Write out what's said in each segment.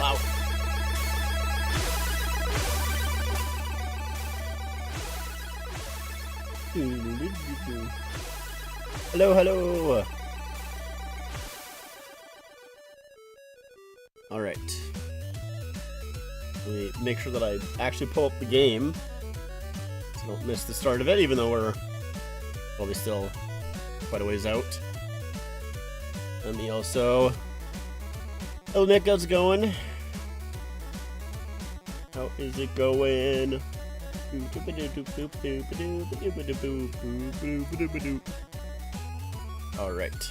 clout. Hello, hello. All right. Let me make sure that I actually pull up the game so I don't miss the start of it, even though we're probably still quite a ways out. Let me also... Hello, Nick. How's it going? How is it going? All right.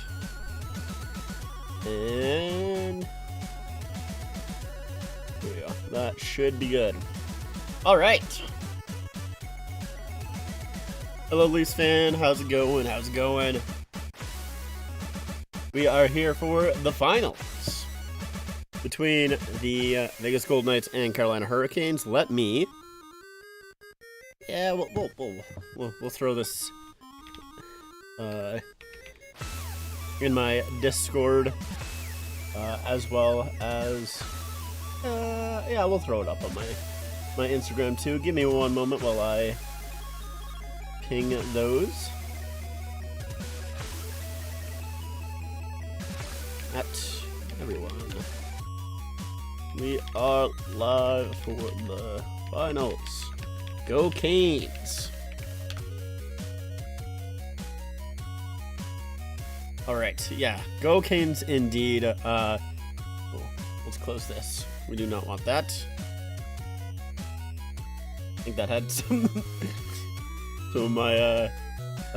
And... there we go. That should be good. All right. Hello, Leafs fan. How's it going? How's it going? We are here for the finals between the Vegas Golden Knights and Carolina Hurricanes. Let me... yeah, we'll throw this in my Discord as well as yeah, we'll throw it up on my Instagram too. Give me one moment while I ping those at everyone. We are live for the finals. Go Canes! Alright, yeah. Go Canes indeed. Let's close this. We do not want that. I think that had some of my, I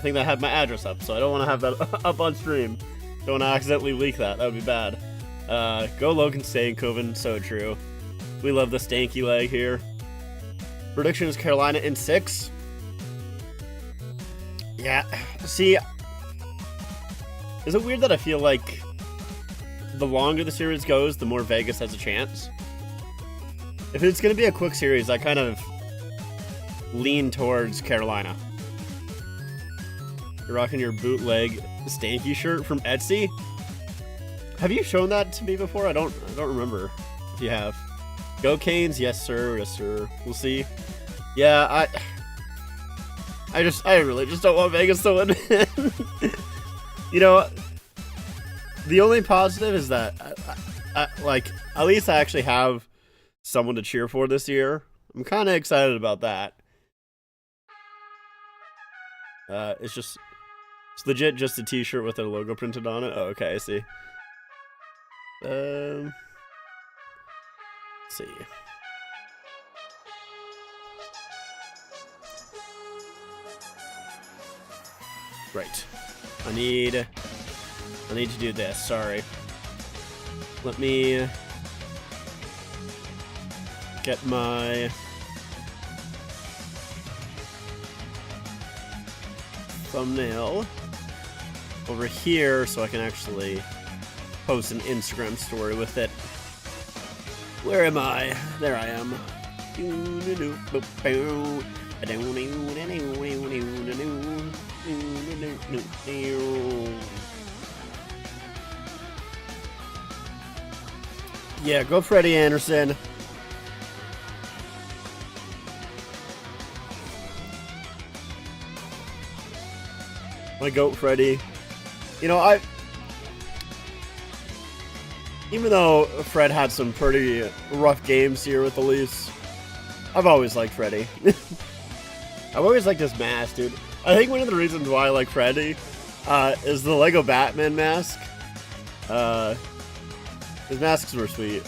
think that had my address up, so I don't want to have that up on stream. Don't want to accidentally leak that. That would be bad. Go Logan Stankoven, so true. We love the stanky leg here. Prediction is Carolina in 6. Yeah, see, is it weird that I feel like the longer the series goes, the more Vegas has a chance? If it's going to be a quick series, I kind of lean towards Carolina. You're rocking your bootleg stanky shirt from Etsy? Have you shown that to me before? I don't remember if you have. Go Canes, yes sir, yes sir. We'll see. Yeah, I really just don't want Vegas to win. You know, the only positive is that like at least I actually have someone to cheer for this year. I'm kind of excited about that. It's legit just a t-shirt with their logo printed on it. Oh, okay, I see. Let's see. Right. I need to do this. Sorry. Let me get my thumbnail over here so I can actually post an Instagram story with it. Where am I? There I am. Yeah, go Freddie Anderson. My goat Freddie. You know, even though Fred had some pretty rough games here with the Leafs, I've always liked Freddie. I've always liked his mask, dude. I think one of the reasons why I like Freddie is the Lego Batman mask. His masks were sweet.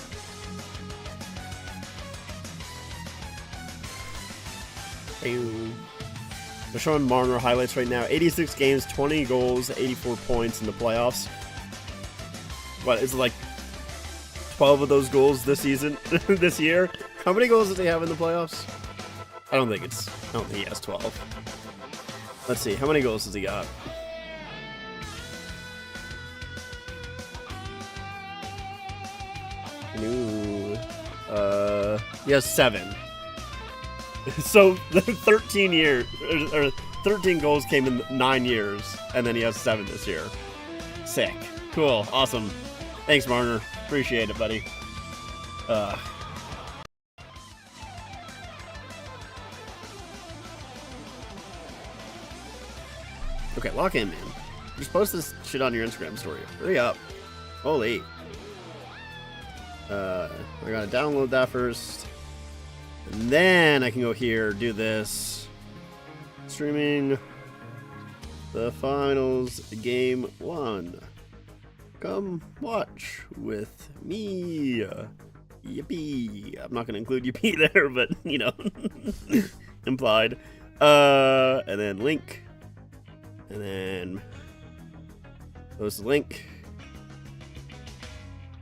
They're showing Marner highlights right now. 86 games, 20 goals, 84 points in the playoffs. What, is it like 12 of those goals this season, this year? How many goals does he have in the playoffs? I don't think he has 12. Let's see, how many goals has he got? Ooh, he has 7. So 13 years, or 13 goals came in 9 years, and then he has 7 this year. Sick. Cool. Awesome. Thanks, Marner. Appreciate it, buddy. Okay, lock in, man. Just post this shit on your Instagram story. Hurry up. Holy. I gotta download that first. And then I can go here, do this. Streaming the finals, game 1. Come watch with me. Yippee. I'm not gonna include yippee there, but, you know, implied. And then link. And then post the link.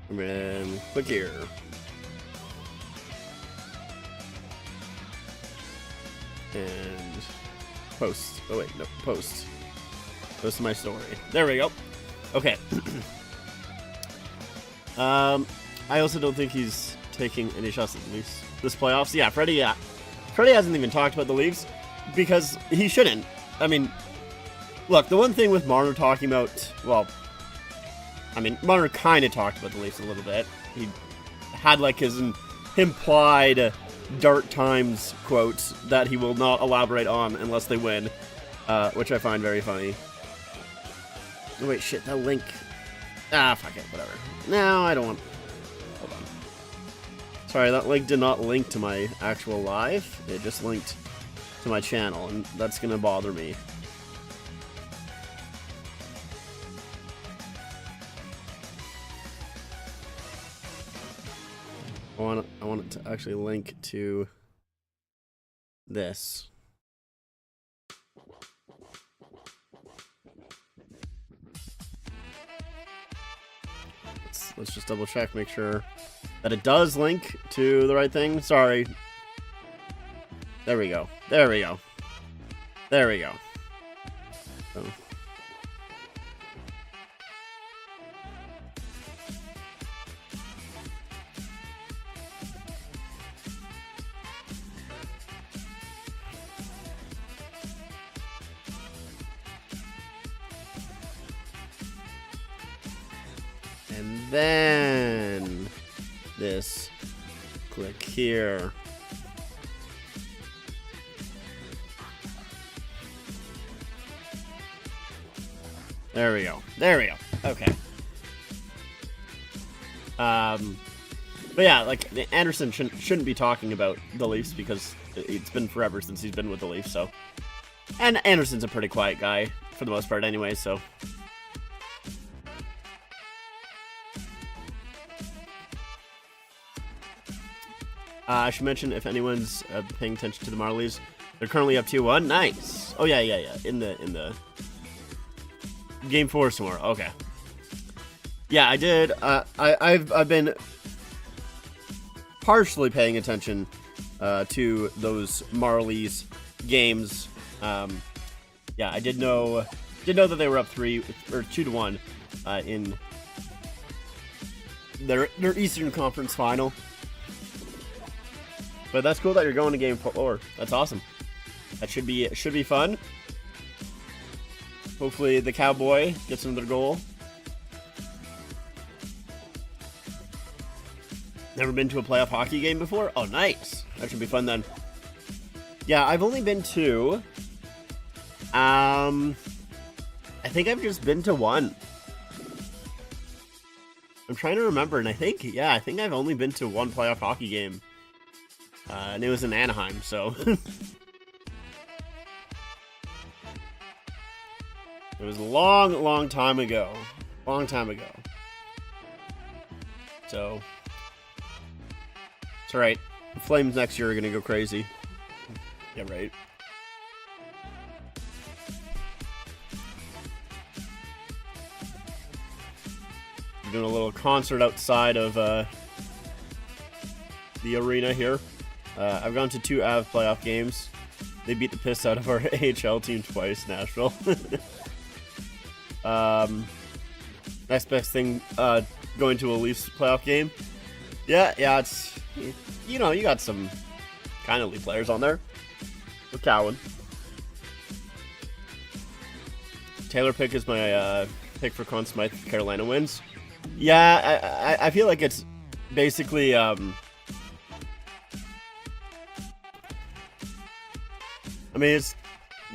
And then click here. And post. Oh wait, no, post. Post my story. There we go. Okay. I also don't think he's taking any shots at the Leafs this playoffs. Yeah, Freddie hasn't even talked about the Leafs because he shouldn't. I mean, look, the one thing with Marner talking about, well, I mean, Marner kind of talked about the Leafs a little bit. He had like his implied Dark Times quotes that he will not elaborate on unless they win, which I find very funny. Oh wait, shit, that link. Ah, fuck it, whatever. No, I don't want. Hold on. Sorry, that link did not link to my actual live. It just linked to my channel, and that's gonna bother me. I want it to actually link to this. Let's just double check, make sure that it does link to the right thing. Sorry. There we go. There we go. There we go. So. And then this, click here. There we go. There we go. Okay. But yeah, like Anderson shouldn't be talking about the Leafs because it's been forever since he's been with the Leafs. So, and Anderson's a pretty quiet guy for the most part, anyway. So. I should mention, if anyone's paying attention to the Marlies, they're currently up 2-1. Nice. Oh yeah. In the game 4 somewhere. Okay. Yeah, I did. I've been partially paying attention to those Marlies games. Yeah, I did know that they were up 2-1 in their Eastern Conference final. But that's cool that you're going to game 4. That's awesome. That should be fun. Hopefully the Cowboy gets another goal. Never been to a playoff hockey game before? Oh, nice. That should be fun then. Yeah, I've only been to... I think I've just been to one. I'm trying to remember, and I think I've only been to one playoff hockey game. And it was in Anaheim, so... It was a long time ago. Long time ago. So... It's alright. The Flames next year are gonna go crazy. Yeah, right. We're doing a little concert outside of the arena here. I've gone to 2 AV playoff games. They beat the piss out of our AHL team twice, Nashville. Next best thing, going to a Leafs playoff game. Yeah, it's, you know, you got some kind of Leaf players on there. With Cowan. Taylor pick is my pick for Conn Smythe if Carolina wins. Yeah, I feel like it's basically I mean, it's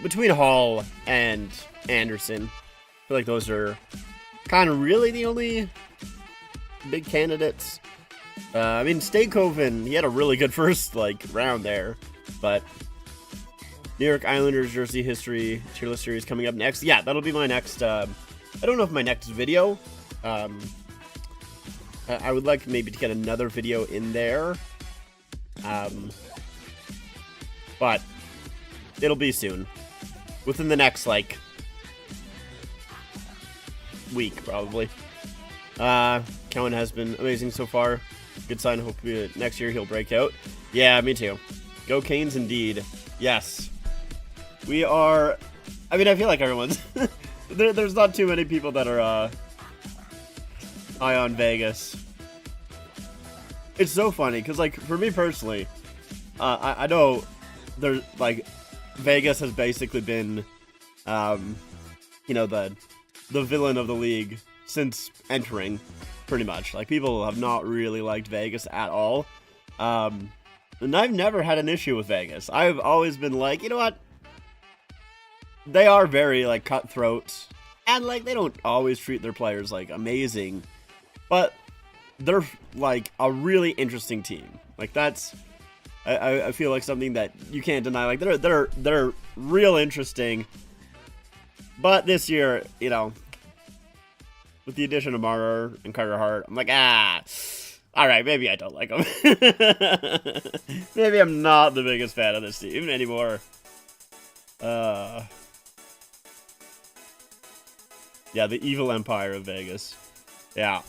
between Hall and Anderson. I feel like those are kind of really the only big candidates. I mean, Stakehoven, he had a really good first, like, round there. But New York Islanders Jersey History Tier List Series coming up next. Yeah, that'll be my next, I don't know if my next video. I would like maybe to get another video in there. But it'll be soon. Within the next, like, week, probably. Cowan has been amazing so far. Good sign. Hopefully next year he'll break out. Yeah, me too. Go Canes indeed. Yes. We are... I mean, I feel like everyone's... there's not too many people that are high on Vegas. It's so funny, because, like, for me personally, I know there's, like, Vegas has basically been, you know, the villain of the league since entering, pretty much. Like, people have not really liked Vegas at all. And I've never had an issue with Vegas. I've always been like, you know what? They are very, like, cutthroat. And, like, they don't always treat their players, like, amazing. But they're, like, a really interesting team. Like, that's... I feel like something that you can't deny. Like, they're real interesting. But this year, you know, with the addition of Marner and Carter Hart, I'm like, alright, maybe I don't like them. Maybe I'm not the biggest fan of this team anymore. Yeah, the evil empire of Vegas. Yeah.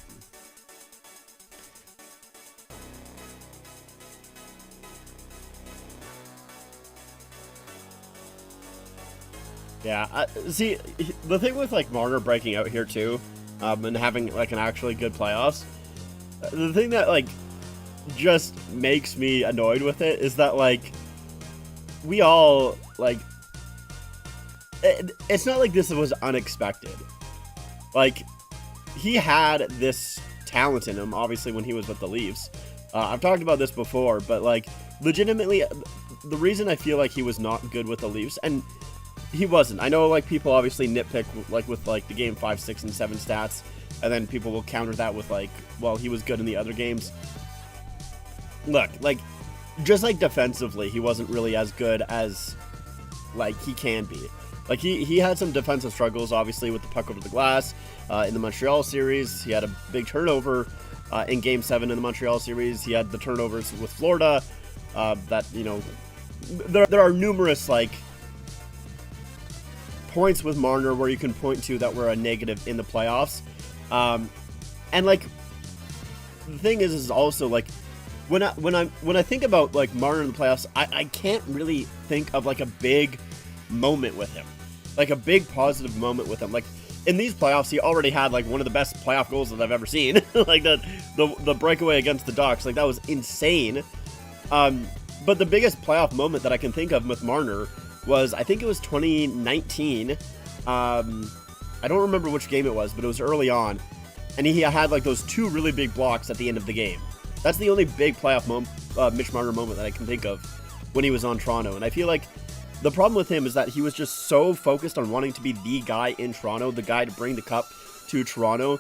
Yeah, see, the thing with, like, Marner breaking out here, too, and having, like, an actually good playoffs, the thing that, like, just makes me annoyed with it is that, like, we all, like, it's not like this was unexpected. Like, he had this talent in him, obviously, when he was with the Leafs. I've talked about this before, but, like, legitimately, the reason I feel like he was not good with the Leafs, and he wasn't. I know, like, people obviously nitpick, like, with, like, the game 5, 6, and 7 stats, and then people will counter that with, like, well, he was good in the other games. Look, like, just, like, defensively, he wasn't really as good as, like, he can be. Like, he had some defensive struggles, obviously, with the puck over the glass in the Montreal series. He had a big turnover in Game 7 in the Montreal series. He had the turnovers with Florida that, you know, there are numerous, like, points with Marner where you can point to that were a negative in the playoffs. And, like, the thing is also, like, when I think about, like, Marner in the playoffs, I can't really think of, like, a big moment with him. Like, a big positive moment with him. Like, in these playoffs, he already had, like, one of the best playoff goals that I've ever seen. Like, the breakaway against the Ducks, like, that was insane. But the biggest playoff moment that I can think of with Marner was, I think it was 2019. I don't remember which game it was, but it was early on. And he had, like, those 2 really big blocks at the end of the game. That's the only big playoff Mitch Marner moment that I can think of when he was on Toronto. And I feel like the problem with him is that he was just so focused on wanting to be the guy in Toronto, the guy to bring the cup to Toronto,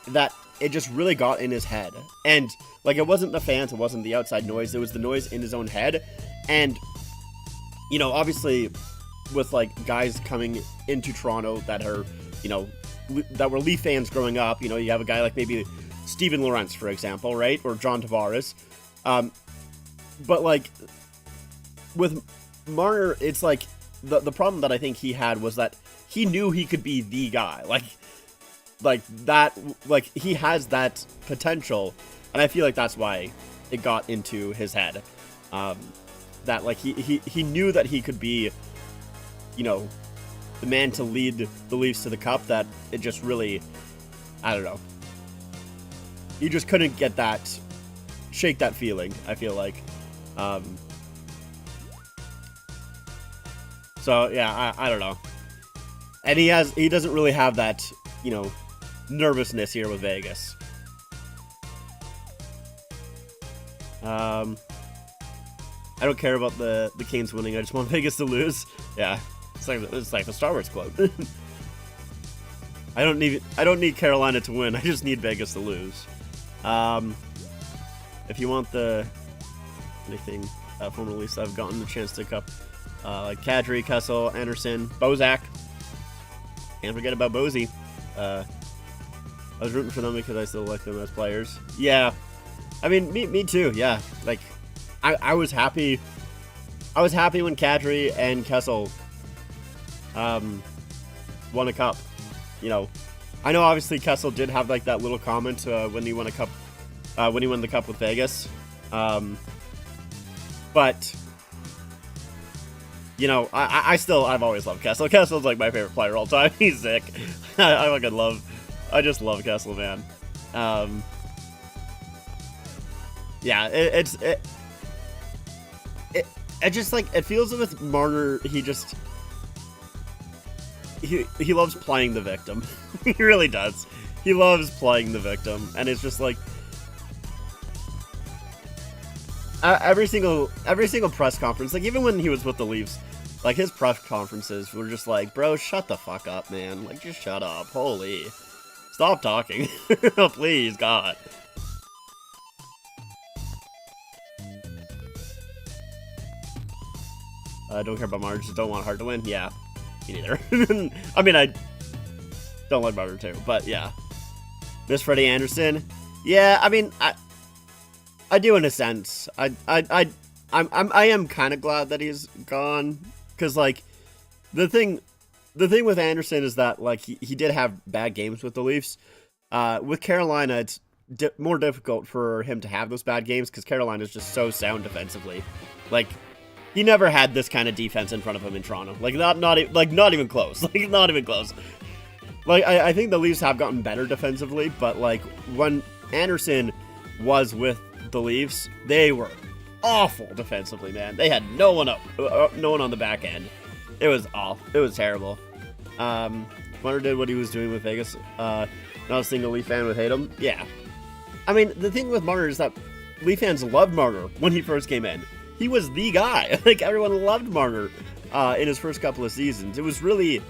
that it just really got in his head. And, like, it wasn't the fans, it wasn't the outside noise, it was the noise in his own head. And, you know, obviously, with, like, guys coming into Toronto that are, you know, that were Leaf fans growing up, you know, you have a guy like maybe Steven Lorentz, for example, right? Or John Tavares. But, like, with Marner, it's like, the problem that I think he had was that he knew he could be the guy. Like that, like, he has that potential, and I feel like that's why it got into his head. That, like, he knew that he could be, you know, the man to lead the Leafs to the cup, that it just really, I don't know. He just couldn't get that, shake that feeling, I feel like. So, yeah, I don't know. And he doesn't really have that, you know, nervousness here with Vegas. I don't care about the Canes winning. I just want Vegas to lose. Yeah, it's like the Star Wars quote. I don't need Carolina to win. I just need Vegas to lose. If you want anything from release, I've gotten the chance to cup like Kadri, Kessel, Anderson, Bozak. Can't forget about Bozy. I was rooting for them because I still like them as players. Yeah, I mean, me too. Yeah, like I was happy. I was happy when Kadri and Kessel won a cup. You know, I know obviously Kessel did have like that little comment when he won a cup, when he won the cup with Vegas. But you know, I've always loved Kessel. Kessel's like my favorite player all time. He's sick. I just love Kessel, man. Yeah, it just like, it feels as if Marner, he loves playing the victim. He really does. He loves playing the victim, and it's just like every single press conference, like even when he was with the Leafs, like his press conferences were just like, bro, shut the fuck up, man. Like, just shut up. Holy, stop talking. Please, God. I don't care about Marner, just don't want Hart to win. Yeah, me neither. I mean, I don't like Marner too, but yeah. Miss Freddie Anderson. Yeah, I mean, I do in a sense. I am kind of glad that he's gone, because like the thing with Anderson is that like he did have bad games with the Leafs. With Carolina, it's more difficult for him to have those bad games because Carolina is just so sound defensively. Like, he never had this kind of defense in front of him in Toronto. Like not even close. Like not even close. Like I think the Leafs have gotten better defensively, but like when Anderson was with the Leafs, they were awful defensively, man. They had no one on the back end. It was awful. It was terrible. Marner did what he was doing with Vegas. Not a single Leaf fan would hate him. Yeah. I mean, the thing with Marner is that Leaf fans loved Marner when he first came in. He was the guy. Like, everyone loved Marner in his first couple of seasons. It was really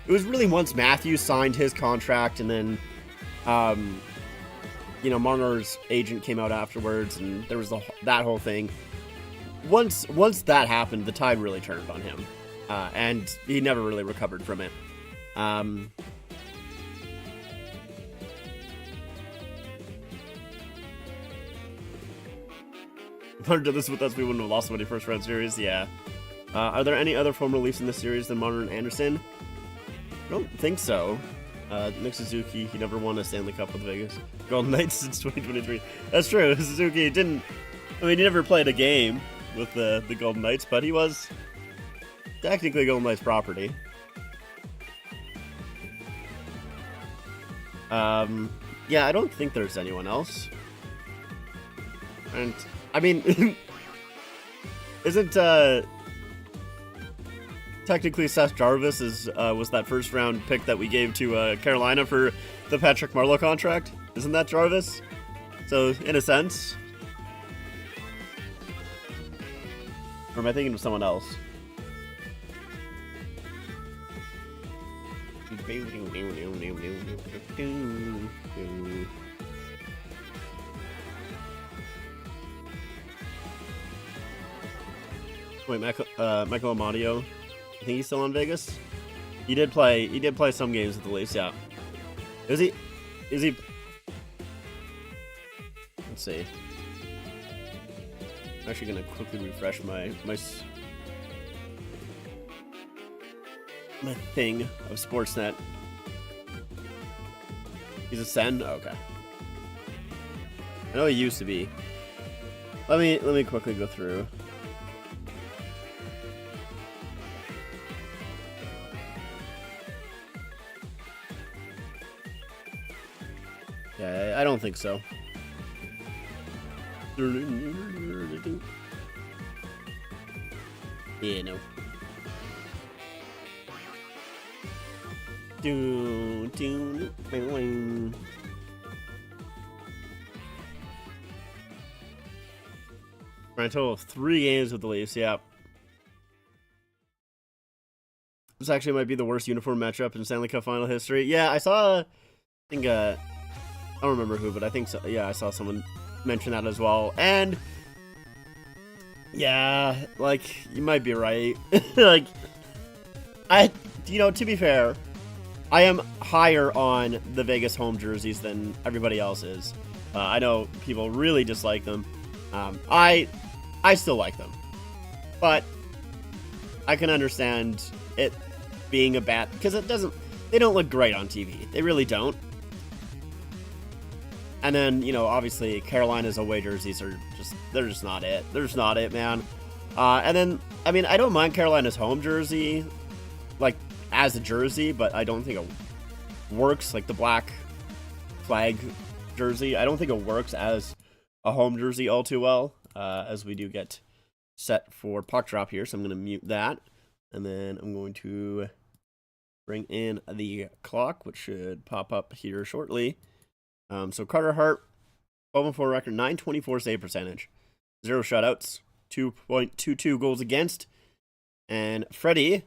once Matthews signed his contract, and then you know, Marner's agent came out afterwards, and there was that whole thing. Once that happened, the tide really turned on him, and he never really recovered from it. Marner did this with us, we wouldn't have lost many first round series. Yeah. Are there any other former Leafs in this series than Marner and Anderson? I don't think so. Nick Suzuki, he never won a Stanley Cup with Vegas Golden Knights since 2023. That's true. Suzuki didn't. I mean, he never played a game with the Golden Knights, but he was technically Golden Knights property. Yeah, I don't think there's anyone else. And I mean, isn't technically Seth Jarvis was that first round pick that we gave to Carolina for the Patrick Marleau contract? Isn't that Jarvis? So in a sense, or am I thinking of someone else? Wait, Michael Amadio. I think he's still on Vegas. He did play some games with the Leafs. Yeah. Is he? Let's see. I'm actually gonna quickly refresh my thing of Sportsnet. He's a Sen? Oh, okay. I know he used to be. Let me quickly go through. Yeah, I don't think so. Yeah, no. Grand total of 3 games with the Leafs, yeah. This actually might be the worst uniform matchup in Stanley Cup final history. Yeah, I saw, I think, I don't remember who, but I think so. Yeah, I saw someone mention that as well. And, yeah, like, you might be right. Like, to be fair, I am higher on the Vegas home jerseys than everybody else is. I know people really dislike them. I still like them. But I can understand it being a bad, because they don't look great on TV. They really don't. And then, obviously Carolina's away jerseys they're just not it. They're just not it, man. And then, I mean, I don't mind Carolina's home jersey, like, as a jersey, but I don't think it works, like the black flag jersey. I don't think it works as a home jersey all too well, as we do get set for puck drop here, so I'm going to mute that. And then I'm going to bring in the clock, which should pop up here shortly. So Carter Hart, 12-4 record, 924 save percentage, 0 shutouts, 2.22 goals against. And Freddie,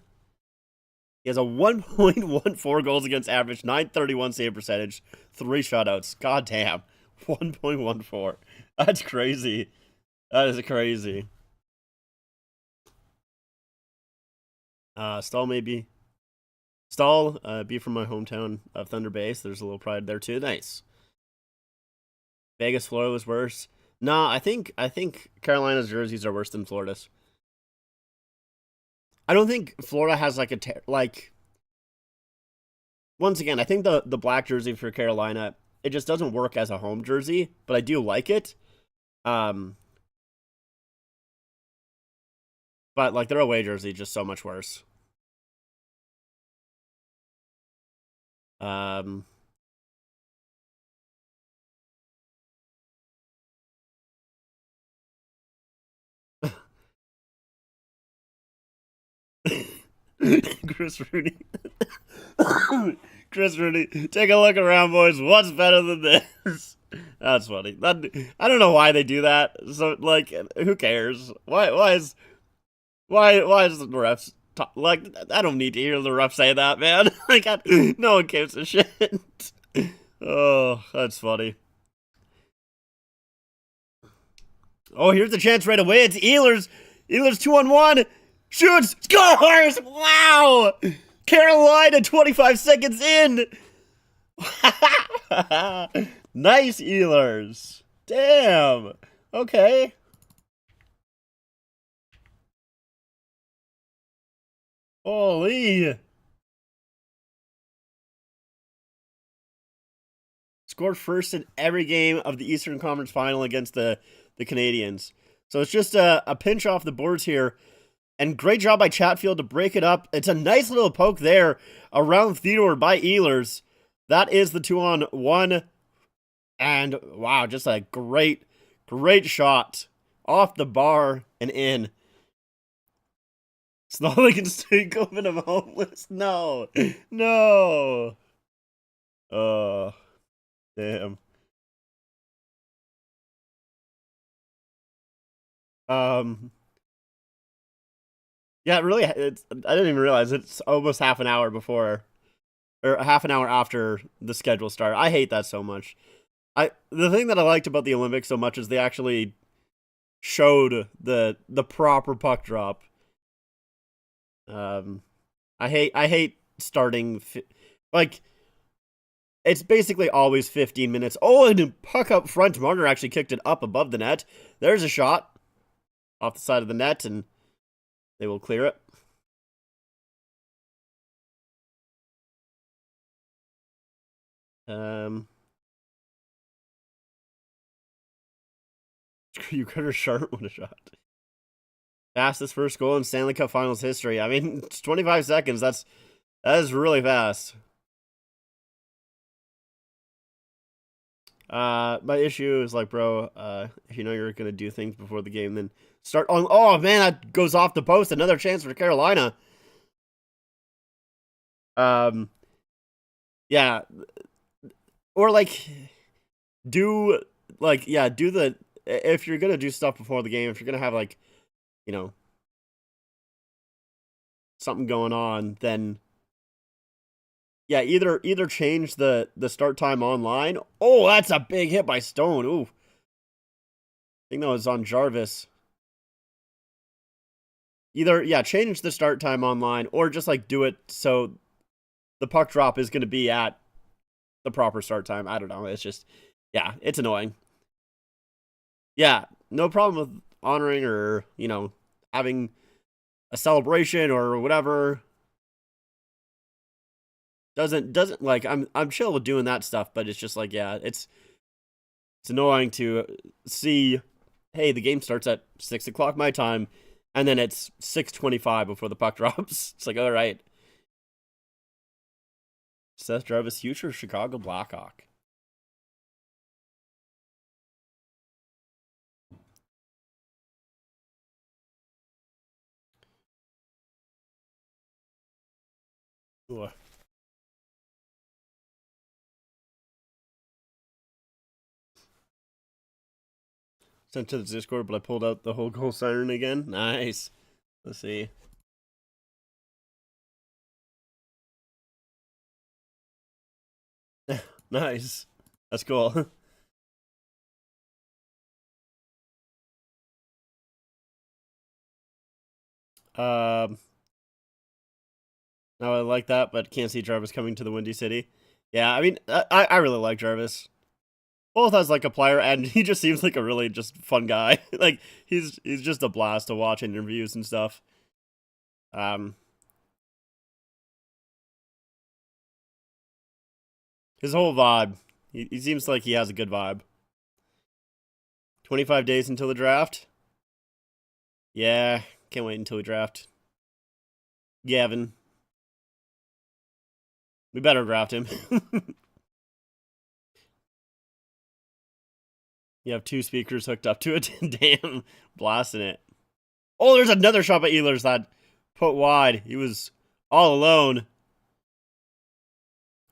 he has a 1.14 goals against average, 931 save percentage, 3 shutouts. God damn, 1.14. That's crazy. That is crazy. Stahl maybe. Stahl, be from my hometown of Thunder Bay, so there's a little pride there too. Nice. Vegas, Florida was worse. No, I think Carolina's jerseys are worse than Florida's. I don't think Florida has once again, I think the black jersey for Carolina, it just doesn't work as a home jersey, but I do like it. But like their away jersey is just so much worse. Chris Rooney. Chris Rooney. Take a look around, boys. What's better than this? That's funny. I don't know why they do that. So, like, who cares? Why is the refs like? I don't need to hear the ref say that, man. Like, no one gives a shit. Oh, that's funny. Oh, here's the chance right away. It's Ehlers. Ehlers 2-on-1. Shoots. Scores. Wow. Carolina 25 seconds in. Nice, Ehlers. Damn. Okay. Holy. Scored first in every game of the Eastern Conference Final against the Canadiens. So it's just a pinch off the boards here. And great job by Chatfield to break it up. It's a nice little poke there around Theodore by Ehlers. That is the 2-on-1. And wow, just a great shot off the bar and in. Stanley can stay going. I'm homeless. No. Oh, damn. Yeah, really, I didn't even realize it's almost half an hour before, or half an hour after the schedule started. I hate that so much. The thing that I liked about the Olympics so much is they actually showed the proper puck drop. I hate starting like it's basically always 15 minutes. Oh, and puck up front. Marner actually kicked it up above the net. There's a shot off the side of the net, and they will clear it. You could have sharp with a shot. Fastest first goal in Stanley Cup Finals history. I mean, it's 25 seconds. That is really fast. My issue is like, bro, if you know you're gonna do things before the game, then start on. Oh man, that goes off the post. Another chance for Carolina. Yeah, or like, do the if you're gonna do stuff before the game, if you're gonna have like, you know, something going on, then yeah, either change the start time online. Oh, that's a big hit by Stone. Ooh, I think that was on Jarvis. Either change the start time online, or just like do it so the puck drop is gonna be at the proper start time. I don't know. It's just, yeah, it's annoying. Yeah, no problem with honoring or, having a celebration or whatever. Doesn't like I'm chill with doing that stuff, but it's just like, yeah, it's annoying to see, hey, the game starts at 6 o'clock my time, and then it's 6:25 before the puck drops. It's like, all right. Seth Jarvis, future Chicago Blackhawk. Ooh. Sent to the Discord, but I pulled out the whole goal siren again. Nice. Let's see. Nice. That's cool. um, no, I like that, but can't see Jarvis coming to the Windy City. Yeah, I mean, I really like Jarvis. Both as like a player, and he just seems like a really just fun guy. Like he's just a blast to watch in interviews and stuff. Um, his whole vibe. He seems like he has a good vibe. 25 days until the draft. Yeah, can't wait until we draft Gavin. We better draft him. You have two speakers hooked up to it. Damn, blasting it. Oh, there's another shot by Ehlers that put wide. He was all alone.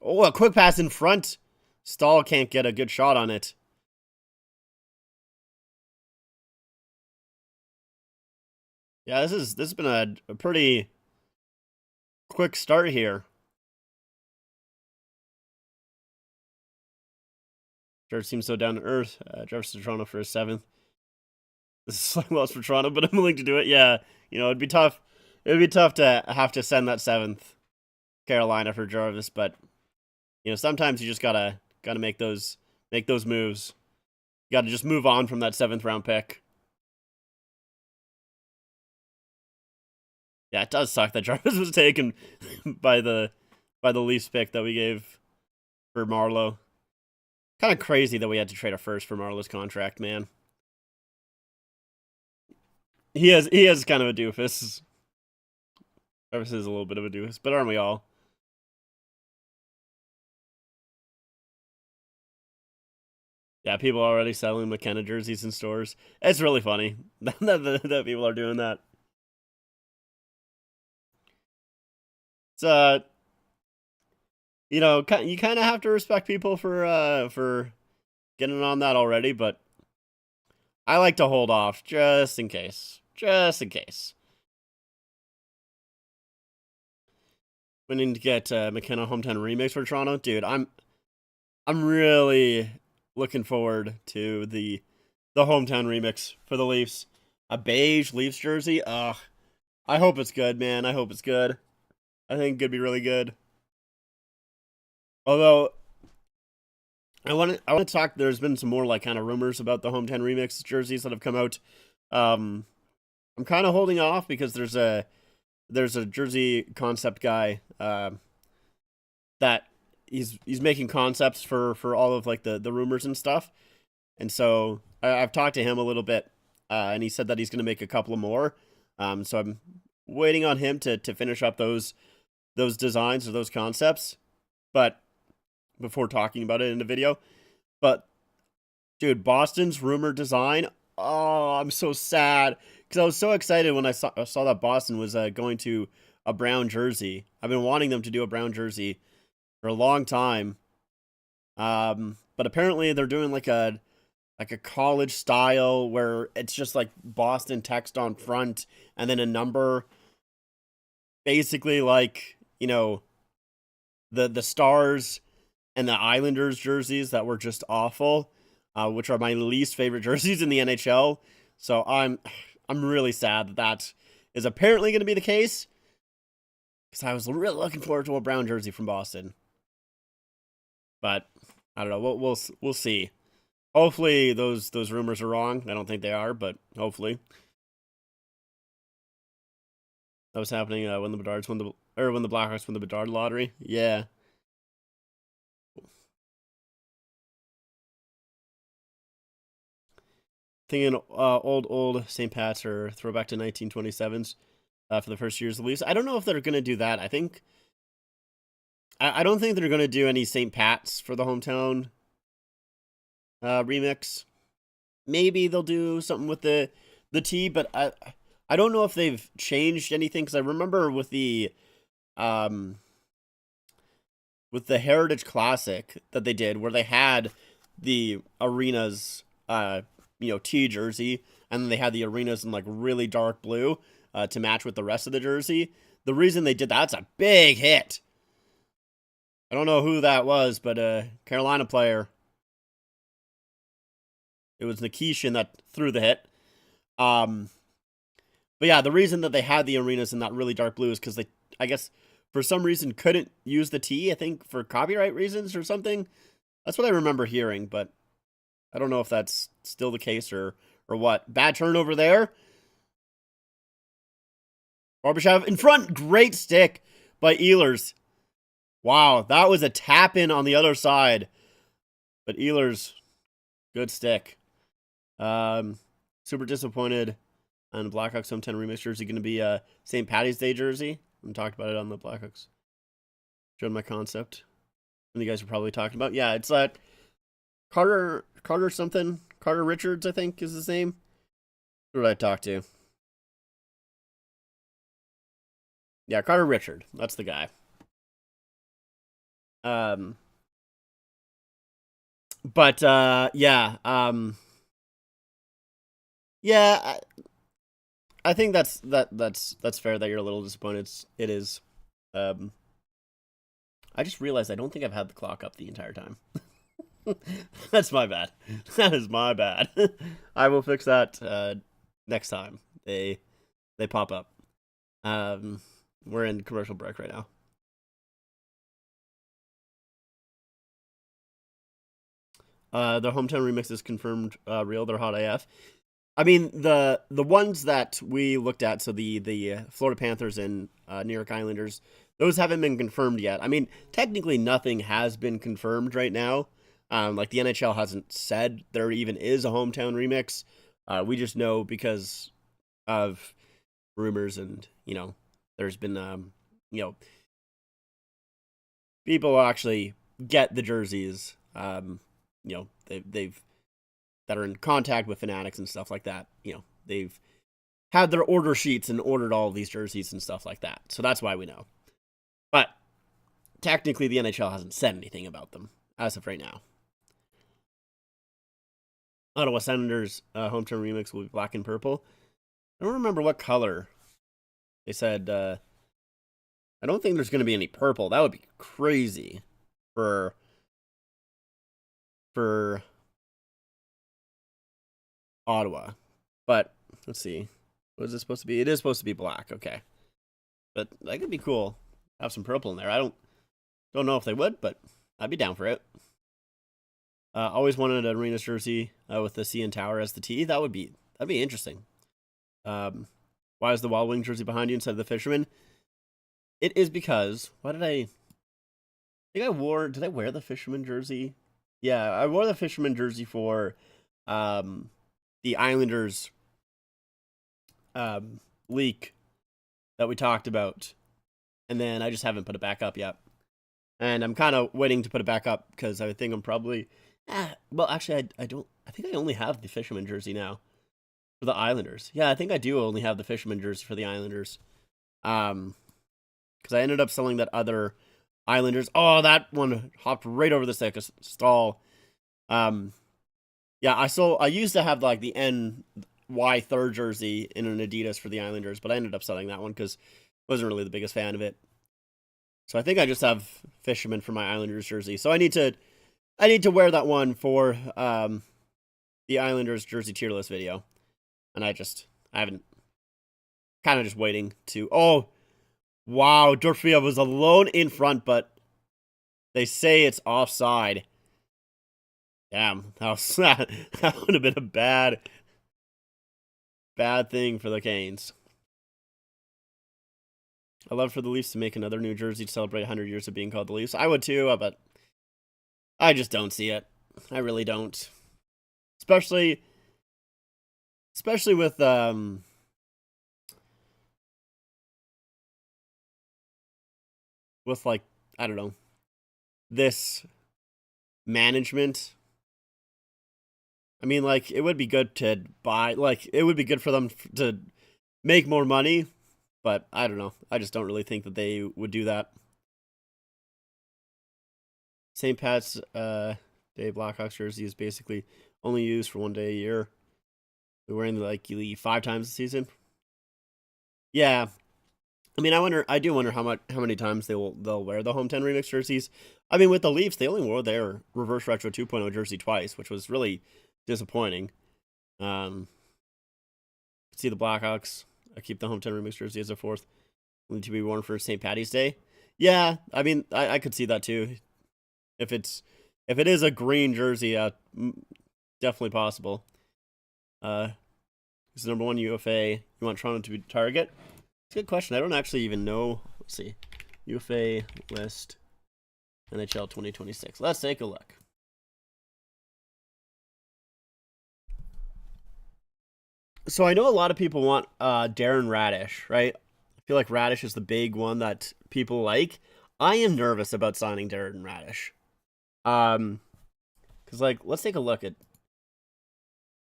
Oh, a quick pass in front. Stahl can't get a good shot on it. Yeah, this has been a pretty quick start here. George seems so down to earth. Drives to Toronto for his 7th. This is slightly lost for Toronto, but I'm willing to do it. Yeah, it'd be tough. It would be tough to have to send that 7th Carolina for Jarvis, but sometimes you just gotta make those moves. You gotta just move on from that 7th round pick. Yeah, it does suck that Jarvis was taken by the Leafs pick that we gave for Marleau. Kind of crazy that we had to trade a first for Marleau's contract, man. He is kind of a doofus. Jarvis is a little bit of a doofus, but aren't we all? Yeah, people are already selling McKenna jerseys in stores. It's really funny that people are doing that. It's you kind of have to respect people for getting on that already, but I like to hold off just in case. Just in case. We need to get McKenna Hometown Remix for Toronto. Dude, I'm really looking forward to the Hometown Remix for the Leafs. A beige Leafs jersey. I hope it's good, man. I hope it's good. I think it could be really good. Although I want to talk. There's been some more like kind of rumors about the Hometown Remix jerseys that have come out. I'm kind of holding off because there's a jersey concept guy that he's making concepts for all of like the rumors and stuff, and so I've talked to him a little bit, and he said that he's going to make a couple of more. So I'm waiting on him to finish up those designs or those concepts, but before talking about it in the video. But dude, Boston's rumor design. Oh, I'm so sad because I was so excited when I saw that Boston was going to a brown jersey. I've been wanting them to do a brown jersey for a long time. But apparently they're doing like a like a college style where it's just like Boston text on front and then a number, basically like, you know, the Stars and the Islanders jerseys that were just awful, which are my least favorite jerseys in the NHL. So I'm really sad that that is apparently going to be the case, because I was really looking forward to a brown jersey from Boston. But I don't know. We'll see. Hopefully those rumors are wrong. I don't think they are, but hopefully. That was happening when the Bedards won when the Blackhawks won the Bedard lottery. Yeah. Thinking old St. Pat's or throwback to 1927s for the first years of the Leafs. I don't know if they're going to do that. I don't think they're going to do any St. Pat's for the hometown remix. Maybe they'll do something with the T, but I don't know if they've changed anything, because I remember with the Heritage Classic that they did, where they had the arenas T jersey, and then they had the arenas in like really dark blue to match with the rest of the jersey. The reason they did that's a big hit. I don't know who that was, but a Carolina player. It was Nikishin that threw the hit. But yeah, the reason that they had the arenas in that really dark blue is because they, I guess, for some reason couldn't use the T, I think for copyright reasons or something. That's what I remember hearing, but I don't know if that's still the case or what. Bad turnover there. Barbashev in front. Great stick by Ehlers. Wow, that was a tap in on the other side. But Ehlers, good stick. Super disappointed on Blackhawks home 10 remix jersey. Going to be a St. Patty's Day jersey. We talked about it on the Blackhawks. Showed my concept. And you guys are probably talking about. Yeah, it's like Carter something. Carter Richards, I think, is his name. Who did I talk to? Yeah, Carter Richard. That's the guy. But yeah. Yeah, I think that's fair that you're a little disappointed. It is. I just realized I don't think I've had the clock up the entire time. That's my bad. That is my bad. I will fix that next time they pop up. We're in commercial break right now. The hometown remix is confirmed real. They're hot AF. I mean, the ones that we looked at, so the Florida Panthers and New York Islanders, those haven't been confirmed yet. I mean, technically nothing has been confirmed right now. Like the NHL hasn't said there even is a hometown remix. We just know because of rumors and, there's been, people actually get the jerseys, they've that are in contact with Fanatics and stuff like that. They've had their order sheets and ordered all of these jerseys and stuff like that. So that's why we know. But technically the NHL hasn't said anything about them as of right now. Ottawa Senators hometown remix will be black and purple. I don't remember what color they said. I don't think there's going to be any purple. That would be crazy for Ottawa. But let's see. What is it supposed to be? It is supposed to be black. Okay. But that could be cool. Have some purple in there. I don't know if they would, but I'd be down for it. Always wanted an Arenas jersey with the CN Tower as the T. That'd be interesting. Why is the Wild Wing jersey behind you instead of the Fisherman? It is because did I wear the Fisherman jersey? Yeah, I wore the Fisherman jersey for the Islanders leak that we talked about, and then I just haven't put it back up yet. And I'm kind of waiting to put it back up because I think I'm probably well, actually, I don't. I think I only have the Fisherman jersey now for the Islanders. Yeah, I think I do only have the Fisherman jersey for the Islanders. Because I ended up selling that other Islanders. Oh, that one hopped right over the stick. Stall. Yeah, I used to have like the NY3 jersey in an Adidas for the Islanders, but I ended up selling that one because I wasn't really the biggest fan of it. So I think I just have Fisherman for my Islanders jersey. So I need to wear that one for the Islanders jersey tier list video. And I haven't, kind of just waiting to, oh, wow, Dorfia was alone in front, but they say it's offside. Damn, that would have been a bad thing for the Canes. I'd love for the Leafs to make another New Jersey to celebrate 100 years of being called the Leafs. I would too, but I just don't see it. I really don't. Especially with like, I don't know, this management. I mean, like, it would be good to buy, like, it would be good for them to make more money, but I don't know. I just don't really think that they would do that. St. Pat's Day Blackhawks jersey is basically only used for one day a year. They're wearing like 5 times a season. Yeah, I mean, I do wonder how many times they'll wear the Home 10 remix jerseys. I mean, with the Leafs, they only wore their Reverse Retro 2.0 jersey twice, which was really disappointing. See the Blackhawks. I keep the Home 10 remix jersey as a fourth, only to be worn for St. Patty's Day. Yeah, I mean, I could see that too. If it is a green jersey, definitely possible. Who's the number one UFA? You want Toronto to be target? It's a good question. I don't actually even know. Let's see. UFA list NHL 2026. Let's take a look. So I know a lot of people want Darren Radish, right? I feel like Radish is the big one that people like. I am nervous about signing Darren Radish. Because, like, let's take a look at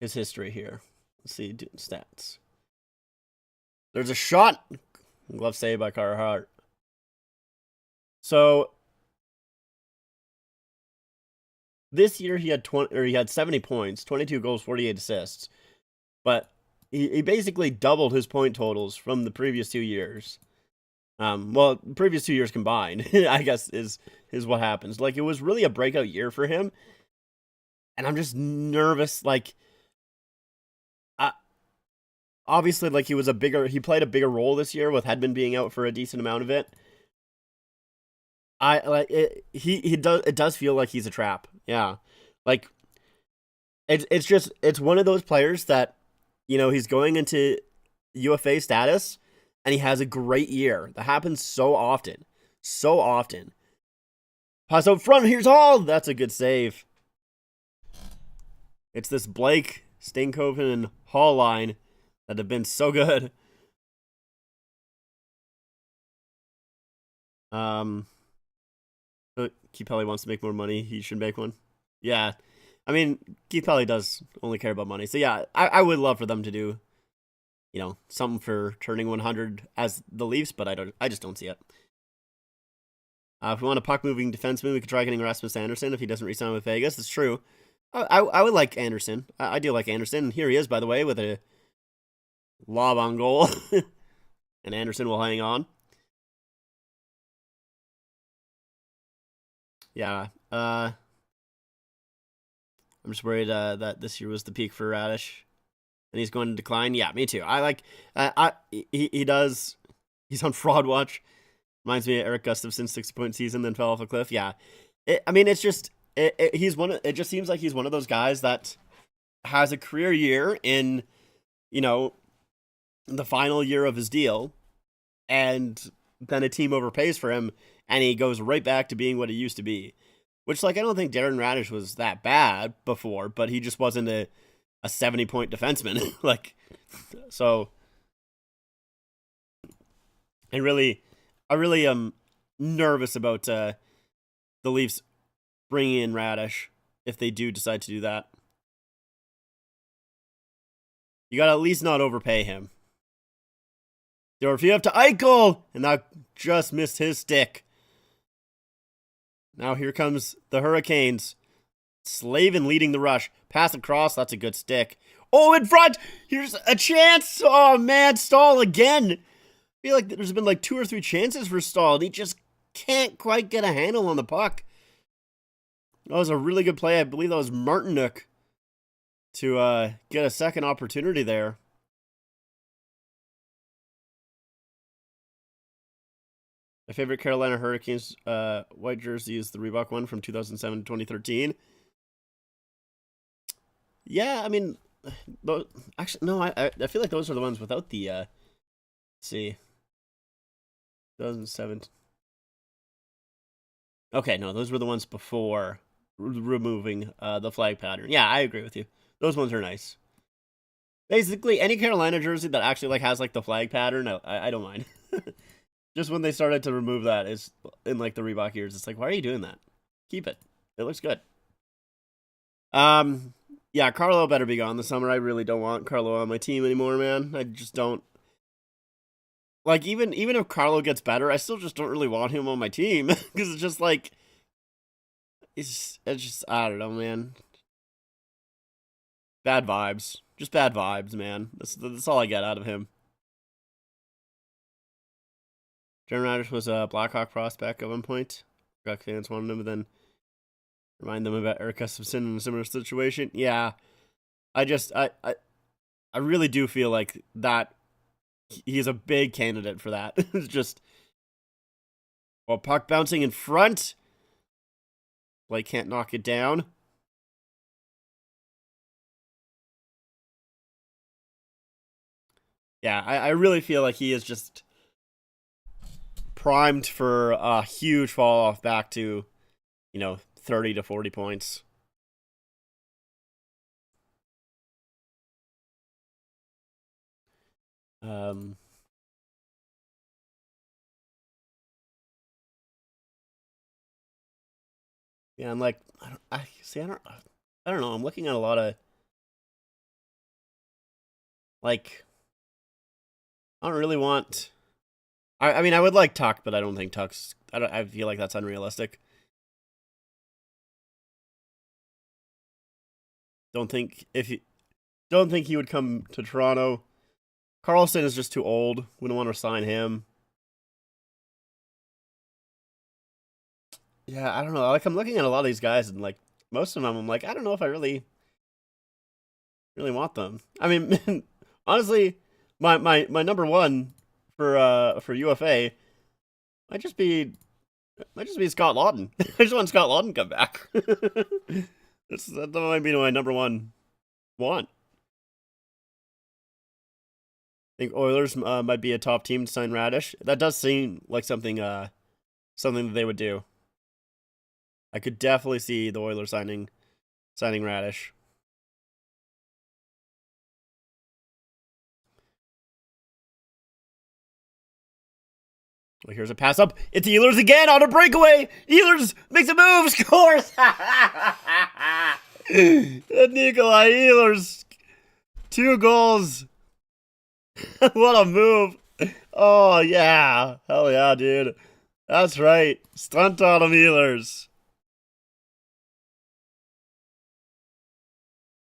his history here. Let's see, stats. There's a shot. Glove save by Carhart. So this year he had 70 points, 22 goals, 48 assists. But he basically doubled his point totals from the previous 2 years. Well, previous 2 years combined, I guess is what happens. Like, it was really a breakout year for him. And I'm just nervous, like, obviously, like, he played a bigger role this year with Hedman being out for a decent amount of it. It does feel like he's a trap. Yeah. Like, it's one of those players that, you know, he's going into UFA status and he has a great year. That happens so often. So often. Pass out front, here's Hall. That's a good save. It's this Blake, Stankoven, and Hall line that have been so good. But Keith Pelly wants to make more money. He should make one. Yeah. I mean, Keith Pelly does only care about money. So yeah, I would love for them to do, you know, something for turning 100 as the Leafs, but I just don't see it. If we want a puck-moving defenseman, we could try getting Rasmus Anderson if he doesn't resign with Vegas. It's true. I would like Anderson. I do like Anderson. And here he is, by the way, with a lob on goal. And Anderson will hang on. Yeah. I'm just worried that this year was the peak for Radish. And he's going to decline. Yeah, me too. I like... he does... He's on fraud watch. Reminds me of Eric Gustafson's 60-point season, then fell off a cliff. Yeah. It's just... It just seems like he's one of those guys that has a career year in, you know, the final year of his deal, and then a team overpays for him, and he goes right back to being what he used to be. Which, like, I don't think Darren Radish was that bad before, but he just wasn't a 70-point defenseman. Like, so I really am nervous about the Leafs bringing in Radish if they do decide to do that. You gotta at least not overpay him. Or if you have to Eichel, and that just missed his stick. Now here comes the Hurricanes. Slavin leading the rush. Pass across. That's a good stick. Oh, in front. Here's a chance. Oh, man. Stahl again. I feel like there's been like 2 or 3 chances for Stahl, and he just can't quite get a handle on the puck. That was a really good play. I believe that was Martinuk to get a second opportunity there. My favorite Carolina Hurricanes white jersey is the Reebok one from 2007 to 2013. Yeah, I mean, actually, no, I feel like those are the ones without the, let's see, 2007. Okay, no, those were the ones before removing the flag pattern. Yeah, I agree with you. Those ones are nice. Basically, any Carolina jersey that actually like has like the flag pattern, I don't mind. Just when they started to remove that, is in like the Reebok years, it's like, why are you doing that? Keep it. It looks good. Yeah, Carlo better be gone this summer. I really don't want Carlo on my team anymore, man. I just don't. Like, even if Carlo gets better, I still just don't really want him on my team. Because it's just like, it's just, I don't know, man. Bad vibes. Just bad vibes, man. That's all I get out of him. Jaron Radish was a Blackhawk prospect at one point. Blackhawk fans wanted him, but then remind them about Eric Gustafson in a similar situation. Yeah, I really do feel like that he's a big candidate for that. It's just, well, puck bouncing in front. Blake can't knock it down. Yeah, I really feel like he is just primed for a huge fall off back to, 30 to 40 points. Yeah, I'm like, I don't know. I'm looking at a lot of, like, I don't really want. I mean, I would like Tuck, but I don't think Tuck's. I feel like that's unrealistic. Don't think he would come to Toronto. Carlson is just too old. Wouldn't want to sign him. Yeah, I don't know. Like, I'm looking at a lot of these guys, and like most of them, I'm like, I don't know if I really want them. I mean, honestly, my number one for UFA might just be Scott Lawton. I just want Scott Lawton to come back. That might be my number one want. I think Oilers might be a top team to sign Radish. That does seem like something that they would do. I could definitely see the Oilers signing Radish. Well, here's a pass up. It's Ehlers again on a breakaway. Ehlers makes a move, scores. Nikolai Ehlers, 2 goals. What a move. Oh, yeah. Hell yeah, dude. That's right. Stunt on him, Ehlers.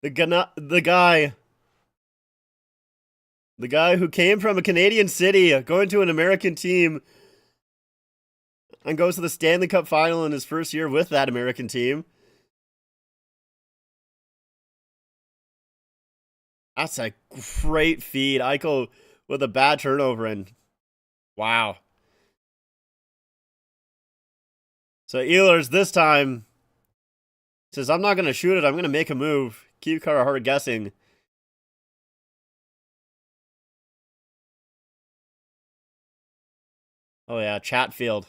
The guy who came from a Canadian city, going to an American team, and goes to the Stanley Cup final in his first year with that American team. That's a great feed. Eichel with a bad turnover, and wow. So Ehlers this time says, I'm not going to shoot it. I'm going to make a move. Keep Carter guessing. Oh, yeah, Chatfield.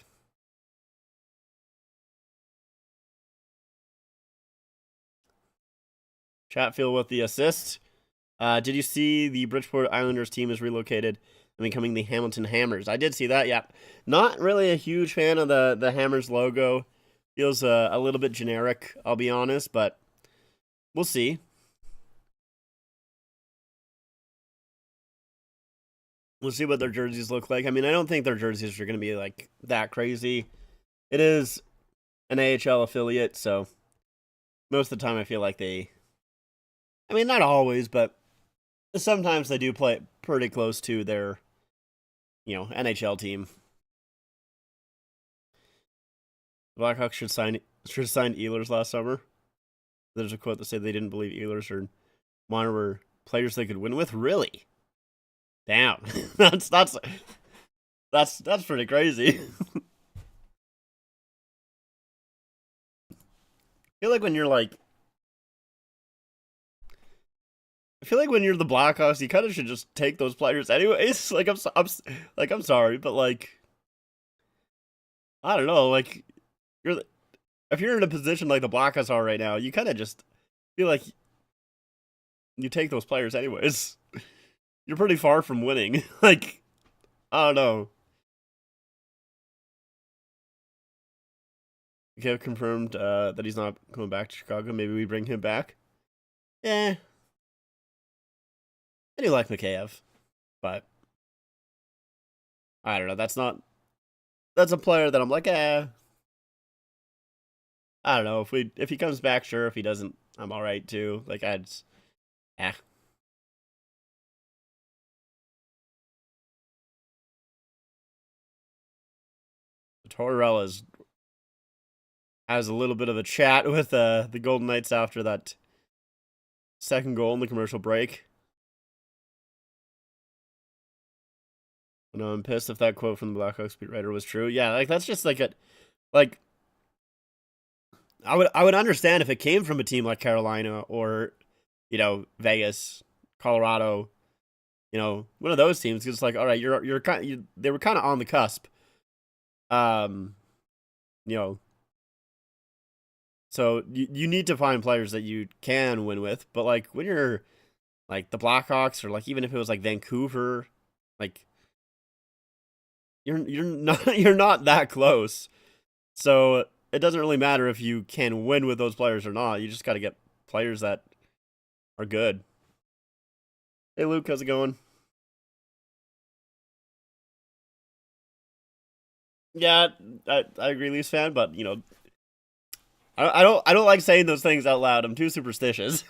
Chatfield with the assist. Did you see the Bridgeport Islanders team is relocated and becoming the Hamilton Hammers? I did see that, yeah. Not really a huge fan of the Hammers logo. Feels a little bit generic, I'll be honest, but we'll see. We'll see what their jerseys look like. I mean, I don't think their jerseys are going to be like that crazy. It is an AHL affiliate, so most of the time I feel like they, I mean, not always, but sometimes they do play pretty close to their, NHL team. The Blackhawks should have signed Ehlers last summer. There's a quote that said they didn't believe Ehlers or Marner were players they could win with. Really? Damn, that's pretty crazy. I feel like when you're like, I feel like when you're the Blackhawks, you kind of should just take those players anyways. Like I'm sorry, but like I don't know, like if you're in a position like the Blackhawks are right now, you kind of just feel like you take those players anyways. You're pretty far from winning. Like I don't know. Okay, I've confirmed that he's not going back to Chicago. Maybe we bring him back. Eh, I do like Mikheyev, but I don't know. That's a player that I'm like, I don't know if he comes back, sure. If he doesn't, I'm all right too. Like eh. Tortorella has a little bit of a chat with the Golden Knights after that second goal in the commercial break. I'm pissed if that quote from the Blackhawks beat writer was true. Yeah, like that's just like I would understand if it came from a team like Carolina or Vegas, Colorado, one of those teams. Because like, all right, they were kind of on the cusp. You know, so you need to find players that you can win with. But like when you're like the Blackhawks or like even if it was like Vancouver, like you're not you're not that close. So it doesn't really matter if you can win with those players or not. You just got to get players that are good. Hey Luke, how's it going? Yeah, I agree, Leafs fan, but I don't like saying those things out loud. I'm too superstitious.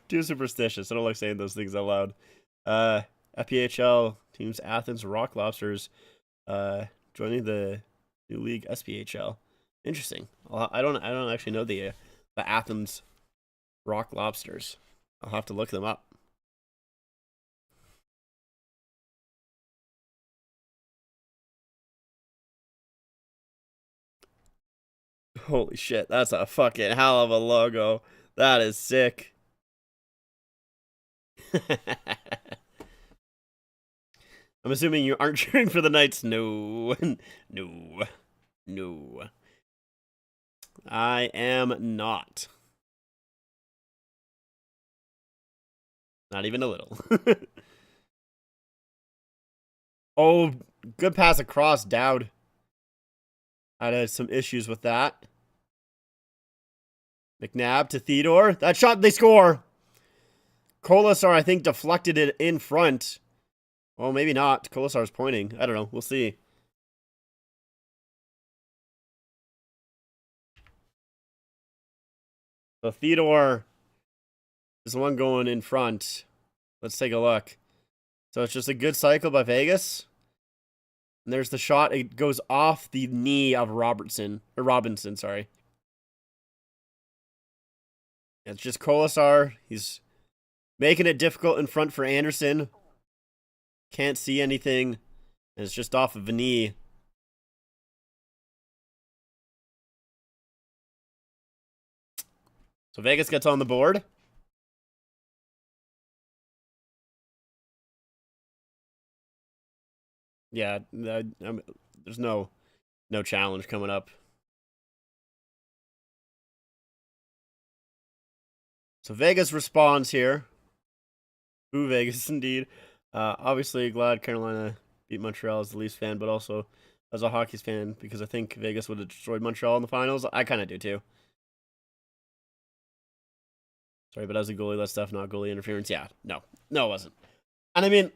Too superstitious. I don't like saying those things out loud. FPHL teams Athens Rock Lobsters joining the new league SPHL. Interesting. Well, I don't actually know the Athens Rock Lobsters. I'll have to look them up. Holy shit, that's a fucking hell of a logo. That is sick. I'm assuming you aren't cheering for the Knights. No. No. No. I am not. Not even a little. Oh, good pass across, Dowd. I had some issues with that. McNabb to Theodore. That shot, they score. Kolasar, I think, deflected it in front. Well, maybe not. Kolasar's pointing. I don't know. We'll see. So Theodore is the one going in front. Let's take a look. So it's just a good cycle by Vegas. And there's the shot. It goes off the knee of Robinson, sorry. It's just Kolasar. He's making it difficult in front for Anderson. Can't see anything. And it's just off of a knee. So Vegas gets on the board. Yeah, there's no challenge coming up. So Vegas responds here. Ooh, Vegas indeed. Obviously glad Carolina beat Montreal as the Leafs fan, but also as a Hockey's fan because I think Vegas would have destroyed Montreal in the finals. I kind of do too. Sorry, but as a goalie, that stuff not goalie interference. Yeah, no, it wasn't. And I mean,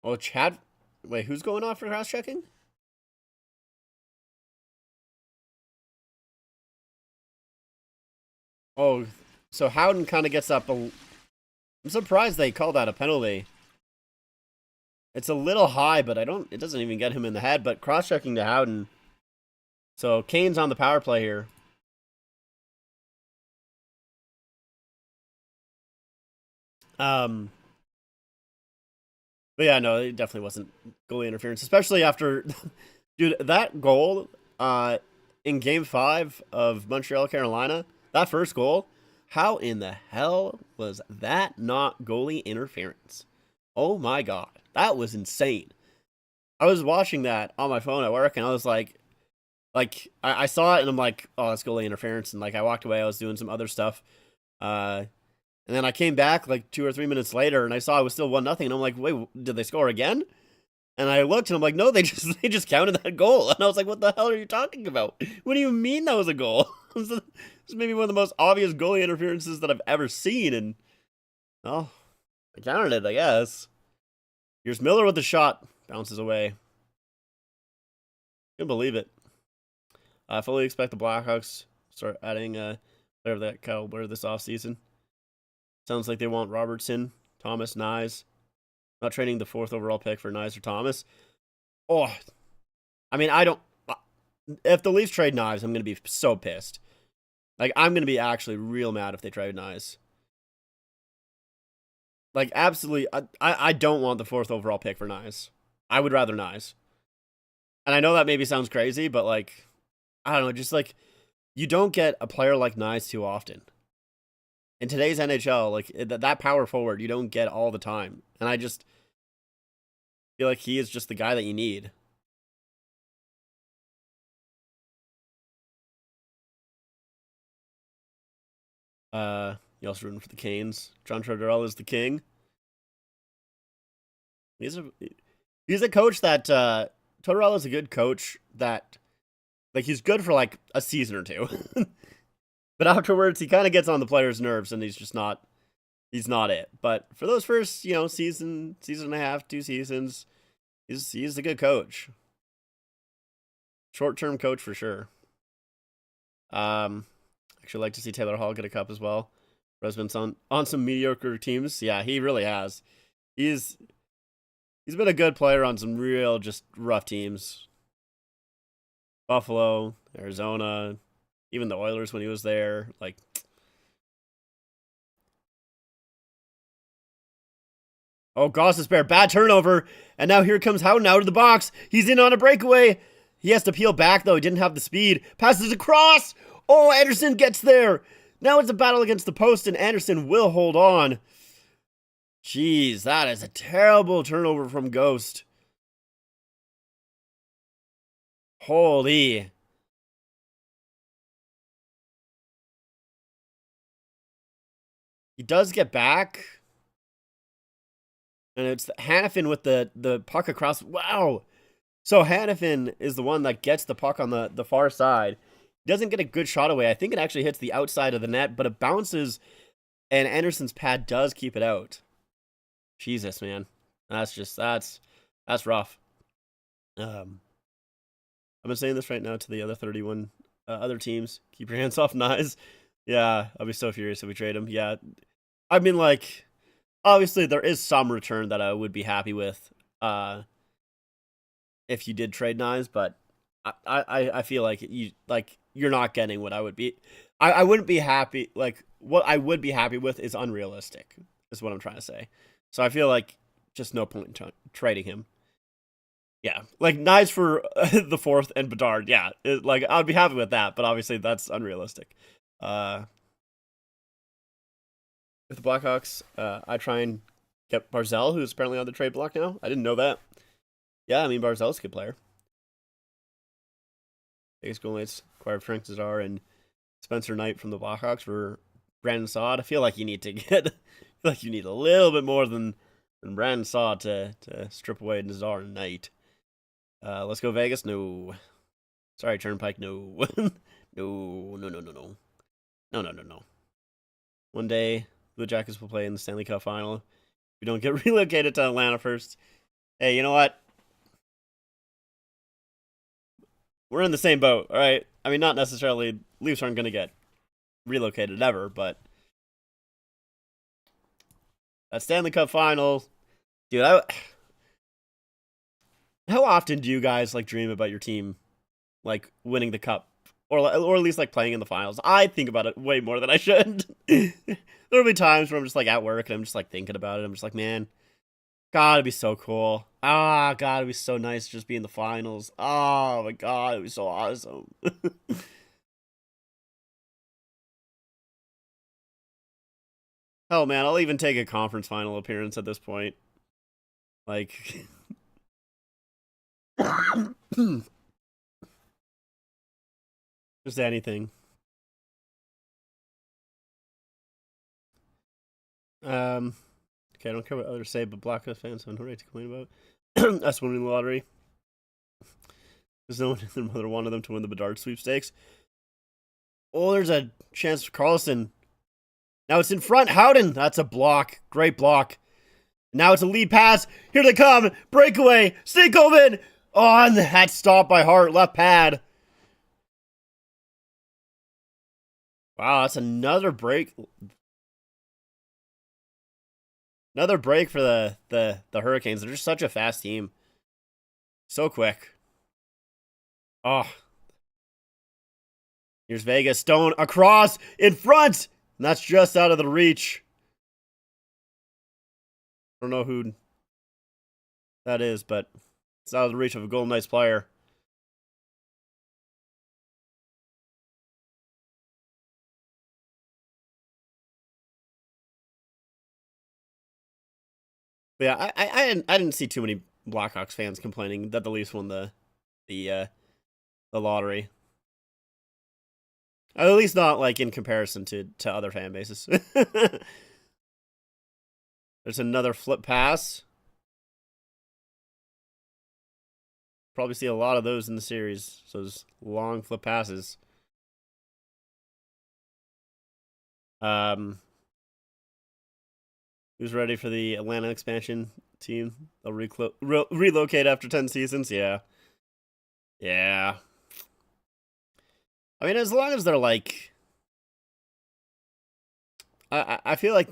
oh, Chad. Wait, who's going off for cross checking? Oh, so Howden kind of gets up. I'm surprised they called that a penalty. It's a little high, but I don't. It doesn't even get him in the head. But cross-checking to Howden. So Kane's on the power play here. Um, but yeah, no, it definitely wasn't goalie interference, especially after, dude, that goal, in Game 5 of Montreal Carolina, that first goal. How in the hell was that not goalie interference? Oh my god, that was insane. I was watching that on my phone at work, and I was I saw it, and I'm like, oh, that's goalie interference, and like I walked away. I was doing some other stuff, uh, and then I came back like 2 or 3 minutes later, and I saw it was still 1-0, and I'm like, wait, did they score again? And I looked, and I'm like, no, they just counted that goal, and I was like, what the hell are you talking about? What do you mean that was a goal? This is maybe one of the most obvious goalie interferences that I've ever seen, and oh, I counted it, I guess. Here's Miller with the shot, bounces away. Couldn't believe it. I fully expect the Blackhawks start adding player of that caliber this offseason. Sounds like they want Robertson, Thomas, Nyes. Not trading the 4th overall pick for Nyes or Thomas. Oh, I mean, I don't. If the Leafs trade Nyes, I'm going to be so pissed. Like, I'm going to be actually real mad if they trade Nyes. Like, absolutely. I don't want the 4th overall pick for Nyes. I would rather Nyes. And I know that maybe sounds crazy, but like, I don't know, just like, you don't get a player like Nyes too often. In today's NHL, like, that power forward, you don't get all the time. And I just feel like he is just the guy that you need. You also rooting for the Canes. John Tortorella is the king. He's a coach that, Tortorella is a good coach that, like, he's good for like a season or two. But afterwards, he kind of gets on the players' nerves, and he's not it. But for those first, season and a half, 2 seasons, he's a good coach. Short-term coach for sure. Actually like to see Taylor Hall get a cup as well. Brisbane's on some mediocre teams. Yeah, he really has. He's been a good player on some real just rough teams. Buffalo, Arizona, even the Oilers when he was there. Like, oh, Gostisbehere, bad turnover. And now here comes Howden out of the box. He's in on a breakaway. He has to peel back, though. He didn't have the speed. Passes across. Oh, Anderson gets there. Now it's a battle against the post, and Anderson will hold on. Jeez, that is a terrible turnover from Ghost. Holy. He does get back. And it's Hannafin with the puck across. Wow. So Hannafin is the one that gets the puck on the far side. He doesn't get a good shot away. I think it actually hits the outside of the net, but it bounces, and Anderson's pad does keep it out. Jesus, man. That's rough. I've been saying this right now to the other 31 other teams. Keep your hands off Nyes. Yeah, I'll be so furious if we trade him. Yeah. I mean, like, obviously there is some return that I would be happy with if you did trade Nyes, but I feel like you're not getting what I would be. I wouldn't be happy. Like, what I would be happy with is unrealistic, is what I'm trying to say. So I feel like just no point in trading him. Yeah, like Nyes for the 4th and Bedard. Yeah, like I'd be happy with that, but obviously that's unrealistic. With the Blackhawks, I try and get Barzell, who's apparently on the trade block now. I didn't know that. Yeah, I mean Barzell's a good player. Biggest goal mates acquired Frank Zadar and Spencer Knight from the Blackhawks for Brandon Saad. I feel like you need to get, I feel like you need a little bit more than Brandon Saad to strip away Nazar and Knight. Let's go Vegas. No, sorry Turnpike. No, no. One day the Jackets will play in the Stanley Cup final. If we don't get relocated to Atlanta first. Hey, you know what? We're in the same boat, all right? I mean, not necessarily. Leafs aren't going to get relocated ever, but that Stanley Cup final, dude. How often do you guys like dream about your team like winning the cup, or at least like playing in the finals? I think about it way more than I should. There'll be times where I'm just like at work and I'm just like thinking about it. I'm just like, man, God, it'd be so cool. Ah, God, it'd be so nice to just be in the finals. Oh my God, it'd be so awesome. Hell, man, I'll even take a conference final appearance at this point. Like, just anything. Okay, I don't care what others say, but Blackhawks fans have no right to complain about us winning the lottery. There's no one in their mother wanted them to win the Bedard sweepstakes. Oh, there's a chance for Carlson. Now it's in front. Howden. That's a block. Great block. Now it's a lead pass. Here they come. Breakaway. Stinkoven. On that stop by Hart. Left pad. Wow, that's another break. Another break for the Hurricanes. They're just such a fast team. So quick. Oh. Here's Vegas. Stone across. In front. And that's just out of the reach. I don't know who that is, but it's out of the reach of a Golden Knights player. But yeah, I didn't see too many Blackhawks fans complaining that the Leafs won the lottery. At least not like in comparison to other fan bases. There's another flip pass. Probably see a lot of those in the series. So those long flip passes. Who's ready for the Atlanta expansion team? They'll relocate after 10 seasons? Yeah. Yeah. I mean, as long as they're like... I feel like...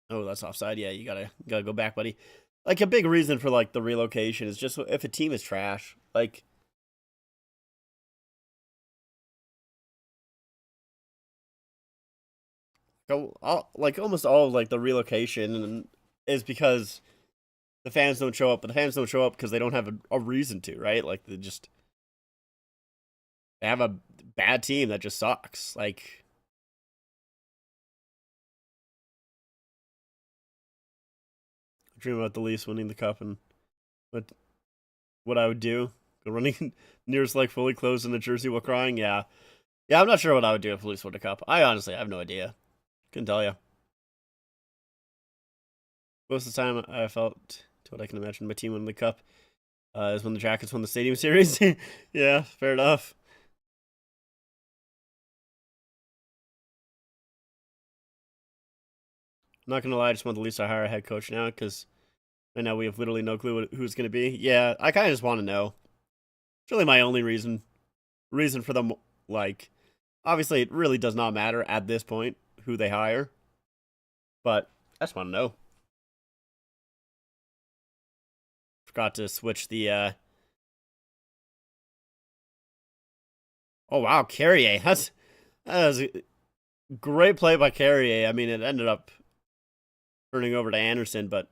Oh, that's offside. Yeah, you gotta go back, buddy. Like, a big reason for, like, the relocation is just if a team is trash. Like... Like, almost all of, like, the relocation is because the fans don't show up. But the fans don't show up because they don't have a reason to, right? Like, they have a bad team that just sucks. Like... Dream about the Leafs winning the cup and what I would do. Go running nearest like fully closed in the jersey while crying. Yeah, I'm not sure what I would do if the Leafs won the cup. I honestly have no idea. Couldn't tell you. Most of the time, I felt to what I can imagine my team winning the cup is when the Jackets won the Stadium Series. Yeah, fair enough. I'm not gonna lie, I just want the Leafs to hire a head coach now because right now we have literally no clue who's gonna be. Yeah, I kind of just want to know. It's really my only reason for them. Like, obviously, it really does not matter at this point who they hire, but I just want to know. Forgot to switch the. Oh wow, Carrier. That was a great play by Carrier. I mean, it ended up turning over to Anderson, but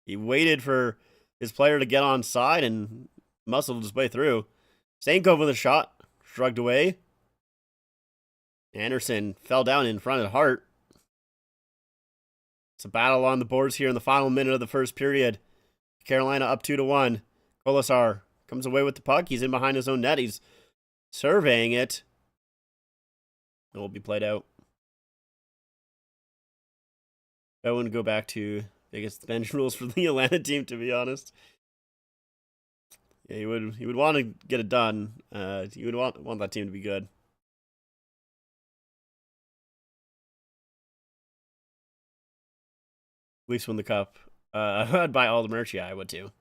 he waited for his player to get on side and muscled his way through. Stanko with a shot, shrugged away. Anderson fell down in front of Hart. It's a battle on the boards here in the final minute of the first period. Carolina up 2-1. Kolasar comes away with the puck. He's in behind his own net. He's surveying it. It will be played out. I wouldn't go back to, I guess, the bench rules for the Atlanta team, to be honest. Yeah, he would want to get it done. He would want that team to be good. At least win the cup. I'd buy all the merch. Yeah, I would too.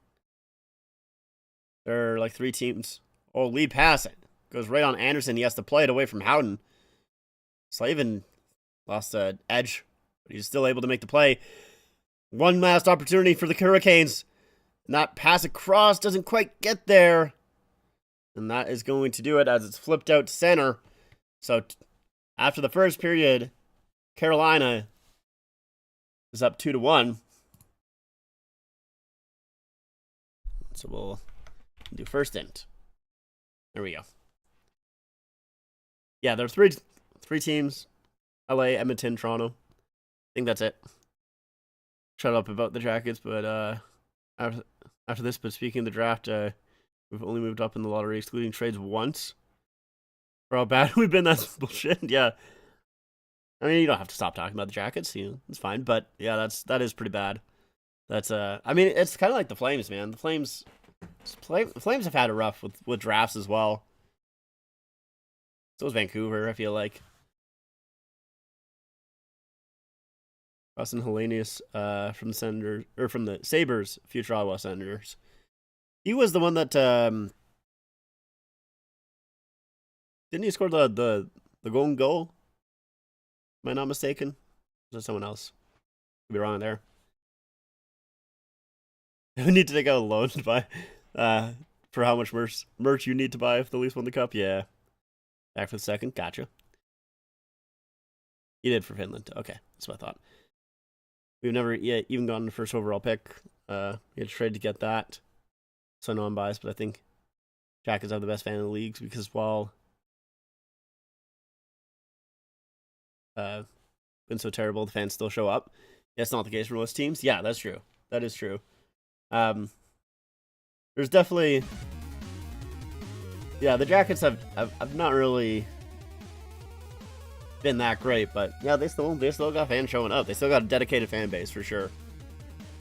There are like 3 teams. Oh, lead pass. Goes right on Anderson. He has to play it away from Howden. Slavin lost an edge, but he's still able to make the play. One last opportunity for the Hurricanes. And that pass across doesn't quite get there. And that is going to do it as it's flipped out to center. So after the first period, Carolina is up 2-1. So we'll do first int. There we go. Yeah, there are three teams. LA, Edmonton, Toronto. I think that's it. Shut up about the Jackets, but after this, but speaking of the draft, we've only moved up in the lottery, excluding trades once. For how bad we've been, that's bullshit. Yeah. I mean, you don't have to stop talking about the Jackets, it's fine. But yeah, that is pretty bad. That's I mean, it's kind of like the Flames, man. The Flames have had it rough with drafts as well. So is Vancouver, I feel like. Austin Helenius, from the Senators, or from the Sabres, future Ottawa Senators. He was the one that didn't he score the golden goal? Am I not mistaken? Or is that someone else? Could be wrong there. We need to take out a loan to buy for how much merch you need to buy if the Leafs won the cup. Yeah. Back for the second. Gotcha. You did for Finland. Okay, that's what I thought. We've never yet even gotten the first overall pick. We had to trade to get that. So I know I'm biased, but I think Jackets have the best fan in the leagues because while been so terrible, the fans still show up. That's not the case for most teams. Yeah, that's true. That is true. There's definitely, yeah, the Jackets have not really been that great, but yeah, they still got fans showing up. They still got a dedicated fan base for sure,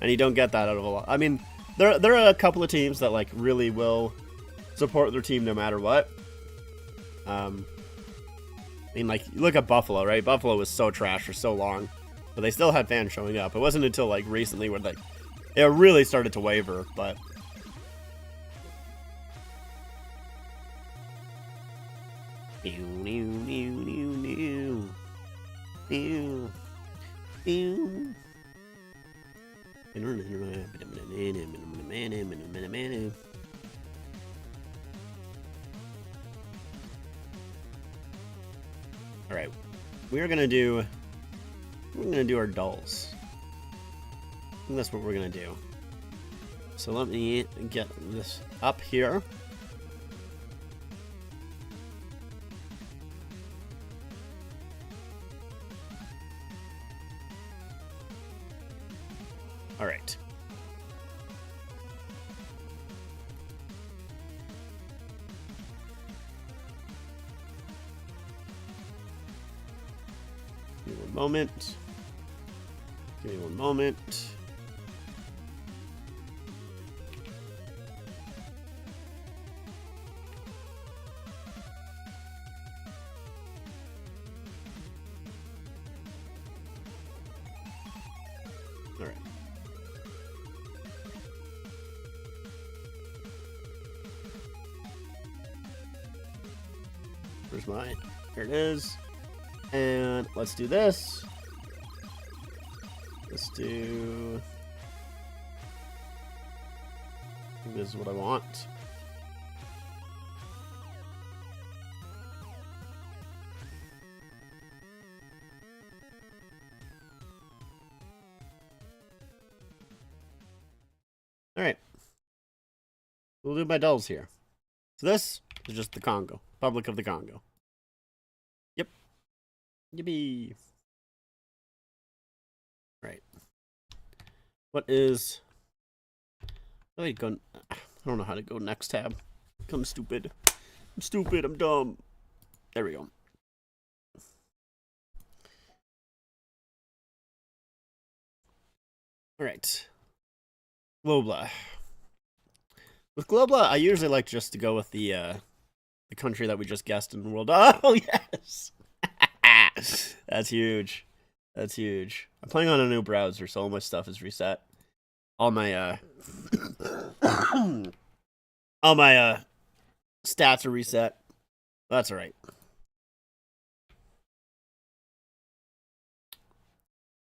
and you don't get that out of a lot. I mean, there are a couple of teams that like really will support their team no matter what. I mean, like, you look at Buffalo, right? Buffalo was so trash for so long, but they still had fans showing up. It wasn't until like recently where like it really started to waver, but. All right, we're gonna do our dolls. I think that's what we're gonna do. So let me get this up here. All right. Give me one moment. Give me one moment. All right. Where's mine? Here it is. And let's do this. Let's do... I think this is what I want. All right. We'll do my dolls here. So this is just the Congo. Republic of the Congo. Yep. Yippee. Right. What is... I don't know how to go next tab. I'm stupid. I'm stupid. I'm dumb. There we go. All right. Globla. With Globla, I usually like just to go with the country that we just guessed in the world. Oh, yes! That's huge. That's huge. I'm playing on a new browser, so all my stuff is reset. All my, all my, stats are reset. That's alright.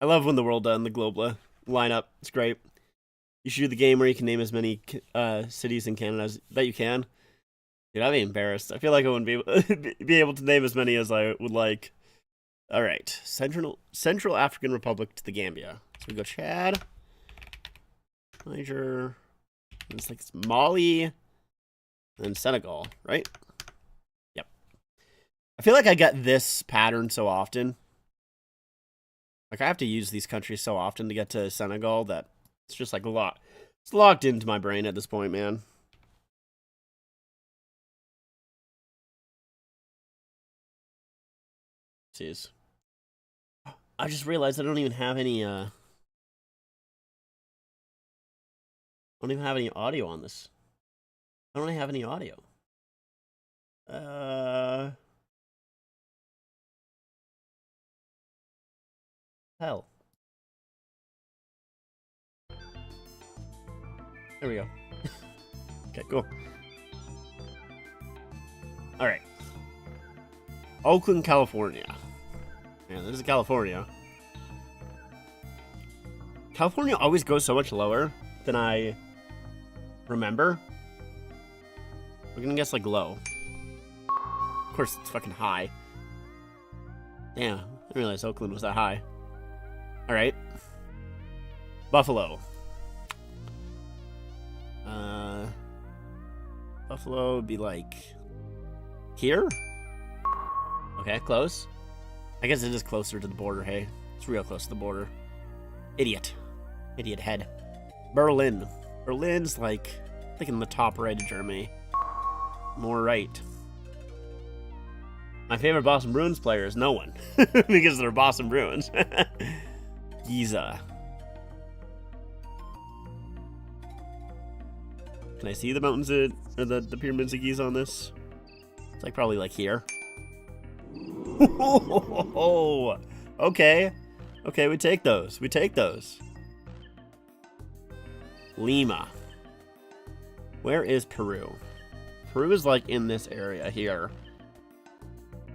I love when the world and the Globla line up. It's great. You should do the game where you can name as many cities in Canada that you can. Dude, I'd be embarrassed. I feel like I wouldn't be able to name as many as I would like. All right, Central African Republic to the Gambia. So we go Chad, Niger, and it's like Mali, and Senegal, right? Yep. I feel like I get this pattern so often. Like I have to use these countries so often to get to Senegal that it's just like it's locked into my brain at this point, man. Jeez. I just realized I don't even have any audio on this. I don't have any audio. Hell. There we go. Okay, cool. All right. Oakland, California. Man, this is California. California always goes so much lower than I remember. We're gonna guess like low. Of course, it's fucking high. Damn, I didn't realize Oakland was that high. All right. Buffalo. Buffalo would be like here? Okay, close. I guess it is closer to the border, hey. It's real close to the border. Idiot. Idiot head. Berlin. Berlin's like, I think in the top right of Germany. More right. My favorite Boston Bruins player is no one. Because they're Boston Bruins. Giza. Can I see the mountains or the pyramids of Giza on this? It's like probably like here. Oh, okay. Okay, we take those. We take those. Lima. Where is Peru? Peru is like in this area here.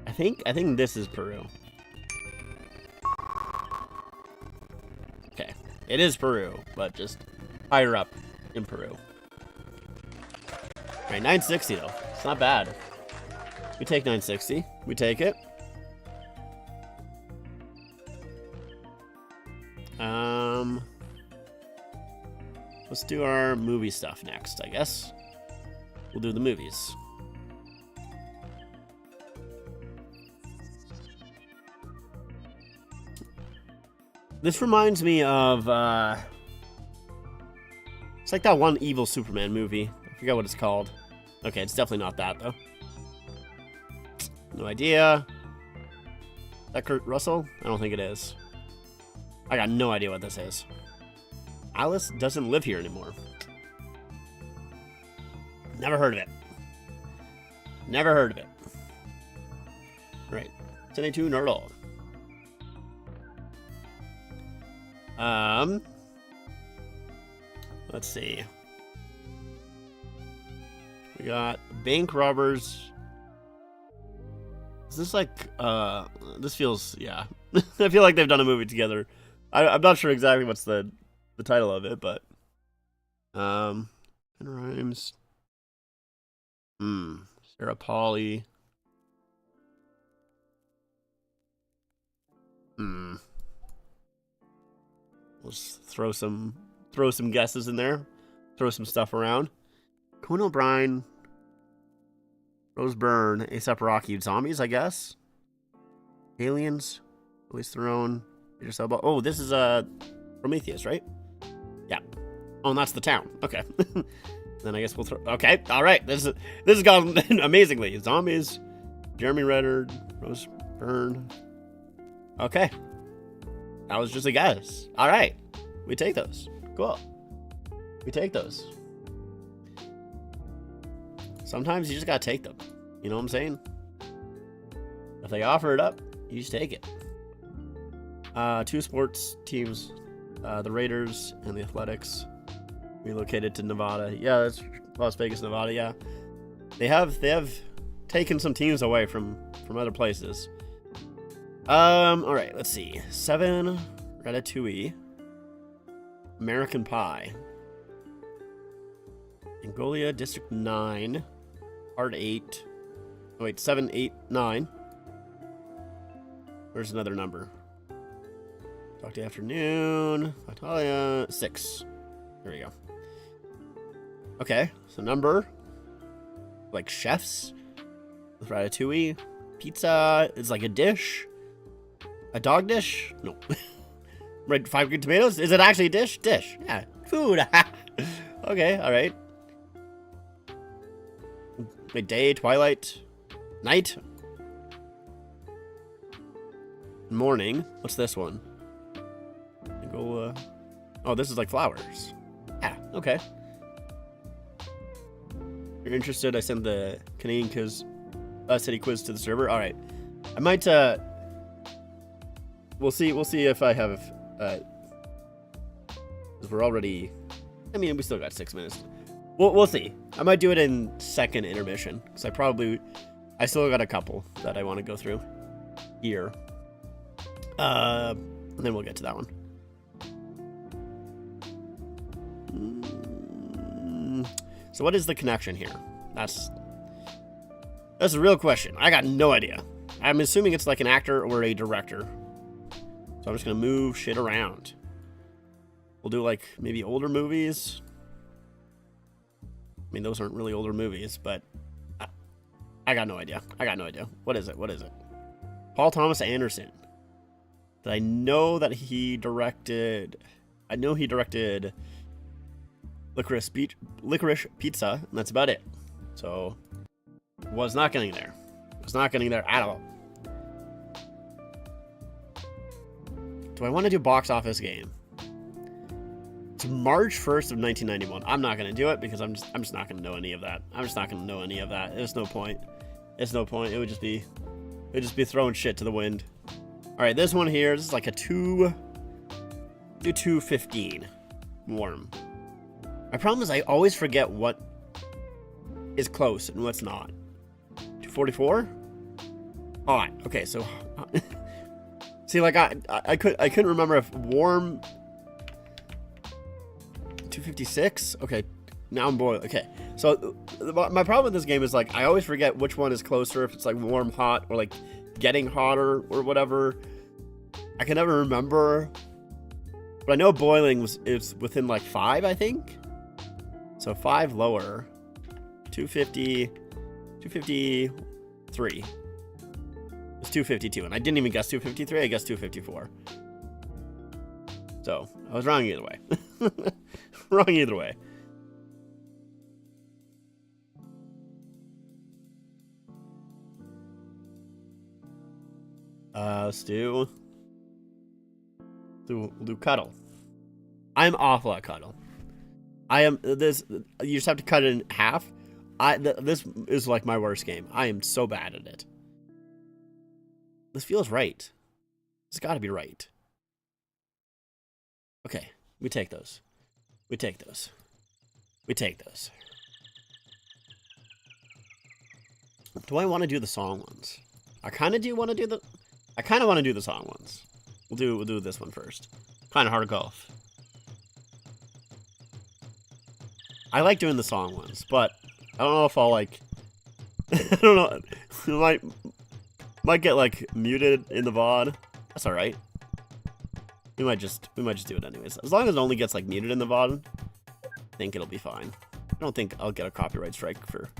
I think this is Peru. Okay. It is Peru, but just higher up in Peru. Alright, 960 though. It's not bad. We take 960. We take it. Let's do our movie stuff next, I guess. We'll do the movies. This reminds me of, it's like that one evil Superman movie. I forget what it's called. Okay, it's definitely not that, though. No idea. Is that Kurt Russell? I don't think it is. I got no idea what this is. Alice doesn't live here anymore. Never heard of it. Never heard of it. Right. 1082 Nerdle. Let's see. We got bank robbers. Is this like, this feels, yeah. I feel like they've done a movie together. I'm not sure exactly what's the title of it, but, it rhymes. Sarah Polly. Let's throw some guesses in there. Throw some stuff around. Conan O'Brien. Rose Byrne. A$AP Rocky. Zombies, I guess. Aliens. Release Theron. Idris Elba. Oh, this is Prometheus, right? Yeah. Oh, and that's the town. Okay. Then I guess we'll throw. Okay. All right. This has gone amazingly. Zombies. Jeremy Renner. Rose Byrne. Okay. That was just a guess. All right. We take those. Cool. We take those. Sometimes you just gotta take them. You know what I'm saying? If they offer it up, you just take it. 2 sports teams, the Raiders and the Athletics, relocated to Nevada. Yeah, that's Las Vegas, Nevada. Yeah, they have taken some teams away from other places. All right, let's see. 7 Ratatouille. American Pie. Angolia, District 9. Part 8. Oh, wait, 7, 8, 9. Where's another number? Talk to afternoon. Italia, 6. There we go. Okay, so number. Like chefs. With Ratatouille. Pizza is like a dish. A dog dish? No. Red 5 green tomatoes? Is it actually a dish? Dish. Yeah. Food. Okay, alright. Midday, twilight, night, morning. What's this one? Go. Oh, this is like flowers. Yeah. Okay. If you're interested, I sent the Canadian city quiz to the server. All right. I might. We'll see. We'll see if I have. Because we're already. I mean, we still got 6 minutes. We'll see. I might do it in second intermission because I still got a couple that I want to go through here. And then we'll get to that one. So what is the connection here? That's a real question. I got no idea. I'm assuming it's like an actor or a director. So I'm just gonna move shit around. We'll do like maybe older movies. I mean, those aren't really older movies, but I got no idea. I got no idea. What is it? What is it? Paul Thomas Anderson. Did I know that he directed... I know he directed Licorice Pizza, and that's about it. So, was not getting there. Was not getting there at all. Do I want to do box office game? It's March 1st of 1991. I'm not gonna do it because I'm just not gonna know any of that. I'm just not gonna know any of that. There's no point. It's no point. It would just be throwing shit to the wind. All right, this one here. This is like a 215 warm. My problem is I always forget what is close and what's not. 244. Hot. Okay, so see, like I couldn't remember if warm. 256. Okay, now I'm boiling. Okay, so my problem with this game is like I always forget which one is closer, if it's like warm, hot, or like getting hotter or whatever. I can never remember, but I know boiling is within like 5, I think. So 5 lower. 250, 253. It's 252, and I didn't even guess 253. I guessed 254. So I was wrong either way. Wrong either way. Let's do cuddle. I'm awful at cuddle. I am this. You just have to cut it in half. This is like my worst game. I am so bad at it. This feels right. It's got to be right. Okay, we take those. We take those. We take those. Do I want to do the song ones? I kind of want to do the song ones. We'll do this one first. Kind of hard golf. I like doing the song ones, but I don't know if I'll like. I don't know. It might get like muted in the VOD. That's all right. We might just do it anyways. As long as it only gets like muted in the VOD, I think it'll be fine. I don't think I'll get a copyright strike for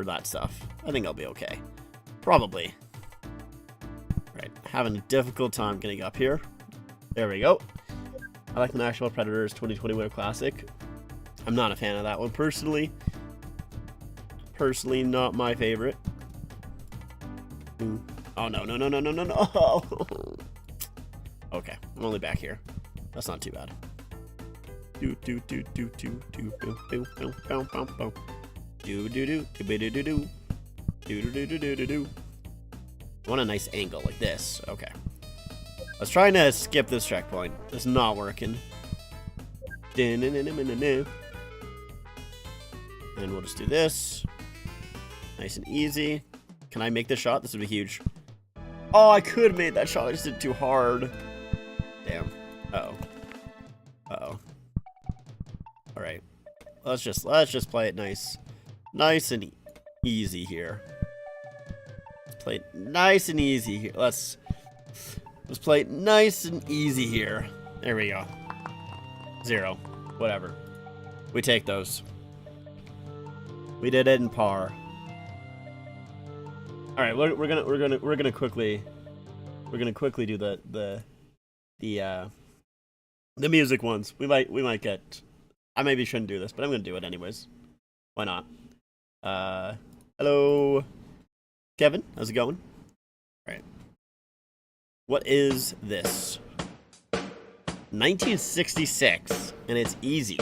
that stuff. I think I'll be okay. Probably. Right, having a difficult time getting up here. There we go. I like the National Predators 2020 Winter Classic. I'm not a fan of that one personally. Personally, not my favorite. Ooh. Oh no. Okay, I'm only back here. That's not too bad. Do. I want a nice angle like this. Okay. I was trying to skip this checkpoint. It's not working. And we'll just do this. Nice and easy. Can I make this shot? This would be huge. Oh, I could have made that shot. I just did it too hard. Damn. Uh-oh. Uh-oh. Alright. Let's just play it nice. Nice and easy here. Let's play it nice and easy here. Let's play it nice and easy here. There we go. 0. Whatever. We take those. We did it in par. All right, we're gonna quickly do the music ones. We might get. I maybe shouldn't do this, but I'm gonna do it anyways. Why not? Hello, Kevin. How's it going? All right. What is this? 1966, and it's easy.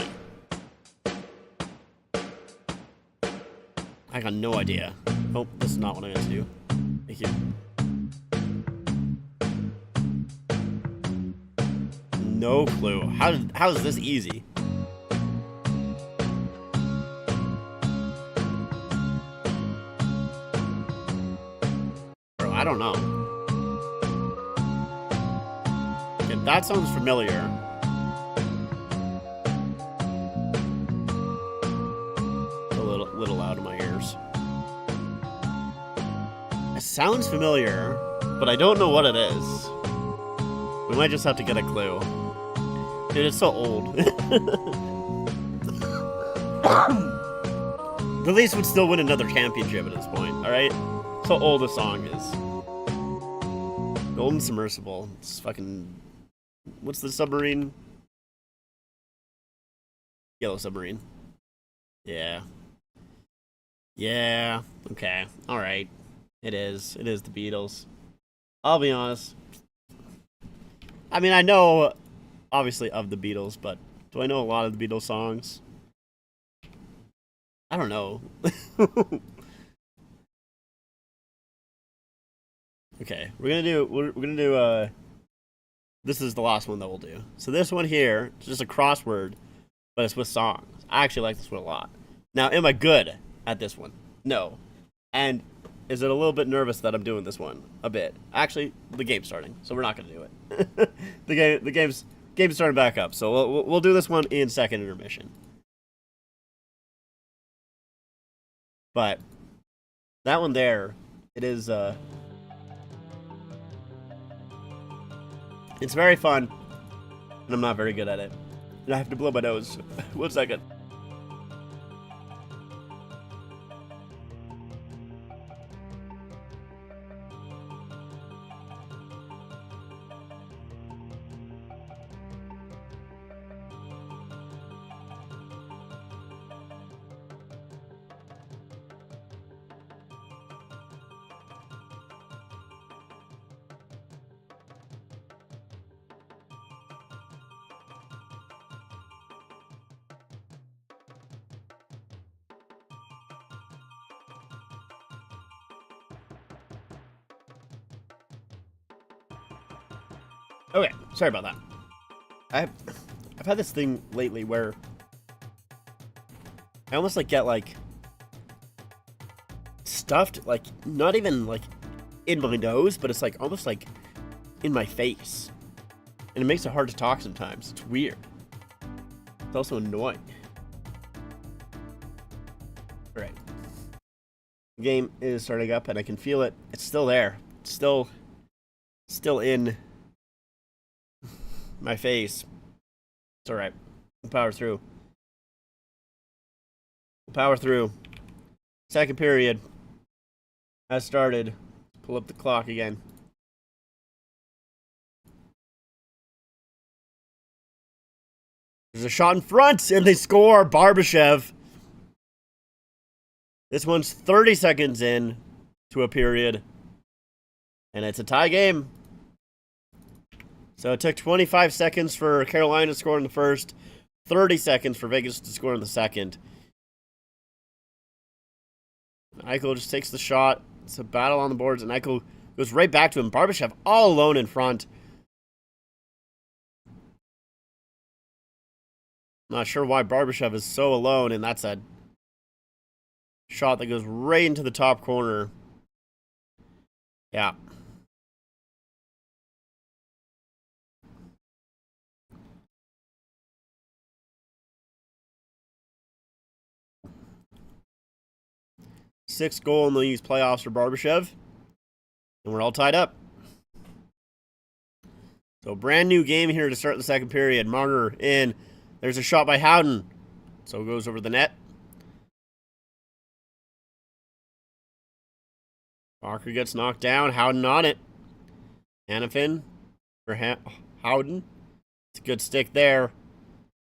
I got no idea. Oh, this is not what I'm going to do. Thank you. No clue. How is this easy? Bro, I don't know. Okay, that sounds familiar. A little loud in my ears. It sounds familiar, but I don't know what it is. We might just have to get a clue. Dude, it's so old. The Leafs would still win another championship at this point, alright? That's how old the song is. Golden Submersible. It's fucking... What's the submarine? Yellow Submarine. Yeah. Yeah. Okay. Alright. It is. It is the Beatles. I'll be honest. I mean, I know, obviously, of the Beatles, but do I know a lot of the Beatles songs? I don't know. Okay, we're gonna do this is the last one that we'll do. So this one here is just a crossword, but it's with songs. I actually like this one a lot. Now, am I good at this one? No. And is it a little bit nervous that I'm doing this one? A bit. Actually, the game's starting, so we're not gonna do it. the game's starting back up, so we'll do this one in second intermission. But that one there, it is it's very fun, and I'm not very good at it. And I have to blow my nose. 1 second. Okay, sorry about that. I've had this thing lately where I almost like get like stuffed, like not even like in my nose, but it's like almost like in my face, and it makes it hard to talk sometimes. It's weird. It's also annoying. All right, the game is starting up, and I can feel it. It's still there. It's still in my face. It's alright. We'll power through. We'll power through. Second period has started. Let's pull up the clock again. There's a shot in front, and they score. Barbashev. This one's 30 seconds in to a period, and it's a tie game. So it took 25 seconds for Carolina to score in the first, 30 seconds for Vegas to score in the second. Eichel just takes the shot. It's a battle on the boards, and Eichel goes right back to him. Barbashev all alone in front. Not sure why Barbashev is so alone, and that's a shot that goes right into the top corner. Yeah. 6th goal in the East playoffs for Barbashev. And we're all tied up. So brand new game here to start the second period. Marner in. There's a shot by Howden. So it goes over the net. Barker gets knocked down. Howden on it. Hanifin for Howden. It's a good stick there.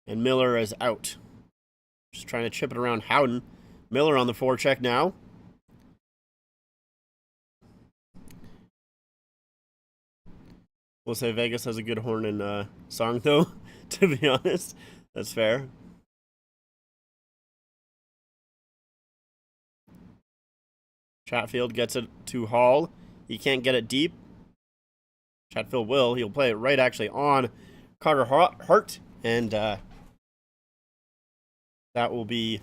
And Miller is out. Just trying to chip it around Howden. Miller on the forecheck now. We'll say Vegas has a good horn and song, though, to be honest. That's fair. Chatfield gets it to Hall. He can't get it deep. Chatfield will. He'll play it right, actually, on Carter Hart. And that will be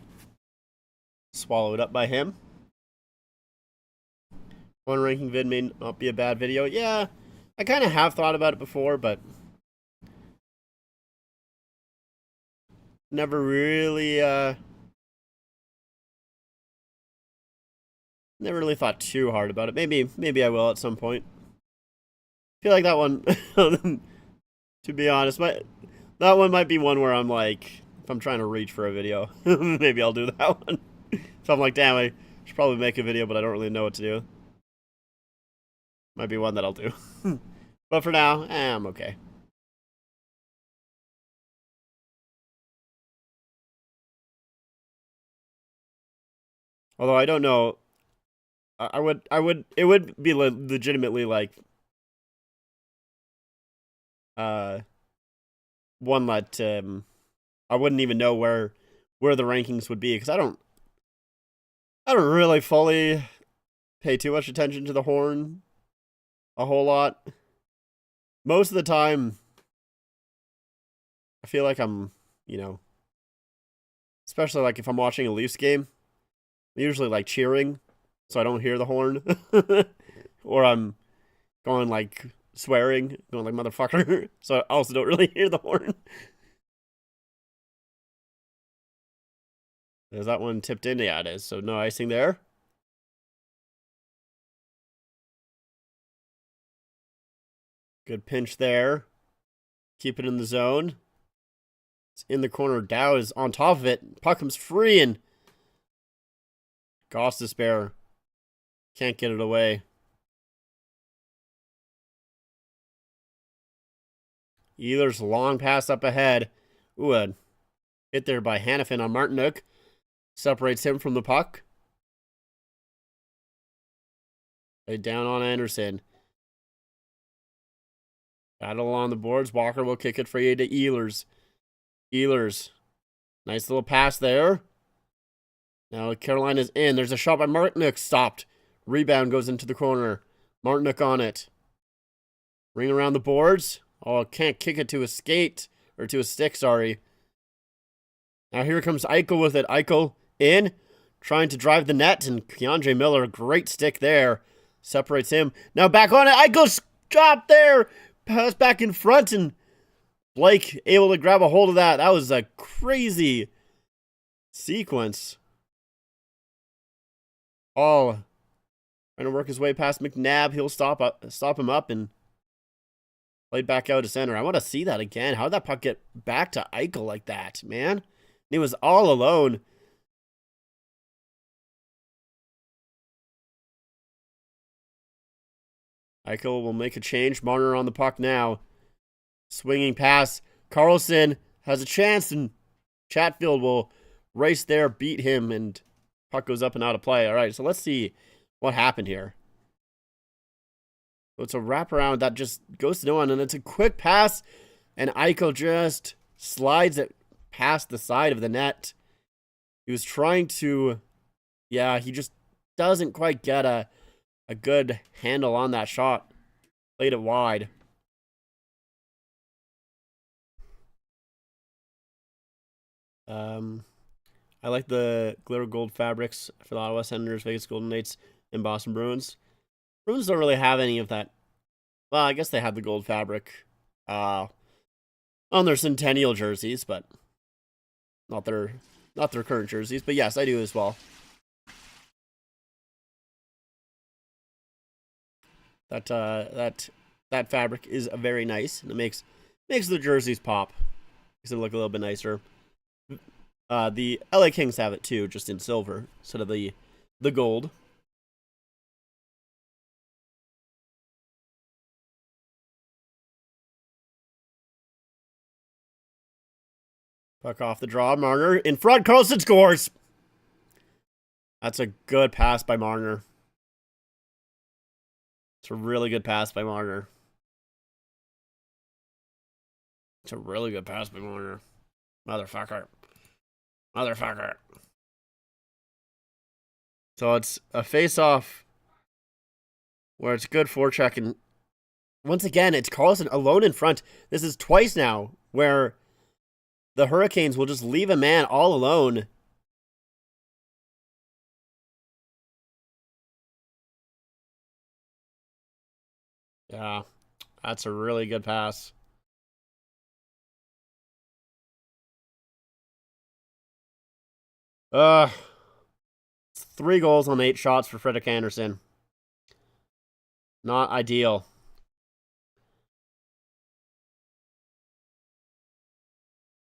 swallowed up by him. One ranking vid may not be a bad video. Yeah, I kind of have thought about it before, but never really thought too hard about it. Maybe I will at some point. I feel like that one, to be honest, that one might be one where I'm like, if I'm trying to reach for a video, maybe I'll do that one. So I'm like, damn, I should probably make a video, but I don't really know what to do. Might be one that I'll do. But for now, I'm okay. Although I don't know, it would be legitimately like, one that, I wouldn't even know where the rankings would be, because I don't really fully pay too much attention to the horn a whole lot. Most of the time, I feel like I'm, especially like if I'm watching a Leafs game, I'm usually like cheering, so I don't hear the horn. Or I'm going like swearing, going like motherfucker, so I also don't really hear the horn. Is that one tipped in? Yeah, it is. So no icing there. Good pinch there. Keep it in the zone. It's in the corner. Dow is on top of it. Puck comes free and Goss despair. Can't get it away. Ehlers long pass up ahead. Ooh, a hit there by Hanifin on Martinook. Separates him from the puck. Laid down on Anderson. Battle on the boards. Walker will kick it free to Ehlers. Ehlers. Nice little pass there. Now Carolina's in. There's a shot by Martinook. Stopped. Rebound goes into the corner. Martinook on it. Ring around the boards. Oh, can't kick it to a skate. Or to a stick, sorry. Now here comes Eichel with it. Eichel in. Trying to drive the net. And Keandre Miller, great stick there. Separates him. Now back on it. Eichel's drop there. Pass back in front. And Blake able to grab a hold of that. That was a crazy sequence. Oh, trying to work his way past McNabb. He'll stop him up and played back out to center. I want to see that again. How did that puck get back to Eichel like that, man? He was all alone. Eichel will make a change. Marner on the puck now. Swinging pass. Carlson has a chance, and Chatfield will race there, beat him, and puck goes up and out of play. All right, so let's see what happened here. So it's a wraparound that just goes to no one, and it's a quick pass, and Eichel just slides it past the side of the net. He was trying to, he just doesn't quite get a good handle on that shot. Played it wide. I like the glitter gold fabrics for the Ottawa Senators, Vegas Golden Knights, and Boston Bruins. Bruins don't really have any of that. Well, I guess they have the gold fabric on their Centennial jerseys, but not their current jerseys. But yes, I do as well. That fabric is very nice, and it makes the jerseys pop. Makes them look a little bit nicer. The LA Kings have it too, just in silver instead of the gold. Puck off the draw. Marner in front. Carlson scores. That's a good pass by Marner. It's a really good pass by Marner. It's a really good pass by Marner. Motherfucker. Motherfucker. So it's a face-off where it's good forecheck, and once again, it's Carlson alone in front. This is twice now where the Hurricanes will just leave a man all alone. Yeah, that's a really good pass. Uh, 3 goals on 8 shots for Fredrik Andersen. Not ideal.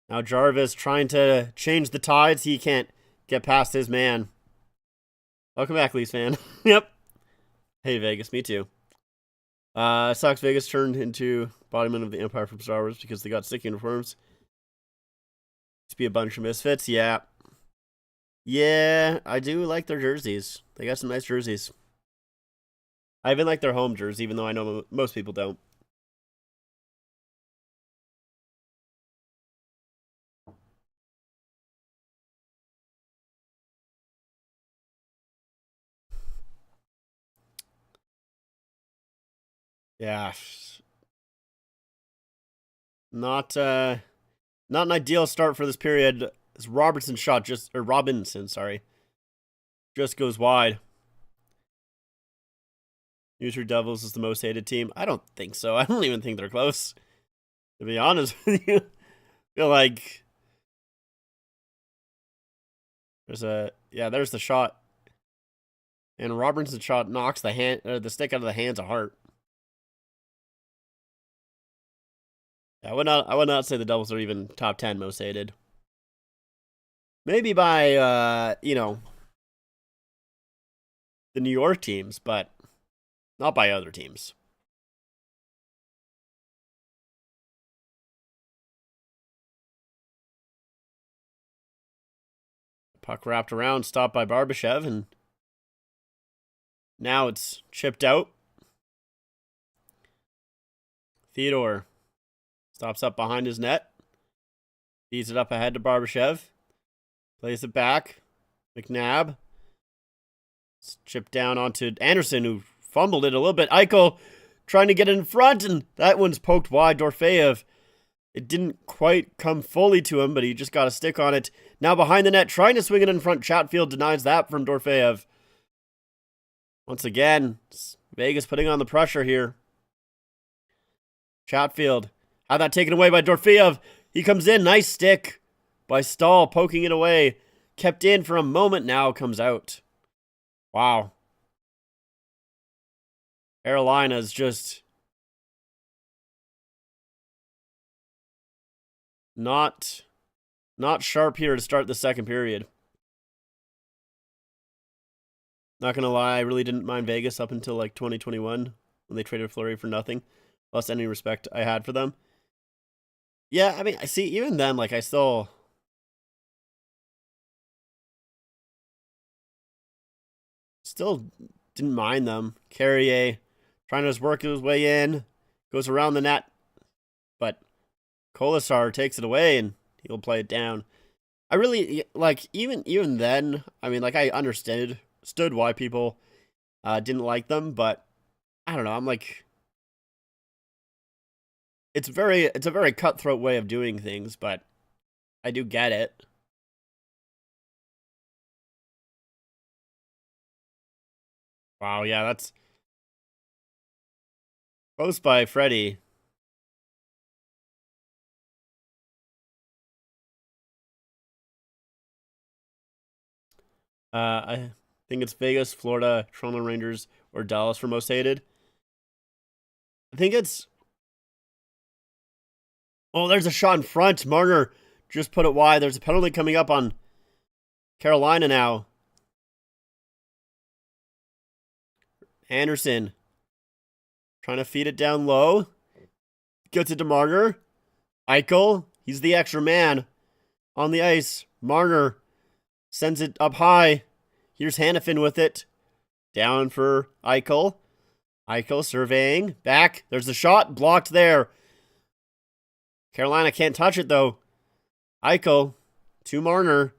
Now Jarvis trying to change the tides. He can't get past his man. Welcome back, Leafs fan. Yep. Hey, Vegas. Me too. Sucks Vegas turned into embodiment of the Empire from Star Wars because they got sick uniforms. Just be a bunch of misfits. Yeah. Yeah, I do like their jerseys. They got some nice jerseys. I even like their home jersey, even though I know most people don't. Yeah. Not an ideal start for this period. This Robinson, sorry. Just goes wide. New York Devils is the most hated team. I don't think so. I don't even think they're close. To be honest with you. I feel like there's the shot. And Robertson's shot knocks the stick out of the hands of Hart. I would not say the Devils are even top 10 most hated. Maybe by the New York teams, but not by other teams. Puck wrapped around, stopped by Barbashev, and now it's chipped out. Theodore stops up behind his net. Feeds it up ahead to Barbashev. Plays it back. McNabb. It's chipped down onto Anderson, who fumbled it a little bit. Eichel trying to get in front, and that one's poked wide. Dorfeev. It didn't quite come fully to him, but he just got a stick on it. Now behind the net, trying to swing it in front. Chatfield denies that from Dorfeev. Once again, Vegas putting on the pressure here. Chatfield had that taken away by Dorfeev. He comes in, nice stick by Stahl, poking it away. Kept in for a moment, now comes out. Wow. Carolina's just not sharp here to start the second period. Not gonna lie, I really didn't mind Vegas up until like 2021 when they traded Fleury for nothing. Lost any respect I had for them. Yeah, I mean, I see, even then, like, I still didn't mind them. Carrier trying to just work his way in, goes around the net, but Kolasar takes it away and he'll play it down. I really like even then. I mean, like, I understood why people didn't like them, but I don't know. I'm like, it's a very cutthroat way of doing things, but I do get it. Wow, yeah, that's close by Freddie. I think it's Vegas, Florida, Toronto Rangers, or Dallas for most hated. think it's... Oh, there's a shot in front. Marner just put it wide. There's a penalty coming up on Carolina now. Anderson trying to feed it down low. Gets it to Marner. Eichel, he's the extra man on the ice. Marner sends it up high. Here's Hannafin with it. Down for Eichel. Eichel surveying. Back. There's the shot. Blocked there. Carolina can't touch it, though. Eichel to Marner.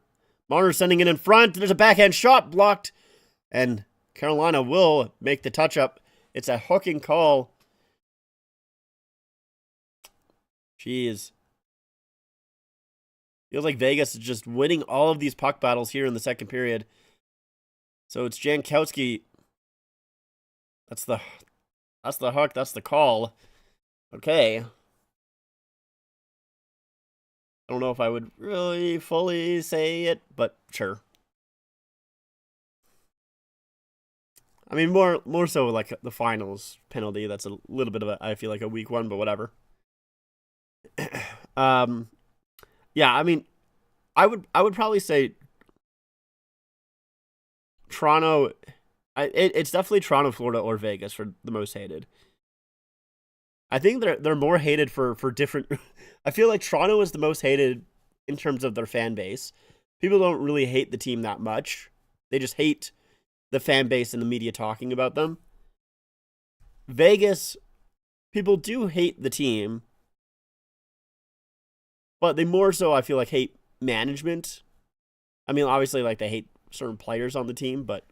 Marner sending it in front. There's a backhand shot blocked. And Carolina will make the touch-up. It's a hooking call. Jeez. Feels like Vegas is just winning all of these puck battles here in the second period. So it's Jankowski. That's the hook. That's the call. Okay. I don't know if I would really fully say it, but sure. I mean, more so like the finals penalty. That's a little bit of I feel like a weak one, but whatever. Yeah, I mean, I would probably say Toronto. It's definitely Toronto, Florida, or Vegas for the most hated. I think they're more hated for different. I feel like Toronto is the most hated in terms of their fan base. People don't really hate the team that much. They just hate the fan base and the media talking about them. Vegas, people do hate the team, but they more so, I feel like, hate management. I mean, obviously, like, they hate certain players on the team, but,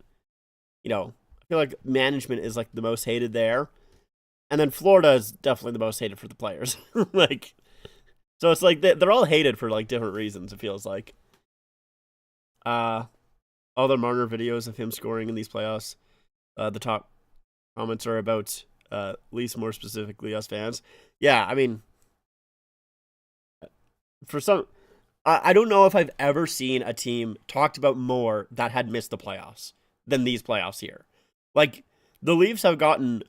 you know, I feel like management is, like, the most hated there. And then Florida is definitely the most hated for the players. Like, so it's like they're all hated for, like, different reasons, it feels like. All the Marner videos of him scoring in these playoffs, the top comments are about Leafs, more specifically us fans. Yeah, I mean, for some, I don't know if I've ever seen a team talked about more that had missed the playoffs than these playoffs here. Like, the Leafs have gotten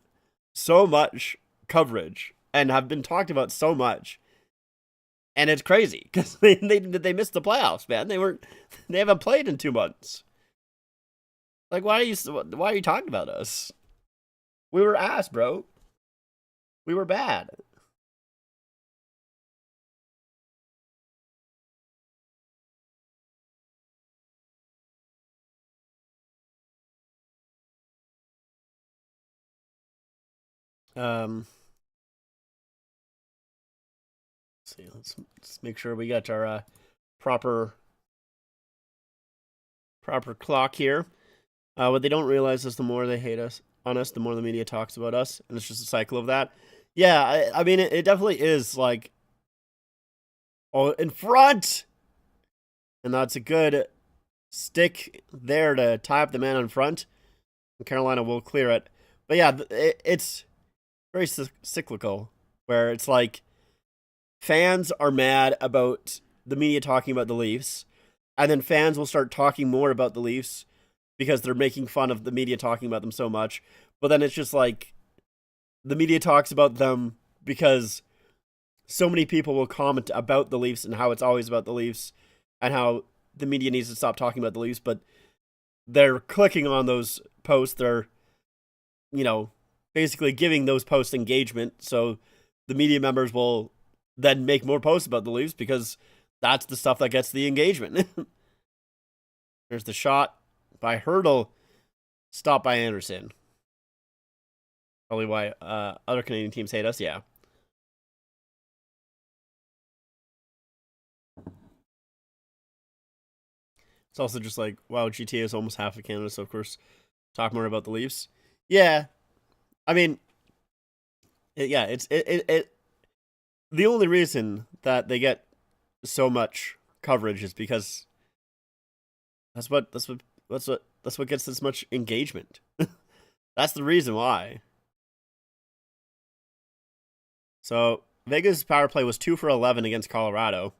so much coverage and have been talked about so much, and it's crazy because they missed the playoffs, man. They haven't played in 2 months. Like, why are you talking about us? We were ass, bro. We were bad. Let's see. Let's make sure we got our proper clock here. What they don't realize is the more they hate us on us, the more the media talks about us, and it's just a cycle of that. Yeah, I mean, it definitely is like, oh, in front, and that's a good stick there to tie up the man in front. And Carolina will clear it, but yeah, it's very cyclical, where it's like fans are mad about the media talking about the Leafs, and then fans will start talking more about the Leafs because they're making fun of the media talking about them so much. But then it's just like the media talks about them because so many people will comment about the Leafs and how it's always about the Leafs and how the media needs to stop talking about the Leafs, but they're clicking on those posts. They're, you know, basically giving those posts engagement. So the media members will then make more posts about the Leafs because that's the stuff that gets the engagement. There's the shot by Hurdle, stopped by Anderson. Probably why other Canadian teams hate us, yeah. It's also just like, wow, GTA is almost half of Canada, so of course, talk more about the Leafs. Yeah, I mean, it's the only reason that they get so much coverage is because that's what gets this much engagement. That's the reason why. So Vegas' power play was 2 for 11 against Colorado.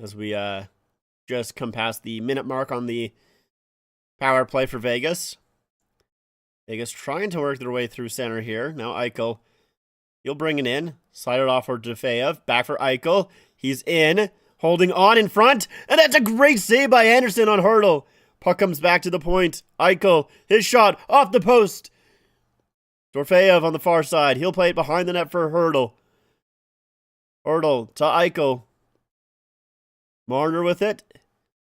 As we just come past the minute mark on the power play for Vegas. Vegas trying to work their way through center here. Now Eichel. He'll bring it in. Slide it off for Defeyev. Back for Eichel. He's in. Holding on in front. And that's a great save by Anderson on Hurdle. Puck comes back to the point. Eichel. His shot off the post. Dorofeyev on the far side. He'll play it behind the net for Hurdle. Hurdle to Eichel. Marner with it.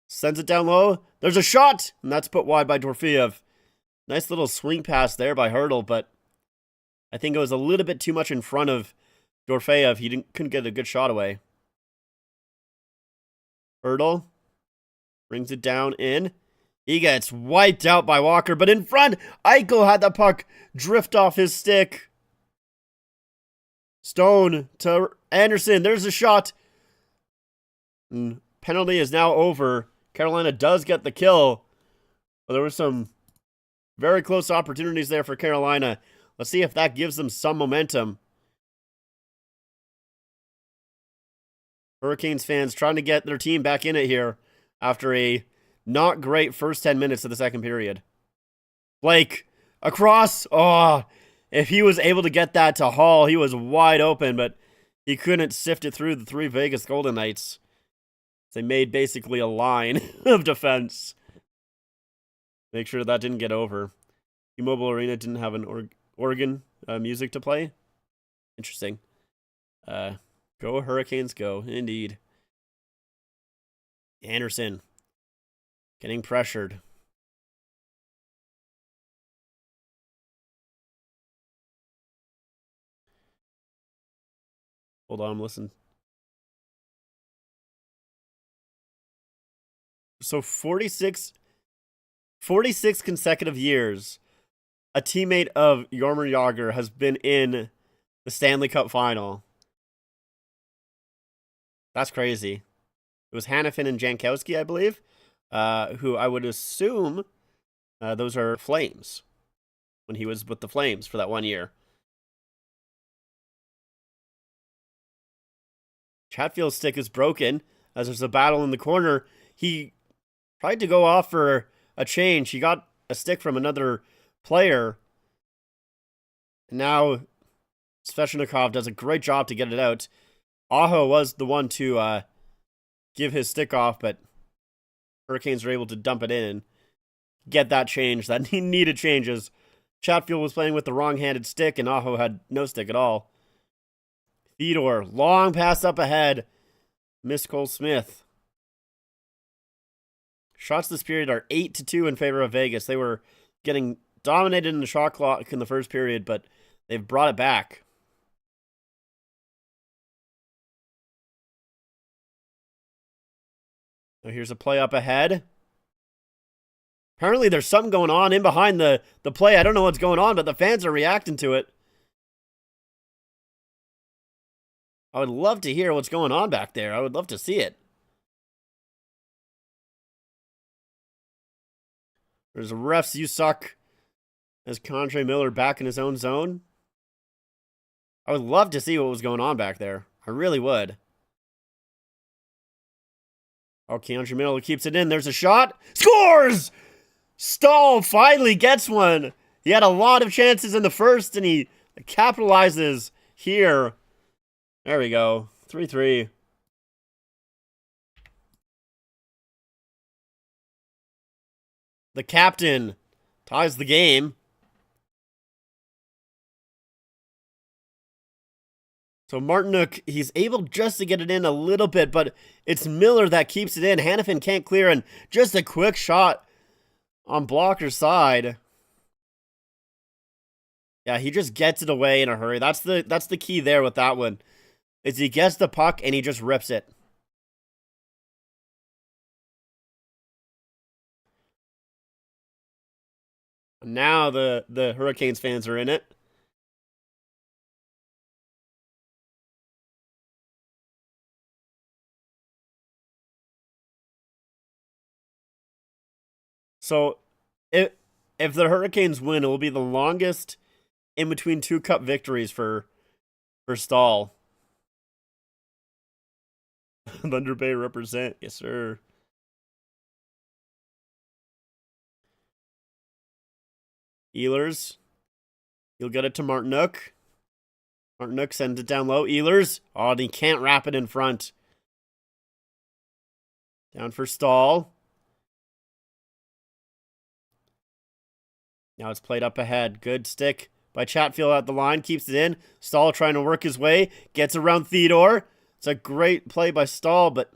Sends it down low. There's a shot. And that's put wide by Dorofeyev. Nice little swing pass there by Hurdle, but I think it was a little bit too much in front of Dorofeyev. He couldn't get a good shot away. Hurdle brings it down in. He gets wiped out by Walker, but in front, Eichel had the puck drift off his stick. Stone to Anderson. There's a shot. And penalty is now over. Carolina does get the kill. But there were some very close opportunities there for Carolina. Let's see if that gives them some momentum. Hurricanes fans trying to get their team back in it here after a not great first 10 minutes of the second period. Blake, across. Oh, if he was able to get that to Hall, he was wide open, but he couldn't sift it through the three Vegas Golden Knights. They made basically a line of defense. Make sure that didn't get over. T-Mobile Arena didn't have an organ music to play. Interesting. Go Hurricanes, go. Indeed. Anderson. Getting pressured. Hold on, listen. So 46 consecutive years, a teammate of Jaromir Jagr has been in the Stanley Cup final. That's crazy. It was Hanifin and Jankowski, I believe, who I would assume those are Flames, when he was with the Flames for that 1 year. Chatfield's stick is broken as there's a battle in the corner. He tried to go off for a change. He got a stick from another player. And now Svechnikov does a great job to get it out. Aho was the one to give his stick off, but Hurricanes were able to dump it in, get that change that he needed changes. Chatfield was playing with the wrong-handed stick, and Aho had no stick at all. Theodore, long pass up ahead. Missed Cole Smith. Shots this period are 8-2 in favor of Vegas. They were getting dominated in the shot clock in the first period, but they've brought it back. Now here's a play up ahead. Apparently there's something going on in behind the play. I don't know what's going on, but the fans are reacting to it. I would love to hear what's going on back there. I would love to see it. There's a refs, you suck. As Condre Miller back in his own zone. I would love to see what was going on back there. I really would. Oh, Condre Miller keeps it in. There's a shot. Scores! Stahl finally gets one. He had a lot of chances in the first, and he capitalizes here. There we go. 3-3. The captain ties the game. So Martinook, he's able just to get it in a little bit, but it's Miller that keeps it in. Hanifin can't clear, and just a quick shot on Blocker's side. Yeah, he just gets it away in a hurry. That's the key there with that one. Is he gets the puck and he just rips it. Now the Hurricanes fans are in it. So if the Hurricanes win, it will be the longest in between two cup victories for Stahl. Thunder Bay represent. Yes, sir. Ehlers. He'll get it to Martinook. Martinook sends it down low. Ehlers. Oh, and he can't wrap it in front. Down for Stahl. Now it's played up ahead. Good stick by Chatfield at the line. Keeps it in. Stahl trying to work his way. Gets around Theodore. It's a great play by Stahl, but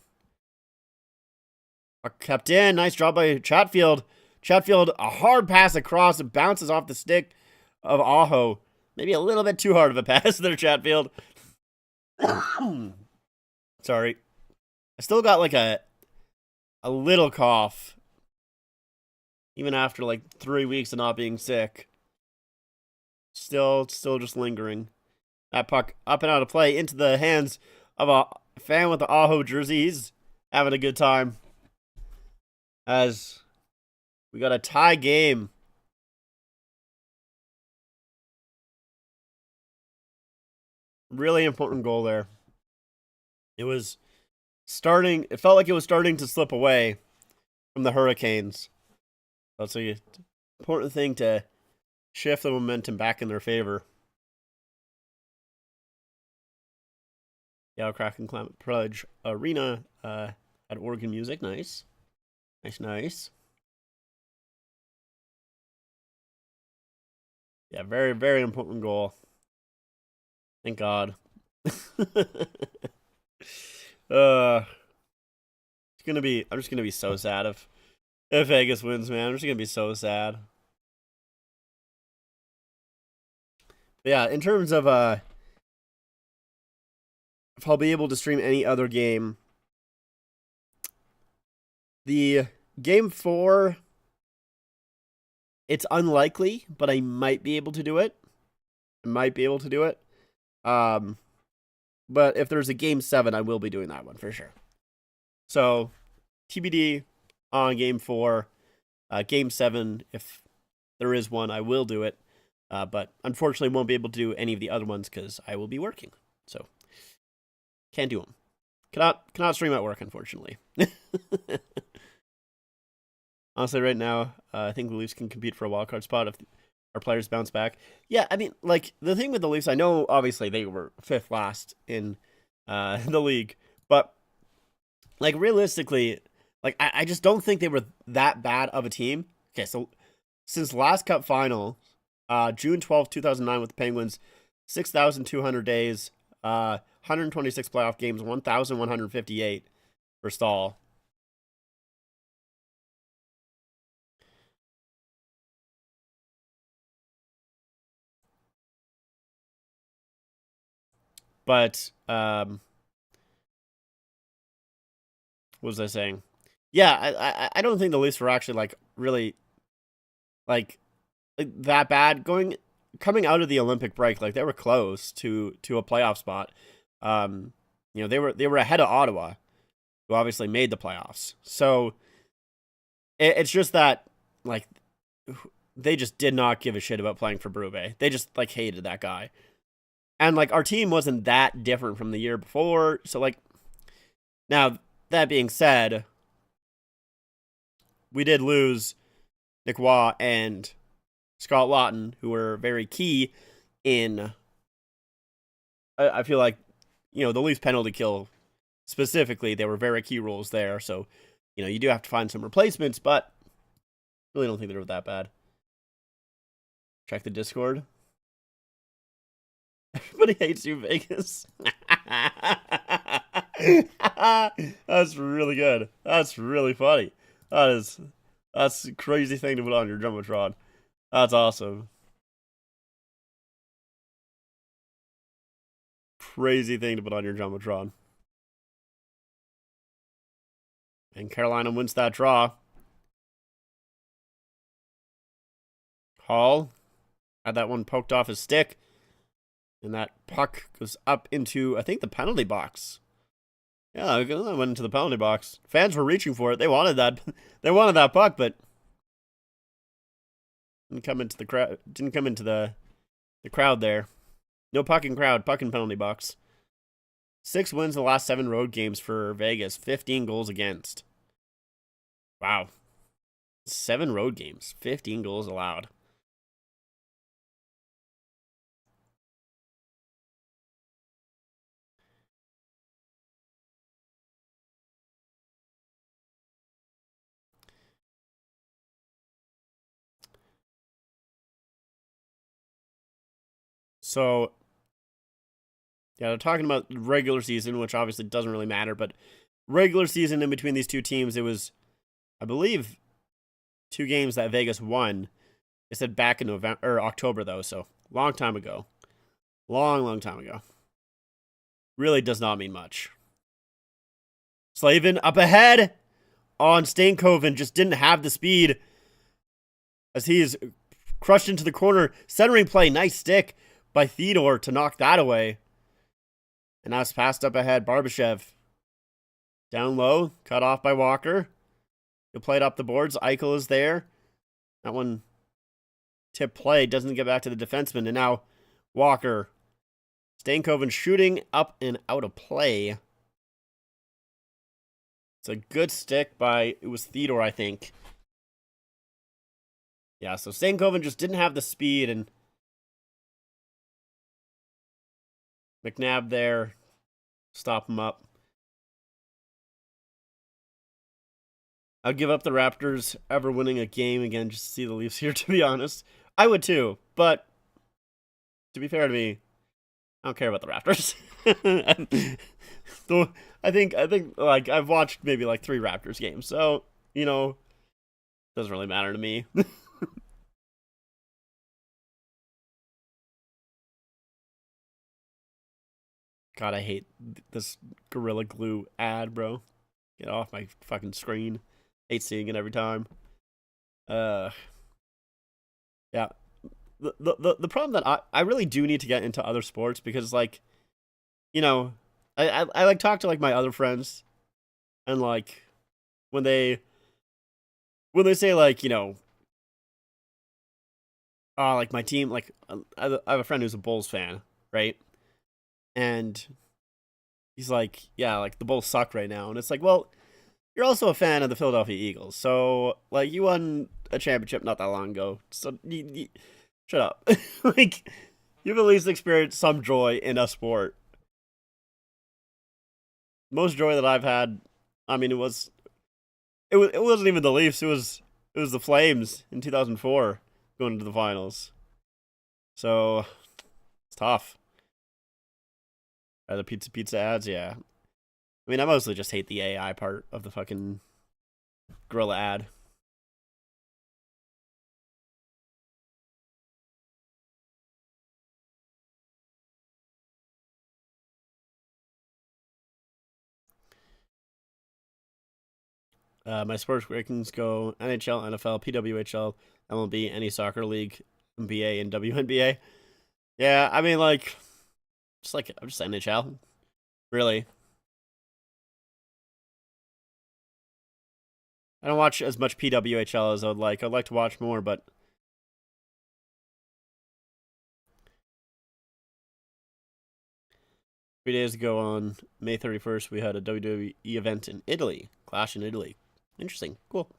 kept in. Nice job by Chatfield. Chatfield, a hard pass across. It bounces off the stick of Aho. Maybe a little bit too hard of a pass there, Chatfield. Sorry. I still got like a little cough. Even after like 3 weeks of not being sick. Still just lingering. That puck up and out of play into the hands of a fan with the Aho jersey. He's having a good time. As we got a tie game. Really important goal there. It felt like it was starting to slip away from the Hurricanes. That's an important thing to shift the momentum back in their favor. Yeah, Kraken Climate Pledge Arena at Oregon Music. Nice. Nice. Yeah, very, very important goal. Thank God. I'm just gonna be so sad if Vegas wins, man. I'm just gonna be so sad. But yeah, in terms of if I'll be able to stream any other game, the game 4, it's unlikely, but I might be able to do it. But if there's a game 7, I will be doing that one for sure. So, TBD on game 4. Game 7, if there is one, I will do it. But unfortunately, won't be able to do any of the other ones because I will be working. So, can't do them. Cannot stream at work, unfortunately. Honestly, right now, I think the Leafs can compete for a wildcard spot if our players bounce back. Yeah, I mean, like, the thing with the Leafs, I know, obviously, they were 5th last in the league. But, like, realistically, like, I just don't think they were that bad of a team. Okay, so since last Cup final, June 12th, 2009 with the Penguins, 6,200 days, 126 playoff games, 1,158 for Stahl. But, what was I saying? Yeah, I don't think the Leafs were actually, like, really, like that bad. Coming out of the Olympic break, like, they were close to a playoff spot. You know, they were ahead of Ottawa, who obviously made the playoffs. So, it's just that, like, they just did not give a shit about playing for Berube. They just, like, hated that guy. And, like, our team wasn't that different from the year before. So, like, now, that being said, we did lose Nick Waugh and Scott Lawton, who were very key in, I feel like, you know, the Leafs penalty kill specifically. They were very key roles there. So, you know, you do have to find some replacements, but really don't think they were that bad. Check the Discord. Everybody hates you, Vegas. That's really good. That's really funny. That's a crazy thing to put on your Jumbotron. That's awesome. Crazy thing to put on your Jumbotron. And Carolina wins that draw. Hall had that one poked off his stick. And that puck goes up into, I think, the penalty box. Yeah, it went into the penalty box. Fans were reaching for it. They wanted that. They wanted that puck, but didn't come into the crowd. Didn't come into the crowd there. No puck in crowd. Puck in penalty box. 6 wins in the last 7 road games for Vegas. 15 goals against. Wow. 7 road games. 15 goals allowed. So, yeah, they're talking about regular season, which obviously doesn't really matter, but regular season in between these two teams, it was, I believe, 2 games that Vegas won. They said back in November or October though, so long time ago. Long time ago. Really does not mean much. Slavin up ahead on Stankoven, just didn't have the speed as he is crushed into the corner. Centering play, nice stick by Theodore to knock that away. And now it's passed up ahead. Barbashev down low, cut off by Walker. He'll play it up the boards. Eichel is there. That one tip play doesn't get back to the defenseman. And now Walker. Stankoven shooting up and out of play. It's a good stick by, it was Theodore, I think. Yeah, so Stankoven just didn't have the speed, and McNabb there, stop him up. I'd give up the Raptors ever winning a game again just to see the Leafs here, to be honest. I would too, but to be fair to me, I don't care about the Raptors. So I think like I've watched maybe like 3 Raptors games, so you know, doesn't really matter to me. God, I hate this Gorilla Glue ad, bro. Get off my fucking screen. Hate seeing it every time. Yeah. The problem that I really do need to get into other sports because like, you know, I like talk to like my other friends, and like when they say like, you know, like my team, like I have a friend who's a Bulls fan, right? And he's like, yeah, like the Bulls suck right now, and it's like, well, you're also a fan of the Philadelphia Eagles, so like you won a championship not that long ago, so shut up. Like you've at least experienced some joy in a sport. Most joy that I've had, I mean, it wasn't even the Leafs, it was the Flames in 2004 going into the finals. So it's tough. The pizza ads, yeah. I mean, I mostly just hate the AI part of the fucking Gorilla ad. My sports rankings go NHL, NFL, PWHL, MLB, any soccer league, NBA, and WNBA. Yeah, I mean, like, I'm just NHL. Really. I don't watch as much PWHL as I would like. I'd like to watch more, but 3 days ago on May 31st, we had a WWE event in Italy. Clash in Italy. Interesting. Cool.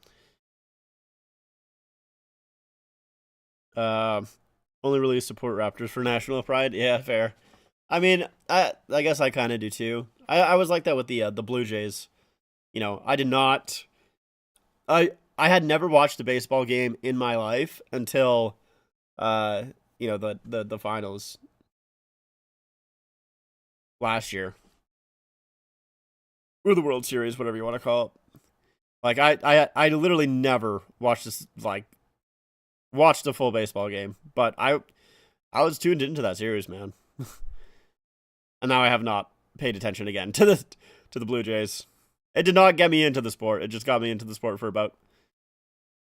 Uh, Only really support Raptors for national pride. Yeah, fair. I mean, I guess I kind of do too. I was like that with the Blue Jays. You know, I did not. I had never watched a baseball game in my life until, uh, you know, the finals last year, or the World Series, whatever you want to call it. Like I literally never watched this, like watched a full baseball game, but I was tuned into that series, man. And now I have not paid attention again to the Blue Jays. It did not get me into the sport. It just got me into the sport for about,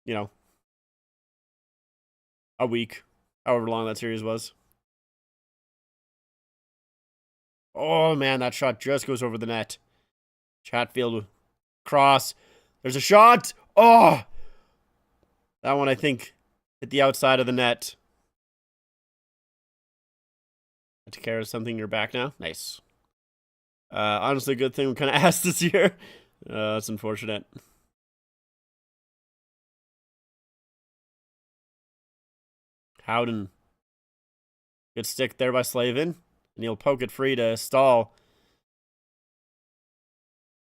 you know, a week, however long that series was. Oh man, that shot just goes over the net. Chatfield cross. There's a shot. Oh, that one I think hit the outside of the net. To care of something, you're back now. Nice. Honestly, good thing we kind of asked this year. That's unfortunate. Howden. Good stick there by Slavin. And he'll poke it free to Stahl.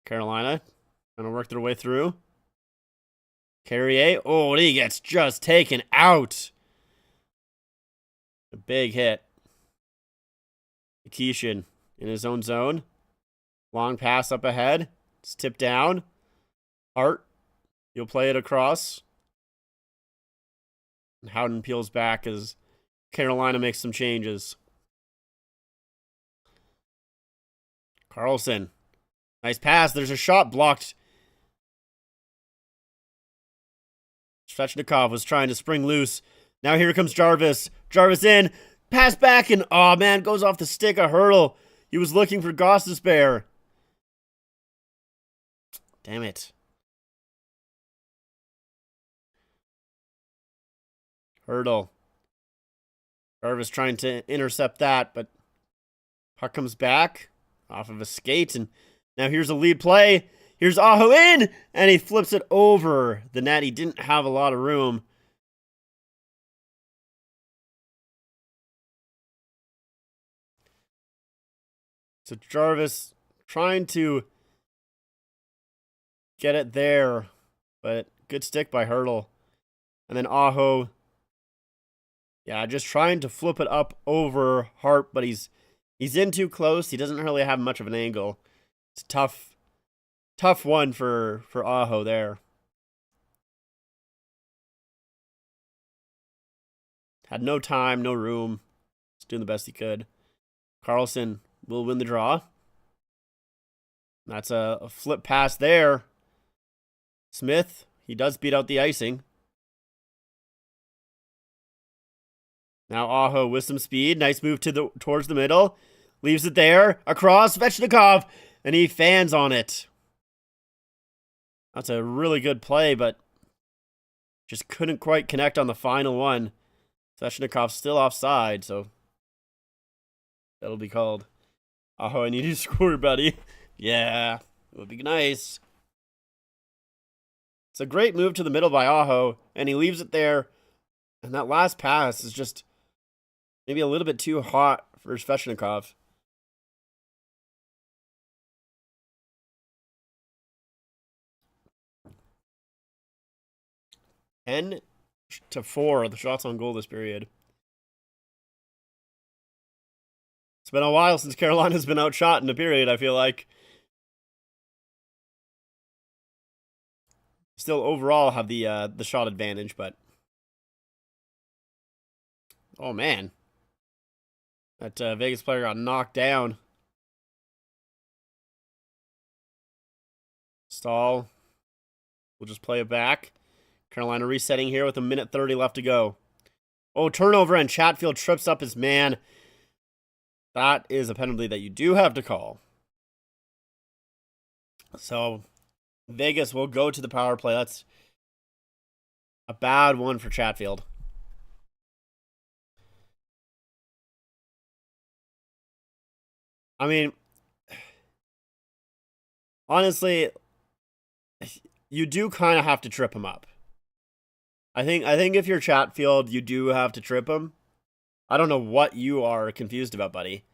Carolina trying to work their way through. Carrier. Oh, he gets just taken out. A big hit. Keishan in his own zone. Long pass up ahead. It's tipped down. Hart. He'll play it across. And Howden peels back as Carolina makes some changes. Carlson. Nice pass. There's a shot blocked. Svechnikov was trying to spring loose. Now here comes Jarvis. Jarvis in. Pass back and, oh man, goes off the stick. A hurdle. He was looking for Gostisbehere. Damn it. Hurdle. Jarvis trying to intercept that, but puck comes back off of a skate, and now here's a lead play. Here's Aho in, and he flips it over the net. He didn't have a lot of room. So Jarvis trying to get it there, but good stick by Hurdle. And then Aho, yeah, just trying to flip it up over Hart, but he's in too close. He doesn't really have much of an angle. It's a tough one for Aho there. Had no time, no room. Just doing the best he could. Carlson will win the draw. That's a flip pass there. Smith, he does beat out the icing. Now Aho with some speed. Nice move towards the middle. Leaves it there. Across Svechnikov. And he fans on it. That's a really good play, but just couldn't quite connect on the final one. Svechnikov's still offside, so that'll be called. Aho, I need you to score, buddy. Yeah, it would be nice. It's a great move to the middle by Aho, and he leaves it there. And that last pass is just maybe a little bit too hot for Svechnikov. Ten to 4, the shots on goal this period. It's been a while since Carolina's been outshot in a period, I feel like. Still overall have the shot advantage, but oh man. That Vegas player got knocked down. Stahl. We'll just play it back. Carolina resetting here with 1:30 left to go. Oh, turnover, and Chatfield trips up his man. That is a penalty that you do have to call. So Vegas will go to the power play. That's a bad one for Chatfield. I mean, honestly, you do kind of have to trip him up. I think if you're Chatfield, you do have to trip him. I don't know what you are confused about, buddy.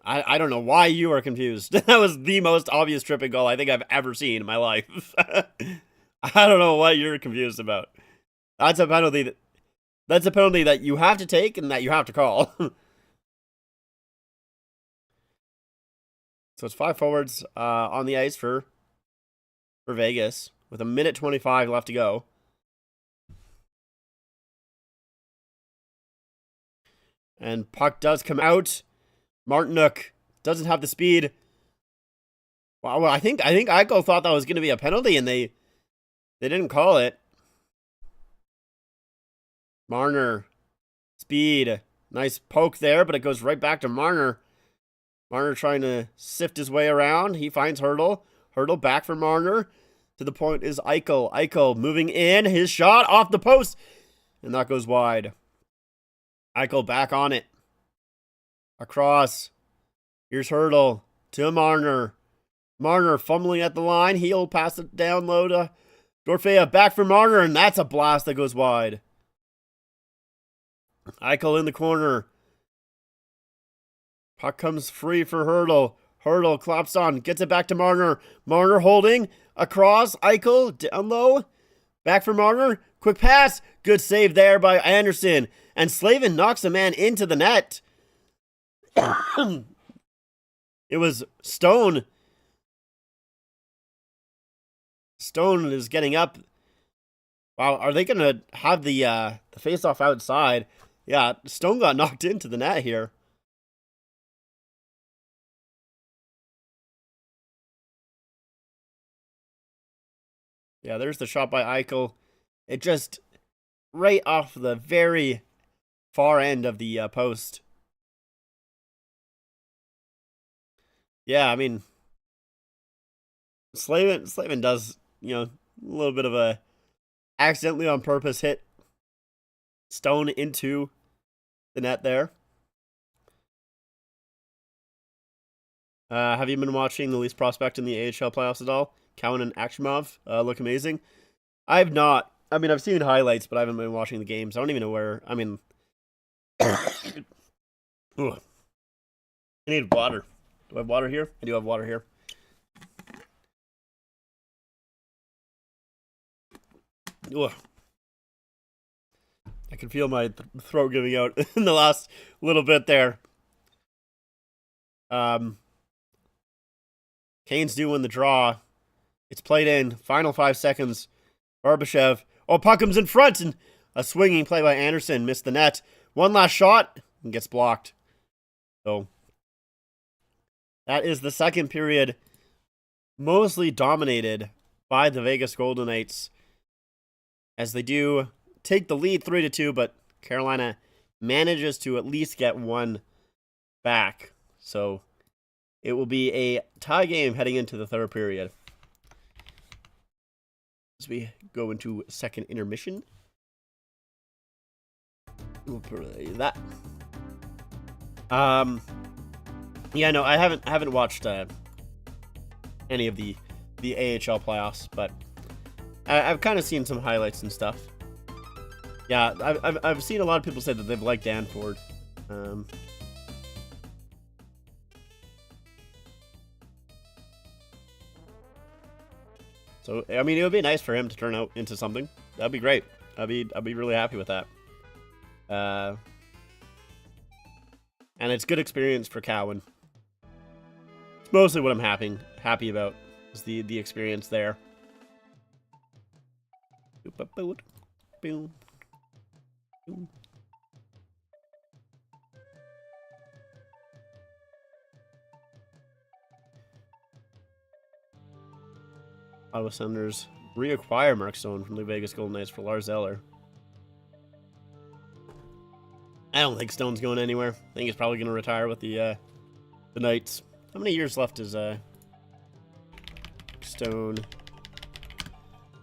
I don't know why you are confused. That was the most obvious tripping goal I think I've ever seen in my life. I don't know what you're confused about. That's a penalty that you have to take and that you have to call. So it's 5 forwards on the ice for Vegas with 1:25 left to go. And puck does come out. Martinuk doesn't have the speed. Wow, well, I think Eichel thought that was going to be a penalty, and they didn't call it. Marner, speed, nice poke there, but it goes right back to Marner. Marner trying to sift his way around. He finds Hurdle. Hurdle back for Marner. To the point is Eichel. Eichel moving in. His shot off the post, and that goes wide. Eichel back on it. Across. Here's Hurdle to Marner. Marner fumbling at the line. He'll pass it down low to Dorfea. Back for Marner, and that's a blast that goes wide. Eichel in the corner. Puck comes free for Hurdle. Hurdle claps on. Gets it back to Marner. Marner holding. Across. Eichel down low. Back for Marner. Quick pass. Good save there by Anderson. And Slavin knocks a man into the net. It was Stone. Stone is getting up. Wow, are they going to have the face-off outside? Yeah, Stone got knocked into the net here. Yeah, there's the shot by Eichel. It just right off the very far end of the post. Yeah, I mean, Slavin does, a little bit of a accidentally on purpose hit Stone into the net there. Have you been watching the Leafs prospect in the AHL playoffs at all? Cowan and Akshimov look amazing. I have not. I mean, I've seen highlights, but I haven't been watching the games. I don't even know where. I mean, I need water. Do I have water here? I do have water here. Ugh. I can feel my throat giving out in the last little bit there. Canes do win the draw. It's played in. Final 5 seconds. Barbashev. Oh, puck comes in front, and a swinging play by Anderson. Missed the net. One last shot, and gets blocked. So, that is the second period, mostly dominated by the Vegas Golden Knights, as they do take the lead 3-2, but Carolina manages to at least get one back. So, it will be a tie game heading into the third period. As we go into second intermission. We'll play that. Yeah, no, I haven't watched any of the AHL playoffs, but I've kind of seen some highlights and stuff. Yeah, I've seen a lot of people say that they've liked Danford. So, I mean, it would be nice for him to turn out into something. That'd be great. I'd be really happy with that. And it's good experience for Cowan. It's mostly what I'm happy about is the experience there. Ottawa Senators reacquire Mark Stone from the Vegas Golden Knights for Lars Eller. I don't think Stone's going anywhere. I think he's probably going to retire with the Knights. How many years left is Stone?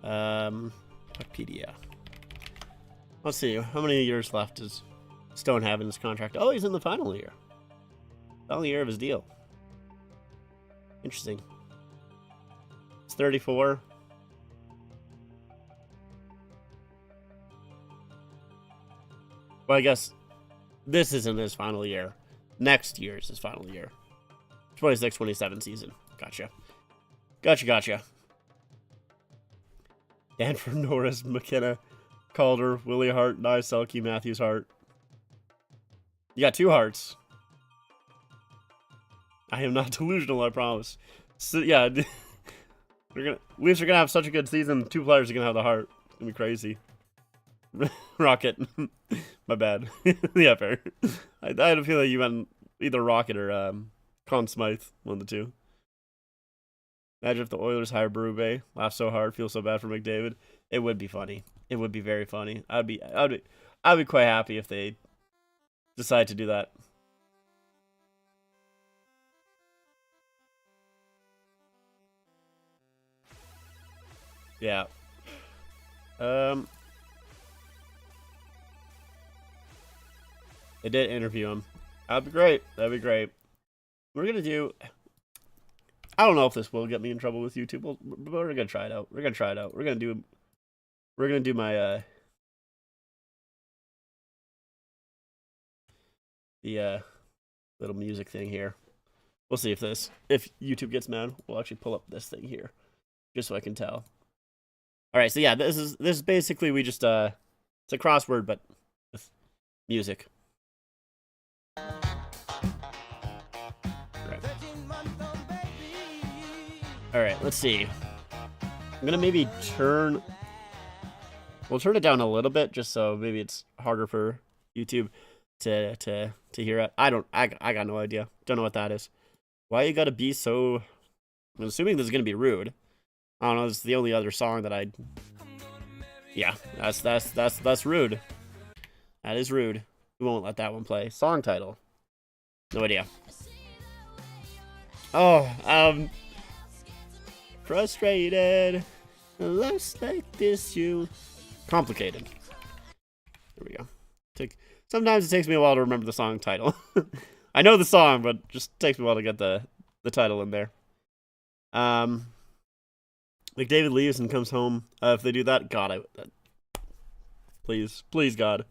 Wikipedia. Let's see. How many years left does Stone have in his contract? Oh, he's in the final year. Final year of his deal. Interesting. 34. Well, I guess this isn't his final year. Next year is his final year. 26-27 season. Gotcha. Danford, Norris, McKenna, Calder, Willie Hart, Nye Selke, Matthews Hart. You got 2 hearts. I am not delusional, I promise. So, yeah. Leafs are gonna have such a good season. 2 players are gonna have the heart. It's gonna be crazy. Rocket. My bad. Yeah, fair. I had a feeling you meant either Rocket or Conn Smythe, one of the two. Imagine if the Oilers hire Berube. Laugh so hard, feel so bad for McDavid. It would be funny. It would be very funny. I'd be quite happy if they decide to do that. Yeah. They did interview him. That'd be great. That'd be great. We're gonna do. I don't know if this will get me in trouble with YouTube, but we're gonna try it out. We're gonna do my the little music thing here. We'll see if YouTube gets mad. We'll actually pull up this thing here, just so I can tell. All right, so yeah, this is basically we just it's a crossword but with music. Alright, let's see. I'm gonna maybe turn... We'll turn it down a little bit, just so maybe it's harder for YouTube to hear it. I got no idea. Don't know what that is. Why you gotta be so... I'm assuming this is gonna be rude. I don't know, this is the only other song that Yeah, that's rude. That is rude. We won't let that one play. Song title. No idea. Oh, frustrated. Looks like this you. Complicated. There we go. Sometimes it takes me a while to remember the song title. I know the song, but it just takes me a while to get the title in there. McDavid leaves and comes home. If they do that, God, please, God.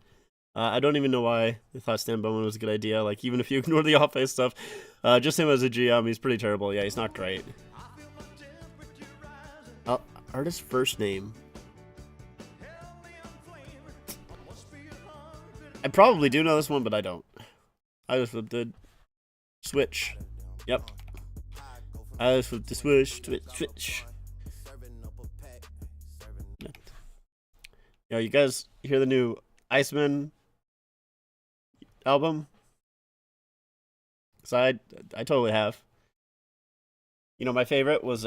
I don't even know why they thought Stan Bowman was a good idea. Like, even if you ignore the off-ice stuff, just him as a GM, he's pretty terrible. Yeah, he's not great. Artist's first name. I probably do know this one, but I don't. I just flipped the switch. Yep. I just flipped the switch. Yo, you guys hear the new Iceman album? Cause I totally have. You know, my favorite was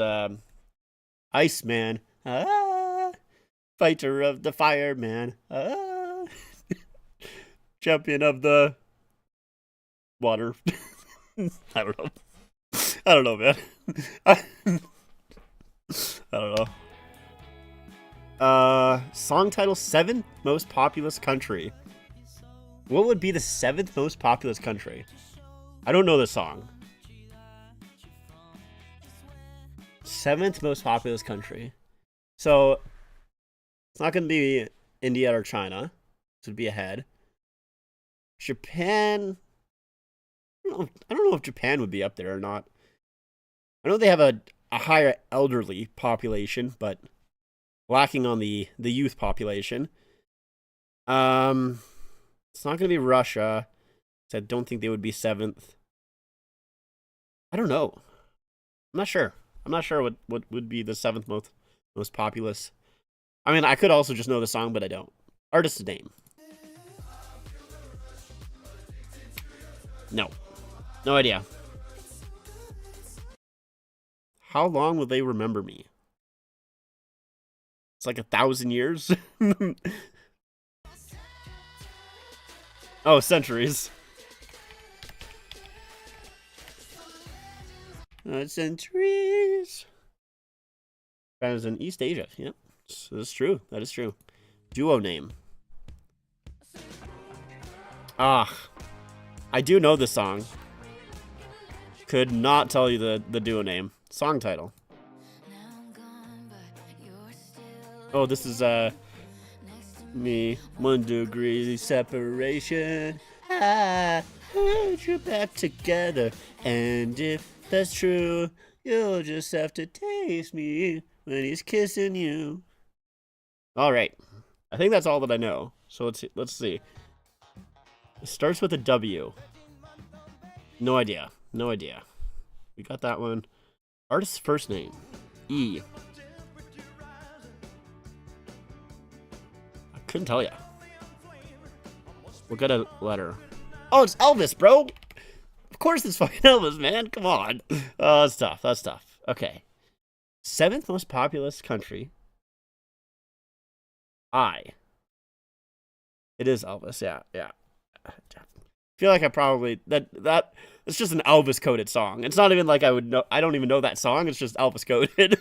Iceman, fighter of the fireman, champion of the water. I don't know, man. I don't know. Song title 7th most populous country. What would be the 7th most populous country? I don't know the song. 7th most populous country. So it's not going to be India or China. This would be ahead. Japan. I don't know if Japan would be up there or not. I know they have a higher elderly population, but lacking on the youth population. It's not going to be Russia. So I don't think they would be 7th. I don't know. I'm not sure. I'm not sure what would be the 7th most populous. I mean, I could also just know the song, but I don't. Artist's name. No. No idea. How long will they remember me? It's like 1,000 years. Oh, centuries. Centuries. That is in East Asia. Yep, that's true. That is true. Duo name. I do know the song. Could not tell you the duo name. Song title. Oh, this is me. 1 degree separation. I heard you back together, and if that's true, you'll just have to taste me when he's kissing you. All right, I think that's all that I know. So let's see. It starts with a W. No idea. No idea. We got that one. Artist's first name. E. I couldn't tell ya. We'll get a letter. Oh, it's Elvis, bro. Of course it's fucking Elvis, man. Come on. Oh, that's tough. That's tough. Okay. 7th most populous country. It is Elvis. Yeah. I feel like I probably that it's just an Elvis coded song. It's not even like I would know. I don't even know that song. It's just Elvis coded.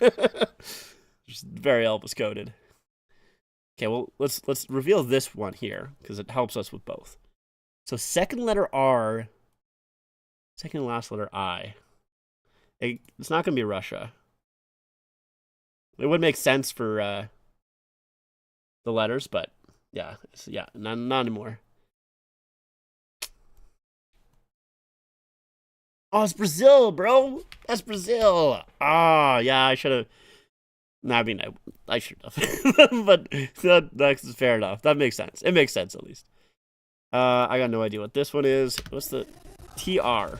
Just very Elvis coded. Okay, well let's reveal this one here because it helps us with both. So second letter R, second and last letter I. It's not gonna be Russia. It would make sense for the letters, but yeah, not anymore. Oh, it's Brazil, bro. That's Brazil. Ah, yeah, I should have. I mean, I should have. But that's fair enough. That makes sense. It makes sense, at least. I got no idea what this one is. What's the TR?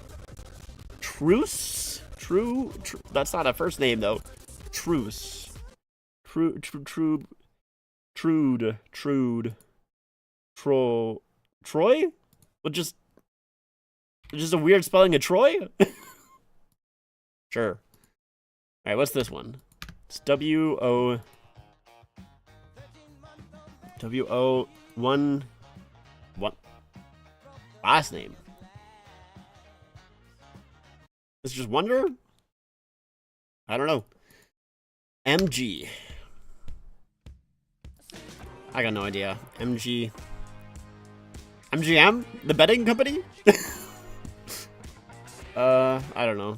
Truce? That's not a first name though. Truce. Trude. Troy? What just a weird spelling of Troy? Sure. Alright, what's this one? It's W-O-1... What? Last name? It's just Wonder? I don't know. MG. I got no idea. MG. MGM? The betting company? I don't know.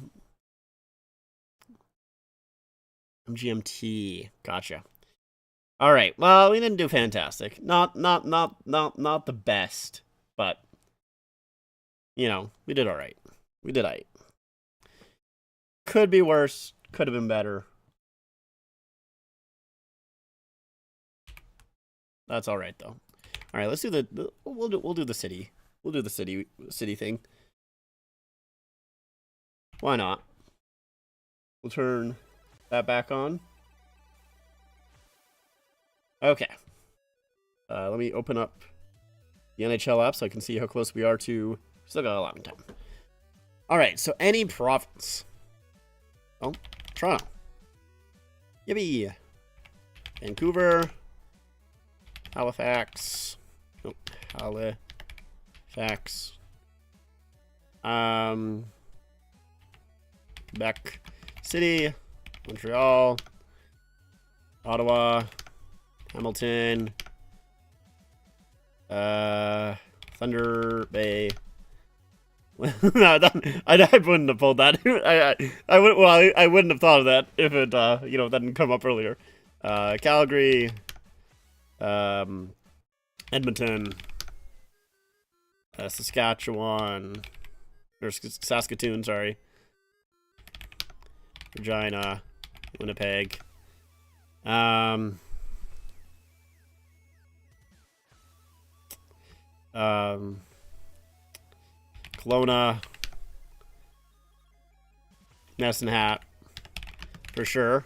MGMT. Gotcha. All right. Well, we didn't do fantastic. Not the best, but you know, we did all right. We did all right. Could be worse. Could have been better. That's all right though. All right, let's do we'll do the city. We'll do the city thing. Why not? We'll turn that back on. Okay. Let me open up the NHL app so I can see how close we are to. Still got a lot of time. All right. So any province. Oh, Toronto. Yippee. Vancouver. Halifax. Nope. Halifax. Quebec City. Montreal. Ottawa. Hamilton. Thunder Bay. No, I wouldn't have pulled that. I wouldn't have thought of that if it didn't come up earlier. Calgary. Edmonton, Saskatchewan, or Saskatoon, sorry. Regina, Winnipeg. Kelowna, Medicine Hat, for sure.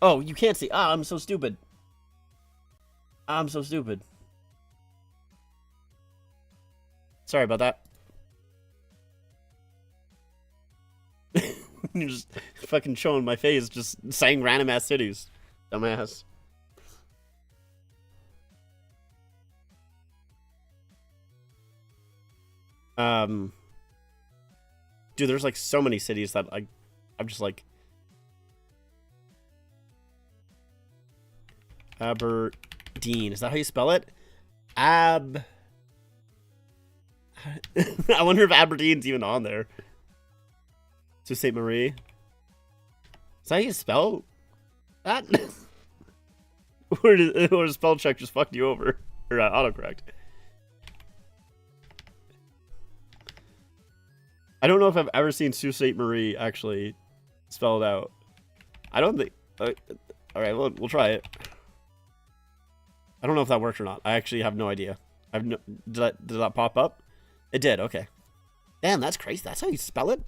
Oh, you can't see. Ah, I'm so stupid. Sorry about that. You're just fucking showing my face, just saying random ass cities. Dumbass. Dude, there's like so many cities that I'm just like. Aberdeen. Is that how you spell it? I wonder if Aberdeen's even on there. Sault Ste. Marie. Is that how you spell that? or spell check just fucked you over? Or autocorrect. I don't know if I've ever seen Sault Ste. Marie actually spelled out. I don't think... Alright, we'll try it. I don't know if that worked or not. I actually have no idea. Did that pop up? It did, okay. Damn, that's crazy. That's how you spell it?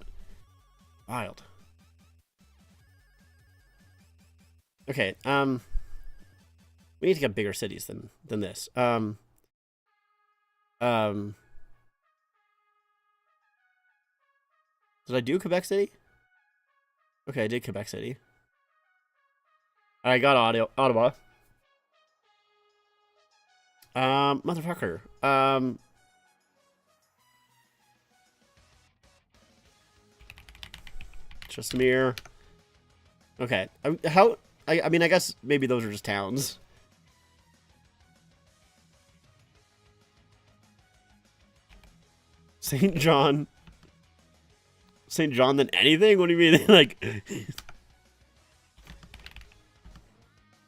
Wild. Okay, we need to get bigger cities than this. Did I do Quebec City? Okay, I did Quebec City. I got Ottawa. Motherfucker. Just mere. Okay. I mean, I guess maybe those are just towns. St. John. St. John than anything? What do you mean? Like,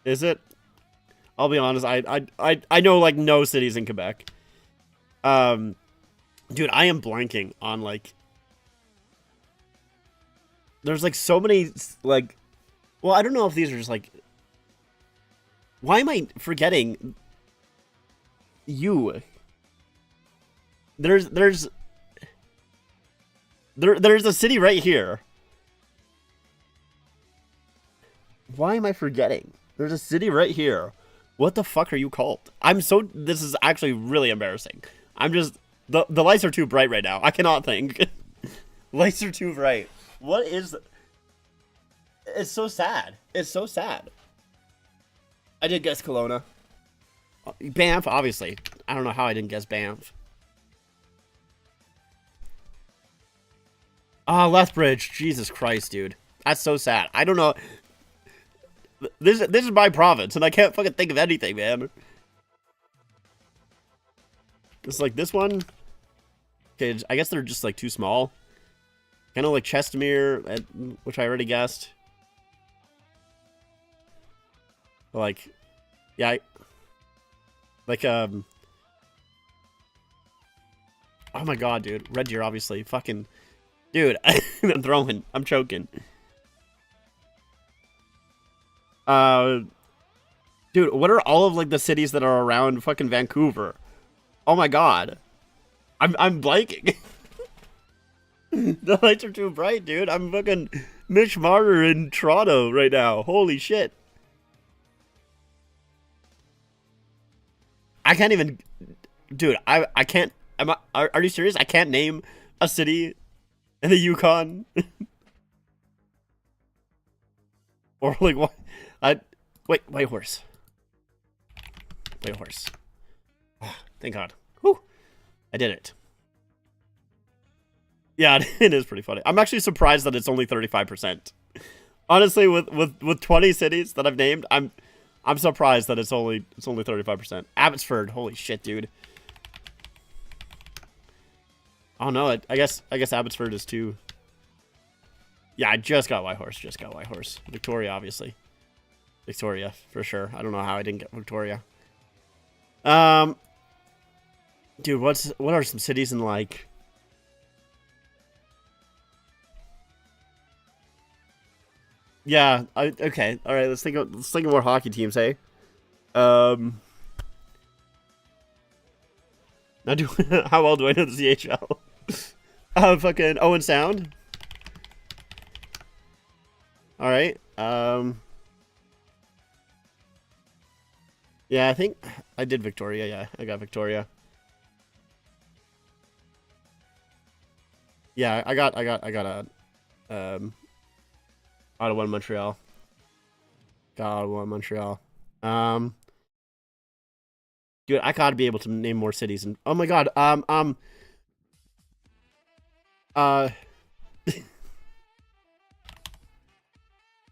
is it? I'll be honest. I know like no cities in Quebec. Dude, I am blanking on like. There's like so many like. Well, I don't know if these are just like. Why am I forgetting? You. There's. There's a city right here. Why am I forgetting? There's a city right here. What the fuck are you called? This is actually really embarrassing. I'm just, the lights are too bright right now. I cannot think. Lights are too bright. What is, it's so sad. It's so sad. I did guess Kelowna. Banff, obviously. I don't know how I didn't guess Banff. Ah, Lethbridge. Jesus Christ, dude. That's so sad. I don't know. This is my province, and I can't fucking think of anything, man. It's like this one. Okay, I guess they're just like too small. Kind of like Chestermere, which I already guessed. Like, yeah, oh my god, dude. Red Deer, obviously. Fucking, dude. I'm choking. Dude, what are all of like the cities that are around fucking Vancouver? Oh my god. I'm blanking. The lights are too bright, dude. I'm fucking Mitch Martyr in Toronto right now. Holy shit. I can't even, dude, I can't, are you serious? I can't name a city in the Yukon. Or like what? White horse. White horse. Oh, thank God. Whew. I did it. Yeah, it is pretty funny. I'm actually surprised that it's only 35%. Honestly, with 20 cities that I've named, I'm surprised that it's only 35%. Abbotsford, holy shit, dude. Oh no, I guess Abbotsford is too. Yeah, I just got Whitehorse. Victoria, obviously. Victoria, for sure. I don't know how I didn't get Victoria. Dude, what are some cities in like? Yeah, okay. All right, let's think of more hockey teams, hey. Now how well do I know the CHL? Fucking Owen Sound. All right. Yeah, I think I did Victoria. Yeah, I got Victoria. Yeah, I got a Ottawa and Montreal. Got Ottawa and Montreal. Dude, I gotta be able to name more cities. And oh my god,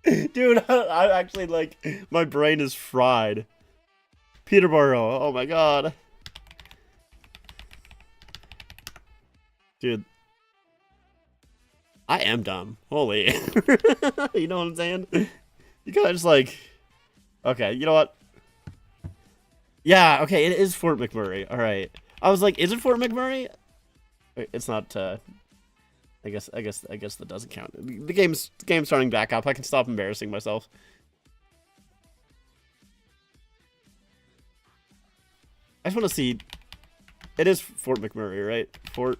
dude, I actually like my brain is fried. Peterborough. Oh my god, dude, I am dumb. Holy, you know what I'm saying? You gotta just like, okay, you know what? Yeah, okay, it is Fort McMurray. All right, I was like, is it Fort McMurray? Wait, it's not. I guess that doesn't count. The game's starting back up. I can stop embarrassing myself. I just want to see. It is Fort McMurray, right? Fort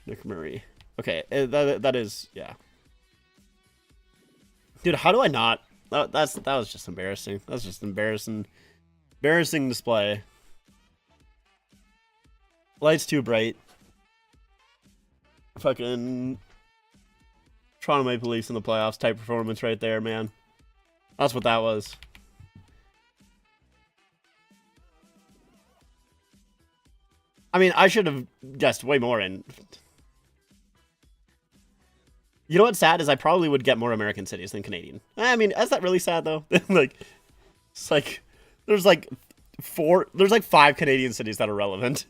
McMurray. Okay, that is, yeah. Dude, how do I not? That was just embarrassing. That was just embarrassing display. Lights too bright. Fucking Toronto Maple Leafs in the playoffs type performance right there, man. That's what that was. I mean, I should have guessed way more in. You know what's sad is I probably would get more American cities than Canadian. I mean, is that really sad though? Like, it's like there's like 5 Canadian cities that are relevant.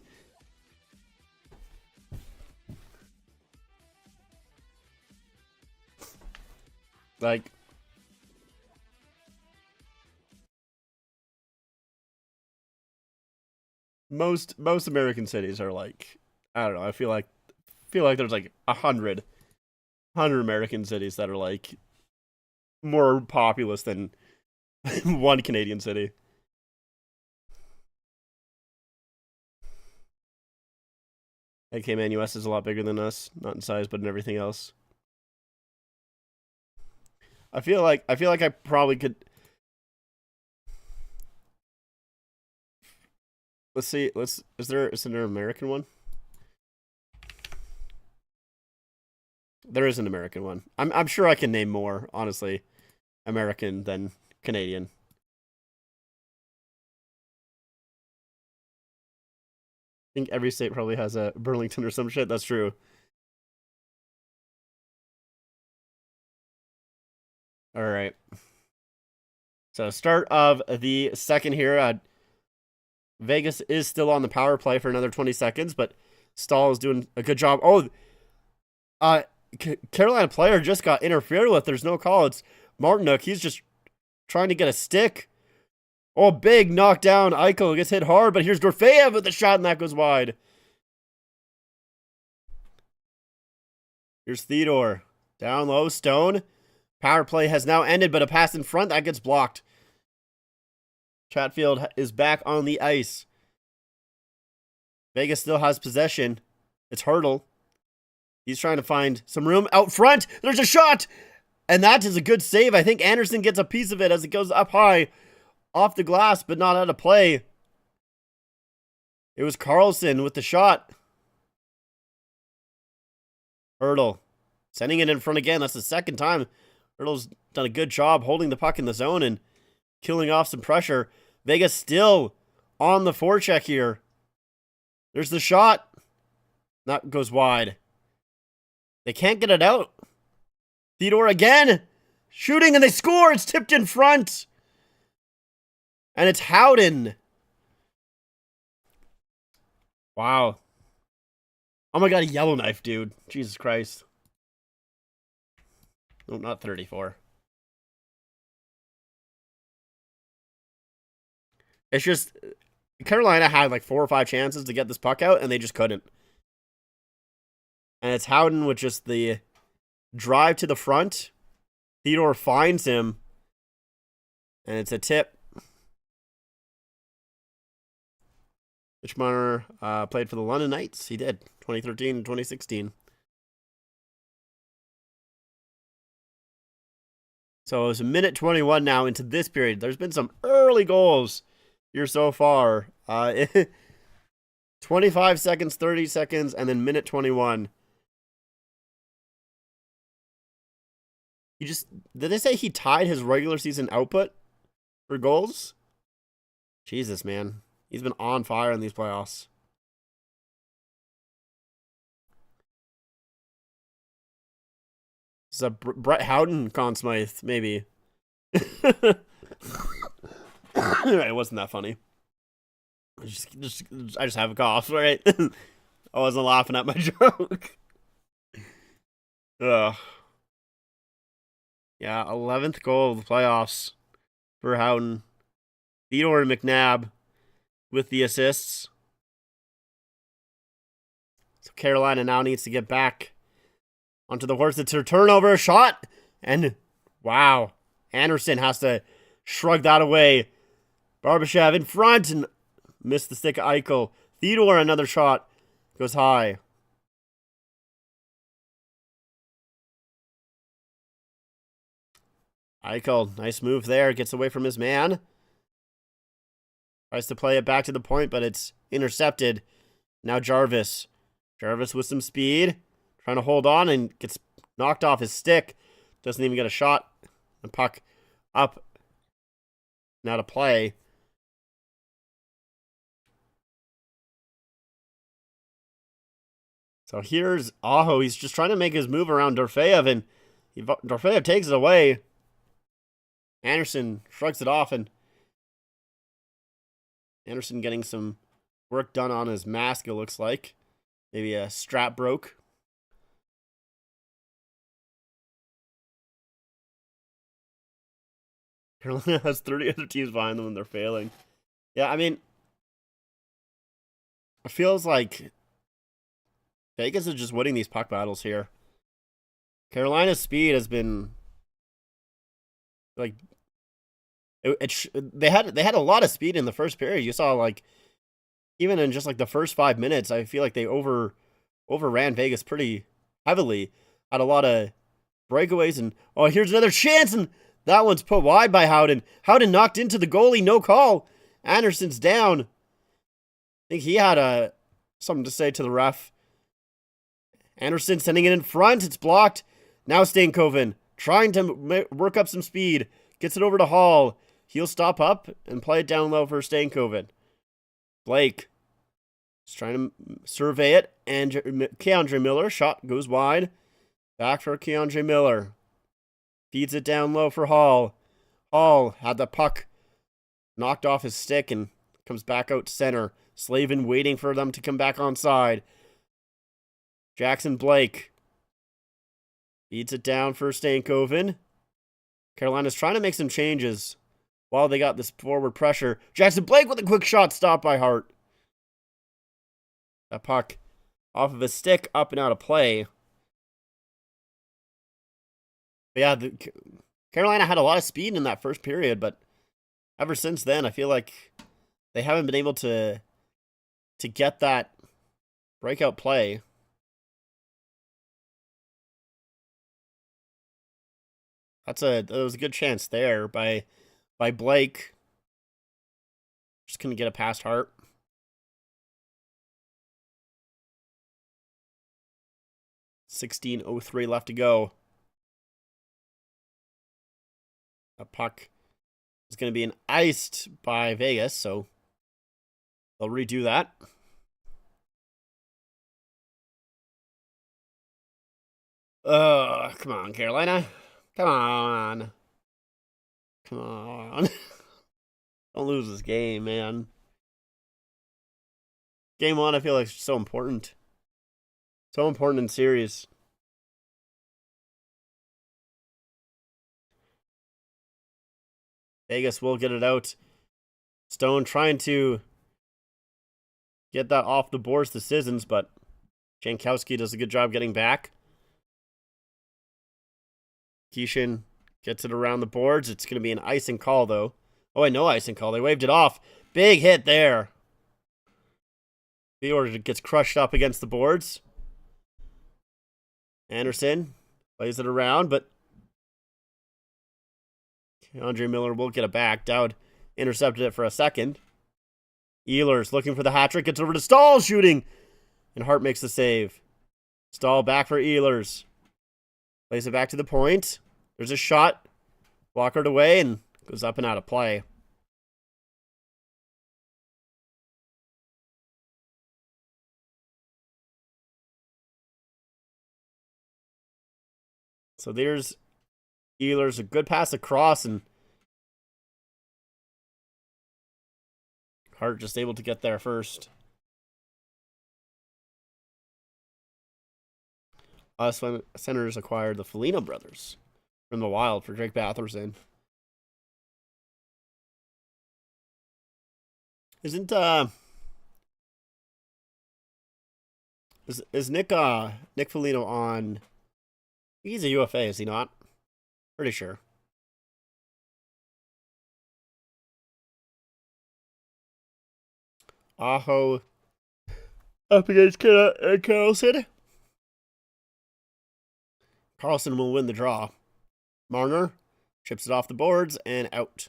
Like, most American cities are like, I don't know. I feel like there's like 100 American cities that are like more populous than one Canadian city. AK Man US is a lot bigger than us, not in size, but in everything else. I feel like I probably could. Let's see. Is there an American one? There is an American one. I'm sure I can name more, honestly, American than Canadian. I think every state probably has a Burlington or some shit. That's true. All right. So start of the second here. Vegas is still on the power play for another 20 seconds, but Stahl is doing a good job. Oh, Carolina player just got interfered with. There's no call. It's Martinook. He's just trying to get a stick. Oh, big knockdown. Eichel gets hit hard, but here's Dorfeev with the shot, and that goes wide. Here's Theodore. Down low, Stone. Power play has now ended, but a pass in front, that gets blocked. Chatfield is back on the ice. Vegas still has possession. It's Hurdle. He's trying to find some room out front. There's a shot! And that is a good save. I think Anderson gets a piece of it as it goes up high. Off the glass, but not out of play. It was Carlson with the shot. Hurdle. Sending it in front again. That's the second time. Hurdle's done a good job holding the puck in the zone and killing off some pressure. Vegas still on the forecheck here. There's the shot. That goes wide. They can't get it out. Theodore again. Shooting and they score. It's tipped in front. And it's Howden. Wow. Oh my god, a Yellowknife, dude. Jesus Christ. No, not 34. It's just, Carolina had like 4 or 5 chances to get this puck out, and they just couldn't. And it's Howden with just the drive to the front. Theodore finds him. And it's a tip. Mitchmeyer played for the London Knights. He did. 2013 and 2016. So it's a minute 21 now into this period. There's been some early goals here so far. 25 seconds, 30 seconds, and then minute 21. Did they say he tied his regular season output for goals? Jesus, man. He's been on fire in these playoffs. It's a Brett Howden Conn Smythe, maybe. It wasn't that funny. I just have a cough, right? I wasn't laughing at my joke. Ugh. Yeah, 11th goal of the playoffs for Howden. Theodore and McNabb with the assists. So Carolina now needs to get back onto the horse. It's her turnover shot. And wow, Anderson has to shrug that away. Barbashev in front and missed the stick of Eichel. Theodore, another shot. Goes high. Eichel, nice move there. Gets away from his man. Tries to play it back to the point, but it's intercepted. Now Jarvis. Jarvis with some speed. Trying to hold on and gets knocked off his stick. Doesn't even get a shot. The puck up. Now to play. So here's Aho. He's just trying to make his move around Dorfeev, and Dorfeev takes it away. Anderson shrugs it off, and Anderson getting some work done on his mask, it looks like. Maybe a strap broke. Carolina has 30 other teams behind them and they're failing. Yeah, I mean, it feels like Vegas is just winning these puck battles here. Carolina's speed has been like they had a lot of speed in the first period. You saw like even in just like the first 5 minutes, I feel like they overran Vegas pretty heavily. Had a lot of breakaways, and oh, here's another chance, and that one's put wide by Howden. Howden knocked into the goalie, no call. Anderson's down. I think he had something to say to the ref. Anderson sending it in front. It's blocked. Now Stankoven trying to work up some speed. Gets it over to Hall. He'll stop up and play it down low for Stankoven. Blake is trying to survey it. And Keandre Miller. Shot goes wide. Back for Keandre Miller. Feeds it down low for Hall. Hall had the puck knocked off his stick and comes back out to center. Slavin waiting for them to come back onside. Jackson Blake feeds it down for Stankoven. Carolina's trying to make some changes while they got this forward pressure. Jackson Blake with a quick shot stopped by Hart. That puck off of his stick, up and out of play. But yeah, Carolina had a lot of speed in that first period, but ever since then, I feel like they haven't been able to get that breakout play. That was a good chance there by Blake. Just couldn't get it past Hart. .16:03 left to go. A puck is going to be iced by Vegas, so they'll redo that. Come on, Carolina. Come on. Come on. Don't lose this game, man. Game 1, I feel like, is so important. So important in series. Vegas will get it out. Stone trying to get that off the boards to Sissons, but Jankowski does a good job getting back. Keeshan gets it around the boards. It's going to be an icing call, though. Oh, wait, no icing call. They waved it off. Big hit there. The order gets crushed up against the boards. Anderson plays it around, but Andre Miller will get it back. Dowd intercepted it for a second. Ehlers looking for the hat trick. Gets over to Stahl shooting. And Hart makes the save. Stahl back for Ehlers. Plays it back to the point. There's a shot. Walkered away and goes up and out of play. So there's Ehlers, a good pass across, and Hart just able to get there first. Senators acquired the Foligno brothers from the Wild for Drake Batherson. Isn't is Nick Foligno on? He's a UFA, is he not? Pretty sure. Aho up against Carlson. Carlson will win the draw. Marner chips it off the boards and out.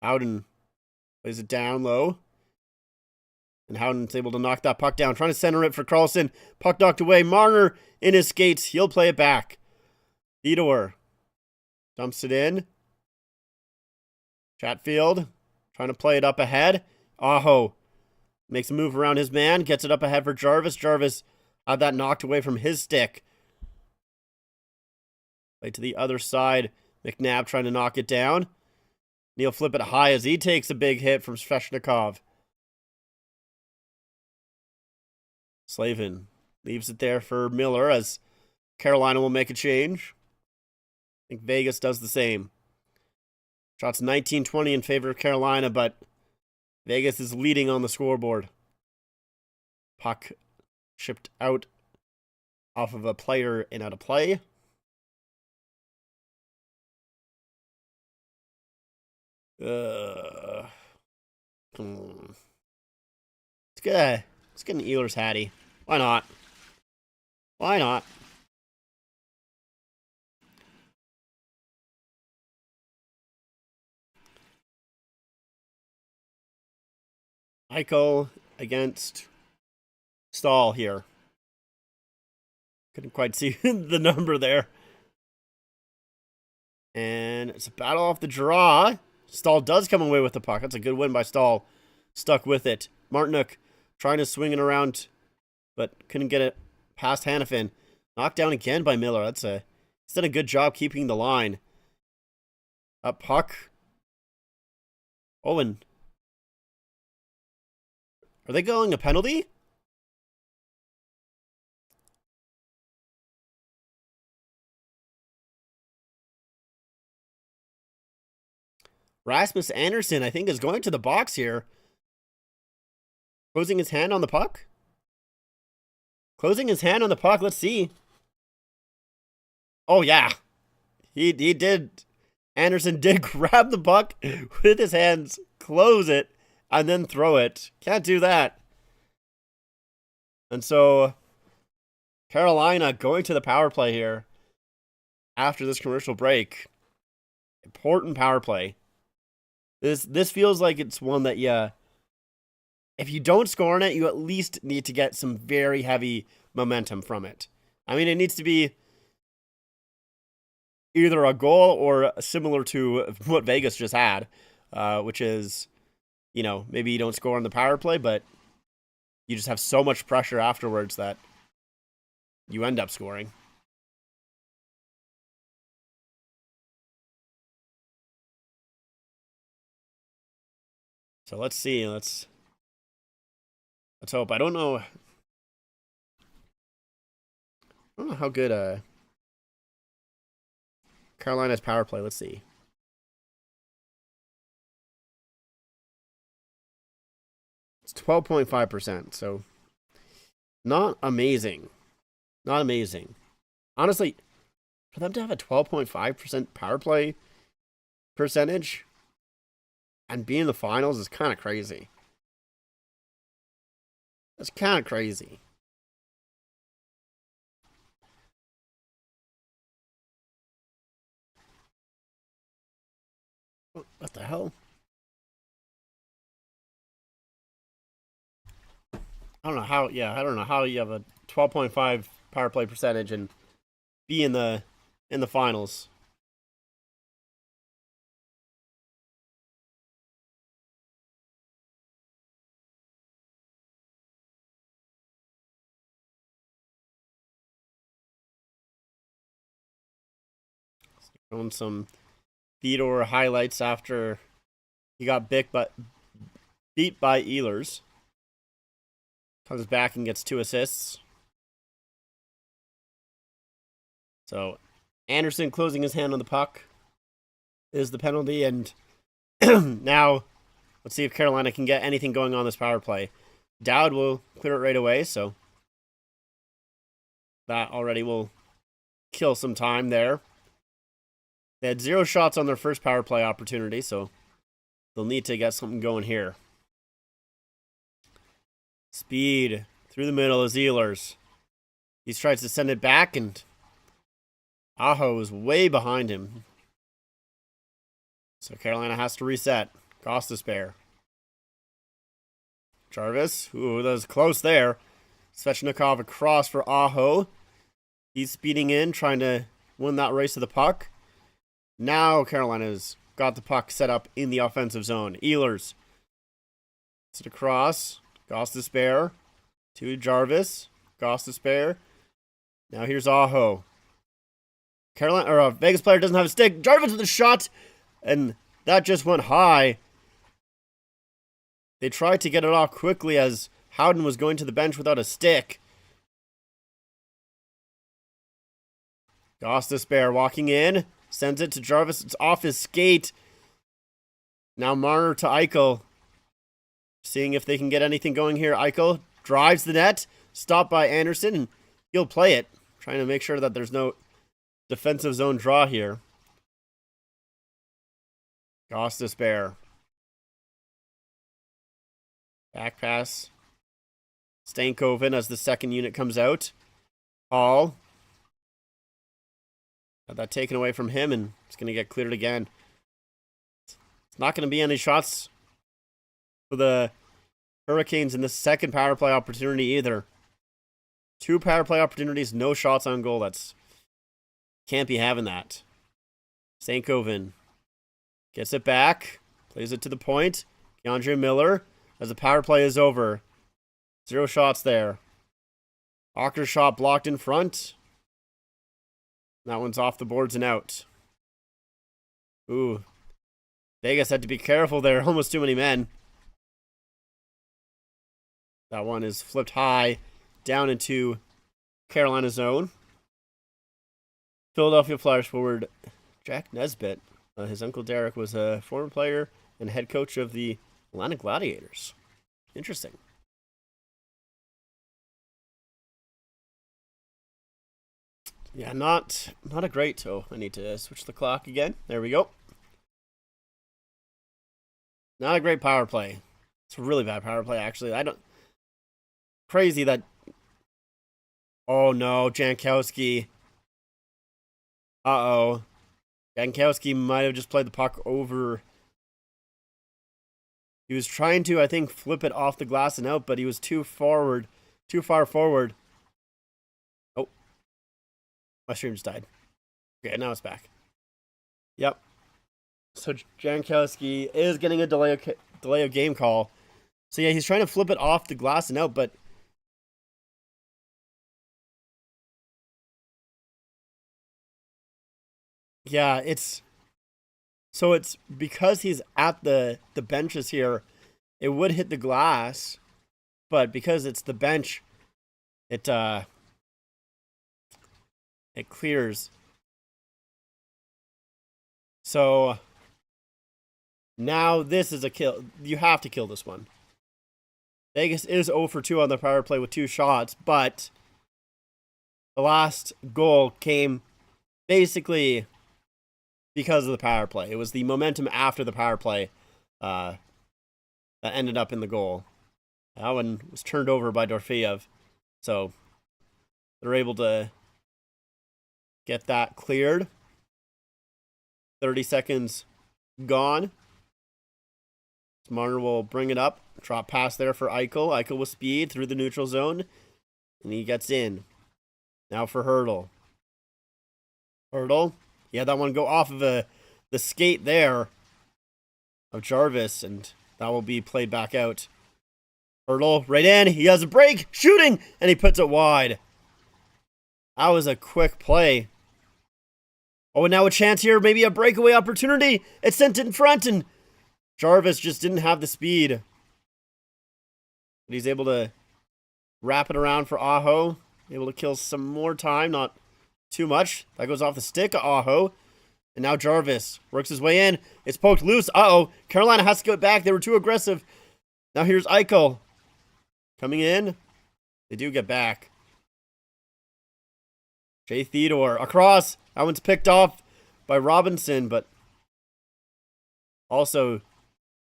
Howden plays it down low. And Howden's able to knock that puck down. Trying to center it for Carlson. Puck knocked away. Marner in his skates. He'll play it back. Theodore dumps it in. Chatfield trying to play it up ahead. Aho makes a move around his man. Gets it up ahead for Jarvis. Jarvis had that knocked away from his stick. Play to the other side. McNabb trying to knock it down. He'll flip it high as he takes a big hit from Sveshnikov. Slavin leaves it there for Miller as Carolina will make a change. I think Vegas does the same. Shots 19-20 in favor of Carolina, but Vegas is leading on the scoreboard. Puck shipped out off of a player and out of play. Let's get an Ehlers Hattie. Why not? Why not? Eichel against Stahl here. Couldn't quite see the number there. And it's a battle off the draw. Stahl does come away with the puck. That's a good win by Stahl. Stuck with it. Martinuk trying to swing it around, but couldn't get it past Hannafin. Knocked down again by Miller. He's done a good job keeping the line. Up puck. Owen. Are they going a penalty? Rasmus Anderson, I think, is going to the box here. Closing his hand on the puck. Closing his hand on the puck. Let's see. Oh, yeah. He did. Anderson did grab the puck with his hands, close it, and then throw it. Can't do that. And so, Carolina going to the power play here after this commercial break. Important power play. This feels like it's one that, yeah, if you don't score on it, you at least need to get some very heavy momentum from it. I mean, it needs to be either a goal or similar to what Vegas just had, which is, you know, maybe you don't score on the power play, but you just have so much pressure afterwards that you end up scoring. So let's see. Let's hope. I don't know how good Carolina's power play. Let's see. It's 12.5%, so not amazing. Not amazing. Honestly, for them to have a 12.5% power play percentage and be in the finals is kind of crazy. That's kind of crazy. What the hell? I don't know how. Yeah, I don't know how you have a 12.5 power play percentage and be in the finals. Showing some Theodore highlights after he got beat by Ehlers. Comes back and gets 2 assists. So Anderson closing his hand on the puck is the penalty, and now let's see if Carolina can get anything going on this power play. Dowd will clear it right away, so that already will kill some time there. They had 0 shots on their first power play opportunity, so they'll need to get something going here. Speed through the middle is Ehlers. He tries to send it back, and Aho is way behind him. So Carolina has to reset. Gostisbehere. Jarvis. Ooh, that was close there. Svechnikov across for Aho. He's speeding in, trying to win that race to the puck. Now Carolina's got the puck set up in the offensive zone. Ehlers. It's across. Gostisbehere to Jarvis. Gostisbehere. Now here's Aho. Carolina or Vegas player doesn't have a stick. Jarvis with the shot, and that just went high. They tried to get it off quickly as Howden was going to the bench without a stick. Gostisbehere walking in. Sends it to Jarvis. It's off his skate. Now Marner to Eichel. Seeing if they can get anything going here. Eichel drives the net. Stopped by Anderson. And he'll play it. Trying to make sure that there's no defensive zone draw here. Gostisbehere. Back pass. Stankoven as the second unit comes out. Paul. Got that taken away from him, and it's going to get cleared again. It's not going to be any shots for the Hurricanes in the second power play opportunity either. 2 power play opportunities, no shots on goal. That's can't be having that. Stankoven gets it back, plays it to the point. Keandre Miller, as the power play is over. 0 shots there. Ocker shot blocked in front. That one's off the boards and out. Ooh. Vegas had to be careful there. Almost too many men. That one is flipped high down into Carolina zone. Philadelphia Flyers forward Jack Nesbitt. His uncle Derek was a former player and head coach of the Atlanta Gladiators. Interesting. Yeah, not a great. Oh, I need to switch the clock again. There we go. Not a great power play. It's a really bad power play, actually. Crazy that. Oh no, Jankowski. Uh-oh. Jankowski might have just played the puck over. He was trying to, I think, flip it off the glass and out, but he was too far forward. Oh. My stream just died. Okay, now it's back. Yep. So Jankowski is getting a delay of game call. So yeah, he's trying to flip it off the glass and out, but yeah, it's because he's at the benches here, it would hit the glass, but because it's the bench, it clears. So now this is a kill. You have to kill this one. Vegas is 0 for 2 on the power play with 2 shots, but the last goal came basically because of the power play. It was the momentum after the power play that ended up in the goal. That one was turned over by Dorofeyev, so they're able to get that cleared. 30 seconds gone. Marner will bring it up. Drop pass there for Eichel. Eichel with speed through the neutral zone. And he gets in. Now for Hurdle. Hurdle. He had that one go off of the skate there of Jarvis. And that will be played back out. Hurdle right in. He has a break. Shooting. And he puts it wide. That was a quick play. Oh, and now a chance here. Maybe a breakaway opportunity. It's sent in front, and Jarvis just didn't have the speed. But he's able to wrap it around for Aho. Able to kill some more time. Not too much. That goes off the stick of Aho. And now Jarvis works his way in. It's poked loose. Uh-oh. Carolina has to go back. They were too aggressive. Now here's Eichel. Coming in. They do get back. Jay Theodore across. That one's picked off by Robinson, but also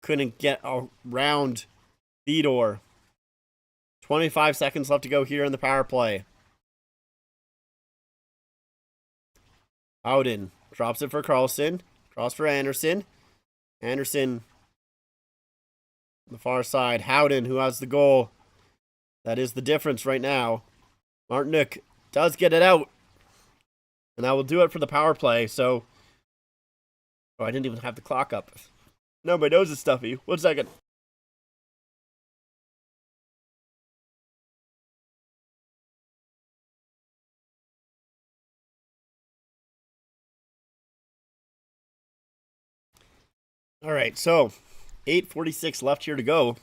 couldn't get around Theodore. 25 seconds left to go here in the power play. Howden drops it for Carlson. Cross for Anderson. Anderson on the far side. Howden, who has the goal. That is the difference right now. Martinook does get it out. And that will do it for the power play. So, oh, I didn't even have the clock up. No, my nose is stuffy. 1 second. All right, so 8:46 left here to go.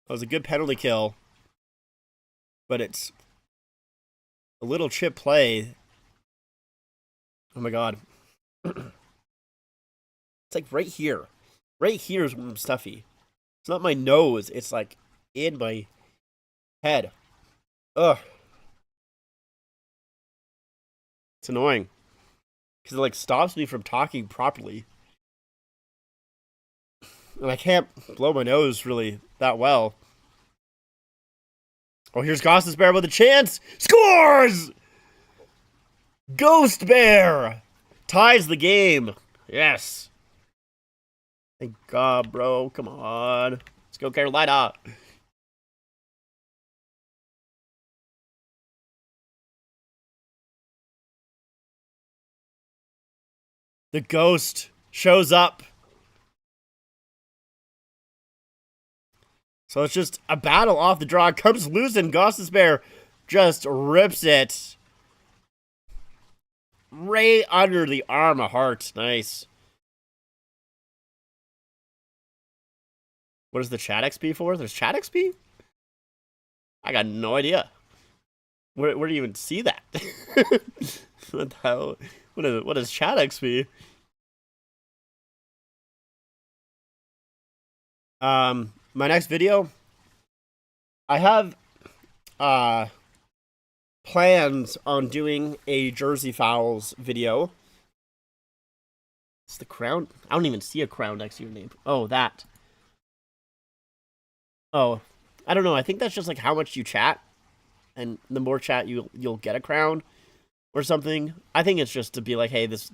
That was a good penalty kill. But it's a little chip play. Oh my god. It's like right here. Right here is where I'm stuffy. It's not my nose. It's like in my head. Ugh. It's annoying. Because it like stops me from talking properly. And I can't blow my nose really that well. Oh, here's Ghost Bear with a chance. Scores! Ghost Bear ties the game. Yes. Thank God, bro. Come on. Let's go, Carolina. The ghost shows up. So it's just a battle off the draw. Comes loose and Ghost Bear just rips it. Right under the arm of Heart. Nice. What is the chat XP for? There's chat XP? I got no idea. Where do you even see that? What the hell? What is chat XP? My next video, I have plans on doing a Jersey Fowls video. It's the crown. I don't even see a crown next to your name. Oh, that. Oh, I don't know. I think that's just like how much you chat, and the more chat you'll get a crown or something. I think it's just to be like, hey, this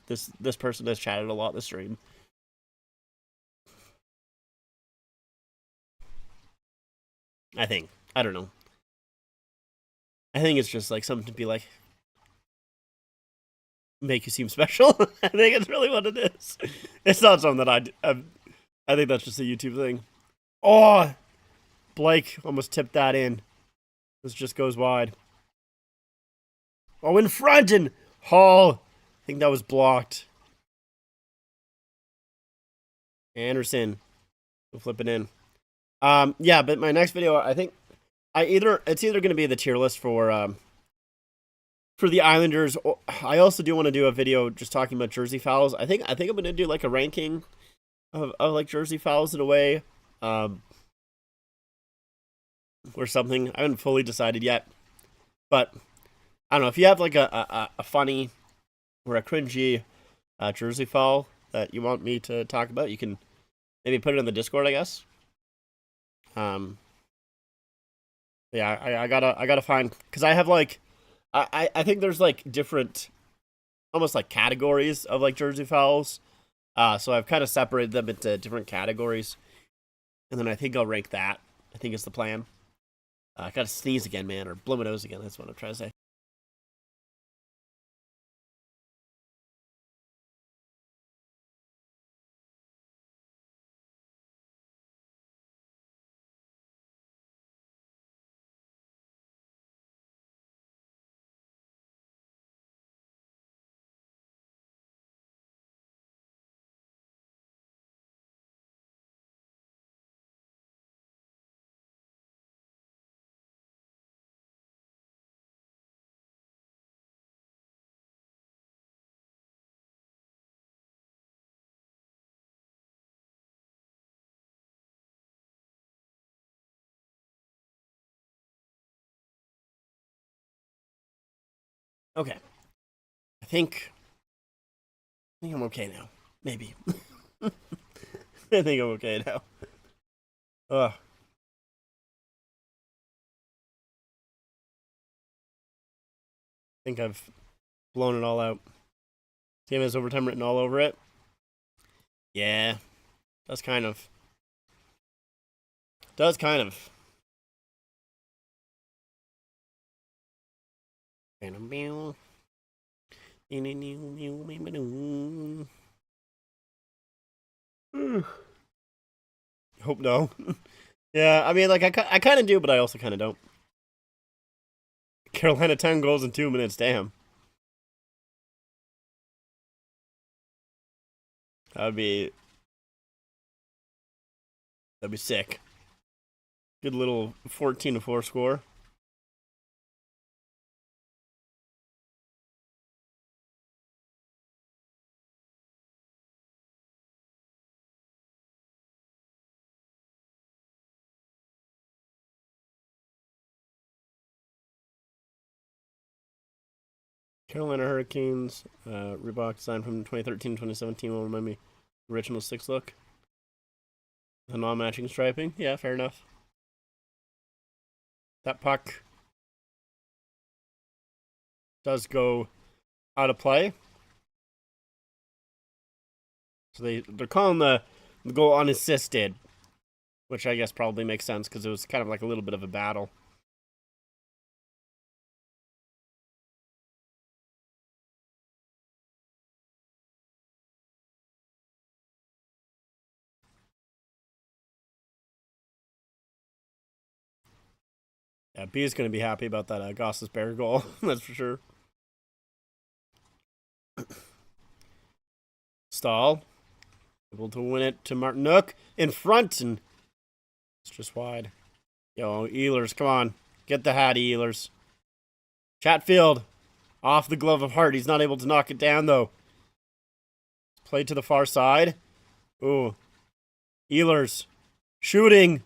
person has chatted a lot this stream. I think. I don't know. I think it's just like something to be like, make you seem special. I think it's really what it is. It's not something that I think that's just a YouTube thing. Oh, Blake almost tipped that in. This just goes wide. Oh, in front and Hall. I think that was blocked. Anderson will flip it in. Yeah, but my next video, I think it's either going to be the tier list for the Islanders. I also do want to do a video just talking about Jersey Fowls. I think I'm going to do like a ranking of like Jersey Fowls in a way, or something. I haven't fully decided yet, but I don't know if you have like a funny or a cringy Jersey Fowl that you want me to talk about, you can maybe put it in the Discord, I guess. Yeah, I gotta find, because I have like I think there's like different almost like categories of like Jersey Fowls. So I've kind of separated them into different categories, and then I think I'll rank that. I think is the plan. I gotta sneeze again, man, or blow my nose again. That's what I'm trying to say. Okay. I think I'm okay now. Maybe. I think I'm okay now. Ugh. I think I've blown it all out. Game has overtime written all over it. Yeah. Does kind of. Hope no. Yeah, I mean, like, I kind of do, but I also kind of don't. Carolina 10 goals in 2 minutes, damn. That'd be sick. Good little 14-4 score. Carolina Hurricanes, Reebok design from 2013-2017 will remind me original 6 look. The non-matching striping. Yeah, fair enough. That puck does go out of play. So they're calling the goal unassisted, which I guess probably makes sense because it was kind of like a little bit of a battle. Yeah, B is going to be happy about that Goss's Bear goal. That's for sure. Stahl. Able to win it to Martinuk in front, and it's just wide. Yo, Ehlers, come on. Get the hat, Ehlers. Chatfield. Off the glove of Hart. He's not able to knock it down, though. Played to the far side. Ooh. Ehlers. Shooting.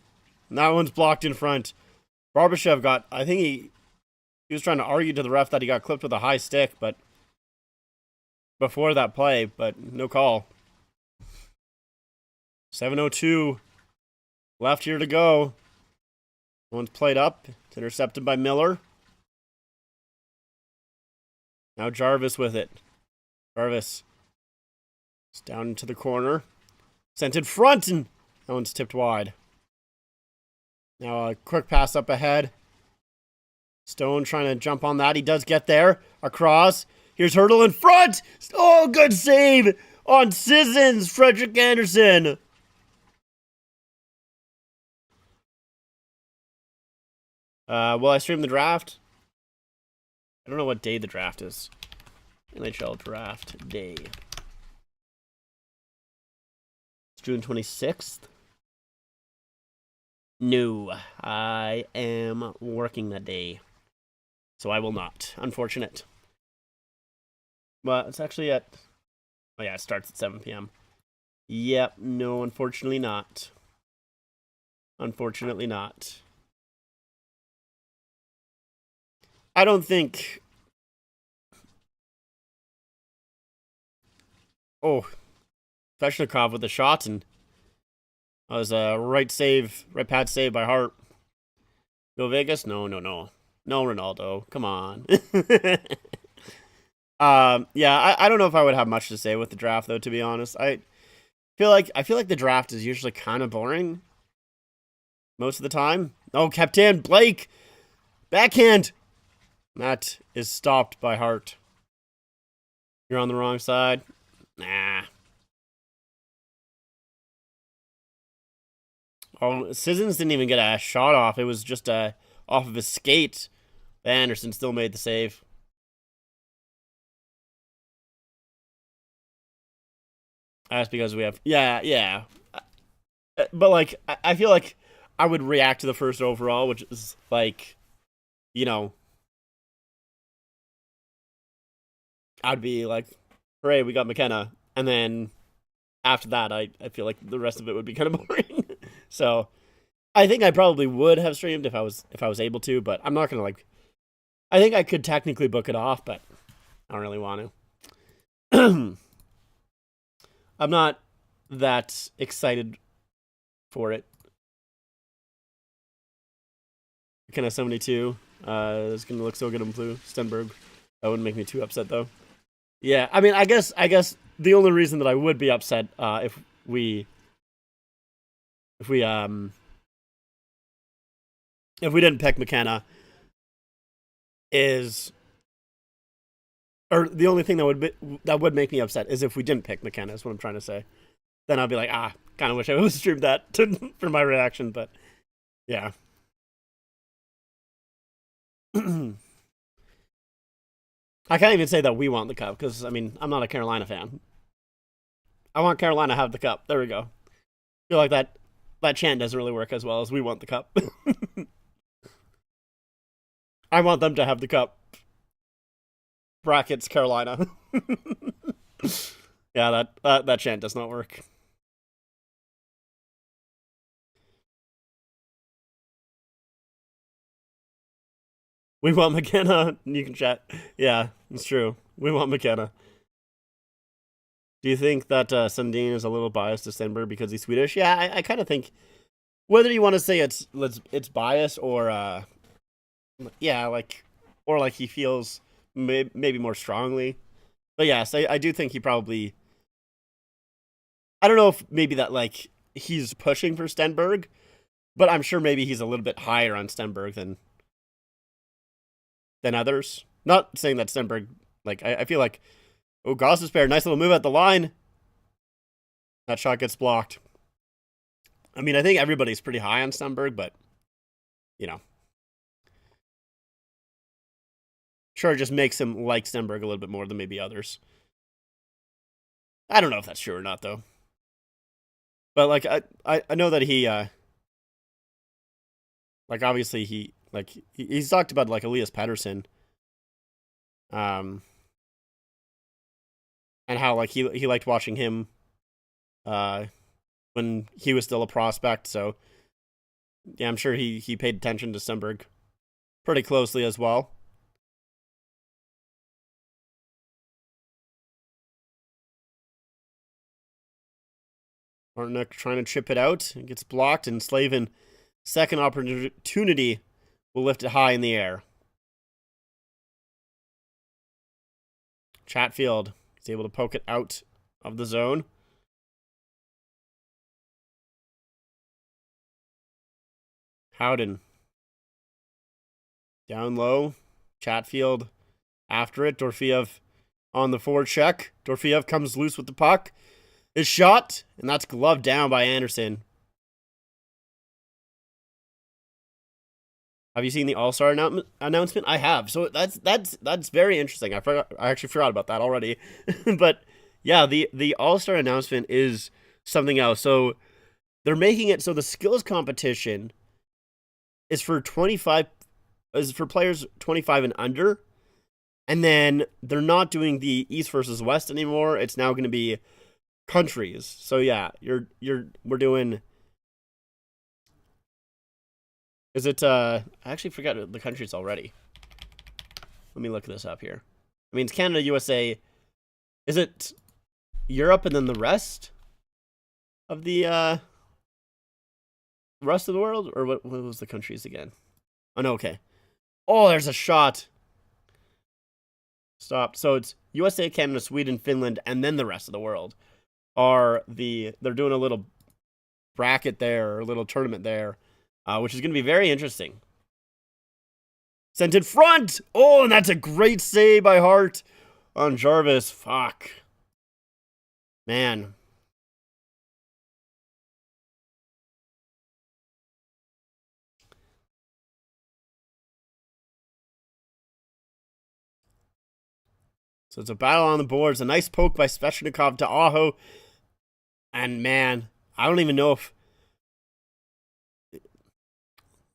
And that one's blocked in front. Barbashev got, I think he was trying to argue to the ref that he got clipped with a high stick, but before that play, but no call. 7:02 left here to go. One's played up. It's intercepted by Miller. Now Jarvis with it. Jarvis. It's down into the corner. Sent in front, and that one's tipped wide. Now a quick pass up ahead. Stone trying to jump on that. He does get there. Across. Here's Hurdle in front. Oh, good save on Sissons. Frederick Anderson. Will I stream the draft? I don't know what day the draft is. NHL draft day. It's June 26th. No, I am working that day. So I will not. Unfortunate. But it's actually at... Oh yeah, it starts at 7 p.m. Yep, no, unfortunately not. Unfortunately not. I don't think... Oh, Svechnikov with the shot, and that was a right pad save by Hart. Go Vegas? No. No, Ronaldo. Come on. Yeah, I don't know if I would have much to say with the draft, though, to be honest. I feel like the draft is usually kind of boring most of the time. Oh, Captain Blake! Backhand! That is stopped by Hart. You're on the wrong side. Nah. Oh, Sissons didn't even get a shot off. It was just off of his skate. Anderson still made the save. That's because we have... Yeah. But, like, I feel like I would react to the first overall, which is, like, you know... I'd be like, hooray, we got McKenna. And then after that, I feel like the rest of it would be kind of boring. So I think I probably would have streamed if I was able to, but I'm not going to, like... I think I could technically book it off, but I don't really want to. I'm not that excited for it. McKenna 72. It's going to look so good in blue. Stenberg. That wouldn't make me too upset, though. Yeah, I mean, I guess the only reason that I would be upset if we didn't pick McKenna is, or the only thing that would make me upset is if we didn't pick McKenna. Is what I'm trying to say. Then I'd be like, kind of wish I would have streamed that for my reaction, but yeah. I can't even say that we want the cup, because, I mean, I'm not a Carolina fan. I want Carolina to have the cup. There we go. I feel like that chant doesn't really work as well as we want the cup. I want them to have the cup. Brackets, Carolina. Yeah, that chant does not work. We want McKenna. You can chat. Yeah, it's true. We want McKenna. Do you think that Sundin is a little biased to Stenberg because he's Swedish? Yeah, I kind of think whether you want to say it's biased or yeah, like, or like he feels maybe more strongly. But yes, I do think he probably. I don't know if maybe that like he's pushing for Stenberg, but I'm sure maybe he's a little bit higher on Stenberg than others. Not saying that Stenberg like I feel like Gostisbehere, nice little move at the line. That shot gets blocked. I mean, I think everybody's pretty high on Stenberg, but you know, sure, it just makes him like Stenberg a little bit more than maybe others. I don't know if that's true or not, though. But like, I know that he, like, obviously he's talked about like Elias Pettersson, um, and how like he liked watching him, when he was still a prospect. So yeah, I'm sure he paid attention to Stenberg pretty closely as well. Martinook trying to chip it out. It gets blocked, and Slavin, second opportunity, will lift it high in the air. Chatfield is able to poke it out of the zone. Howden. Down low. Chatfield after it. Dorofeev on the forward check. Dorofeev comes loose with the puck. Is shot, and that's gloved down by Anderson. Have you seen the All-Star announcement? I have. So that's very interesting. I actually forgot about that already. But yeah, the All-Star announcement is something else. So they're making it so the skills competition is for players 25 and under. And then they're not doing the East versus West anymore. It's now going to be countries. So yeah, we're doing. Is it I actually forgot the countries already. Let me look this up here. I mean, it's Canada, USA. Is it Europe and then the rest of the rest of the world? Or what was the countries again? Oh no, okay. Oh, there's a shot. Stop. So it's USA, Canada, Sweden, Finland, and then the rest of the world they're doing a little bracket there, or a little tournament there, which is going to be very interesting. Sent in front! Oh, and that's a great save by Hart on Jarvis. Fuck. Man. So it's a battle on the boards. A nice poke by Svechnikov to Aho. And man, I don't even know if...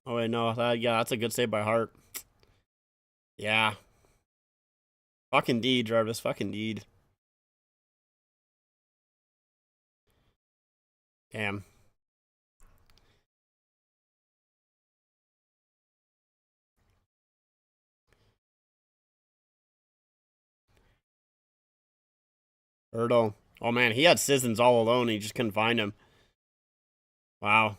Oh, wait, no. Yeah, that's a good save by Hart. Yeah. Fucking D, Jarvis. Fucking D. Damn. Ertl. Oh, man. He had Sissons all alone. He just couldn't find him. Wow.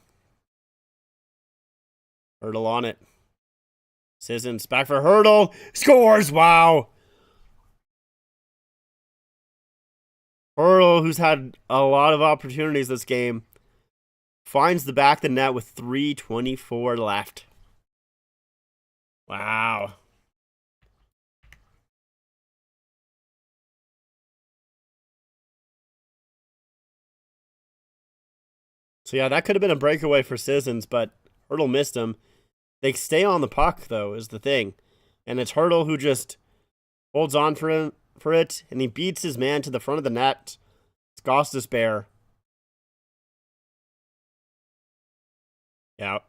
Ertl on it. Sissons back for Hertl. Scores! Wow. Hertl, who's had a lot of opportunities this game, finds the back of the net with 3:24 left. Wow. So yeah, that could have been a breakaway for Sissons, but Hertl missed him. They stay on the puck, though, is the thing. And it's Hertl who just holds on for it, and he beats his man to the front of the net. It's Gostisbehere. Yeah.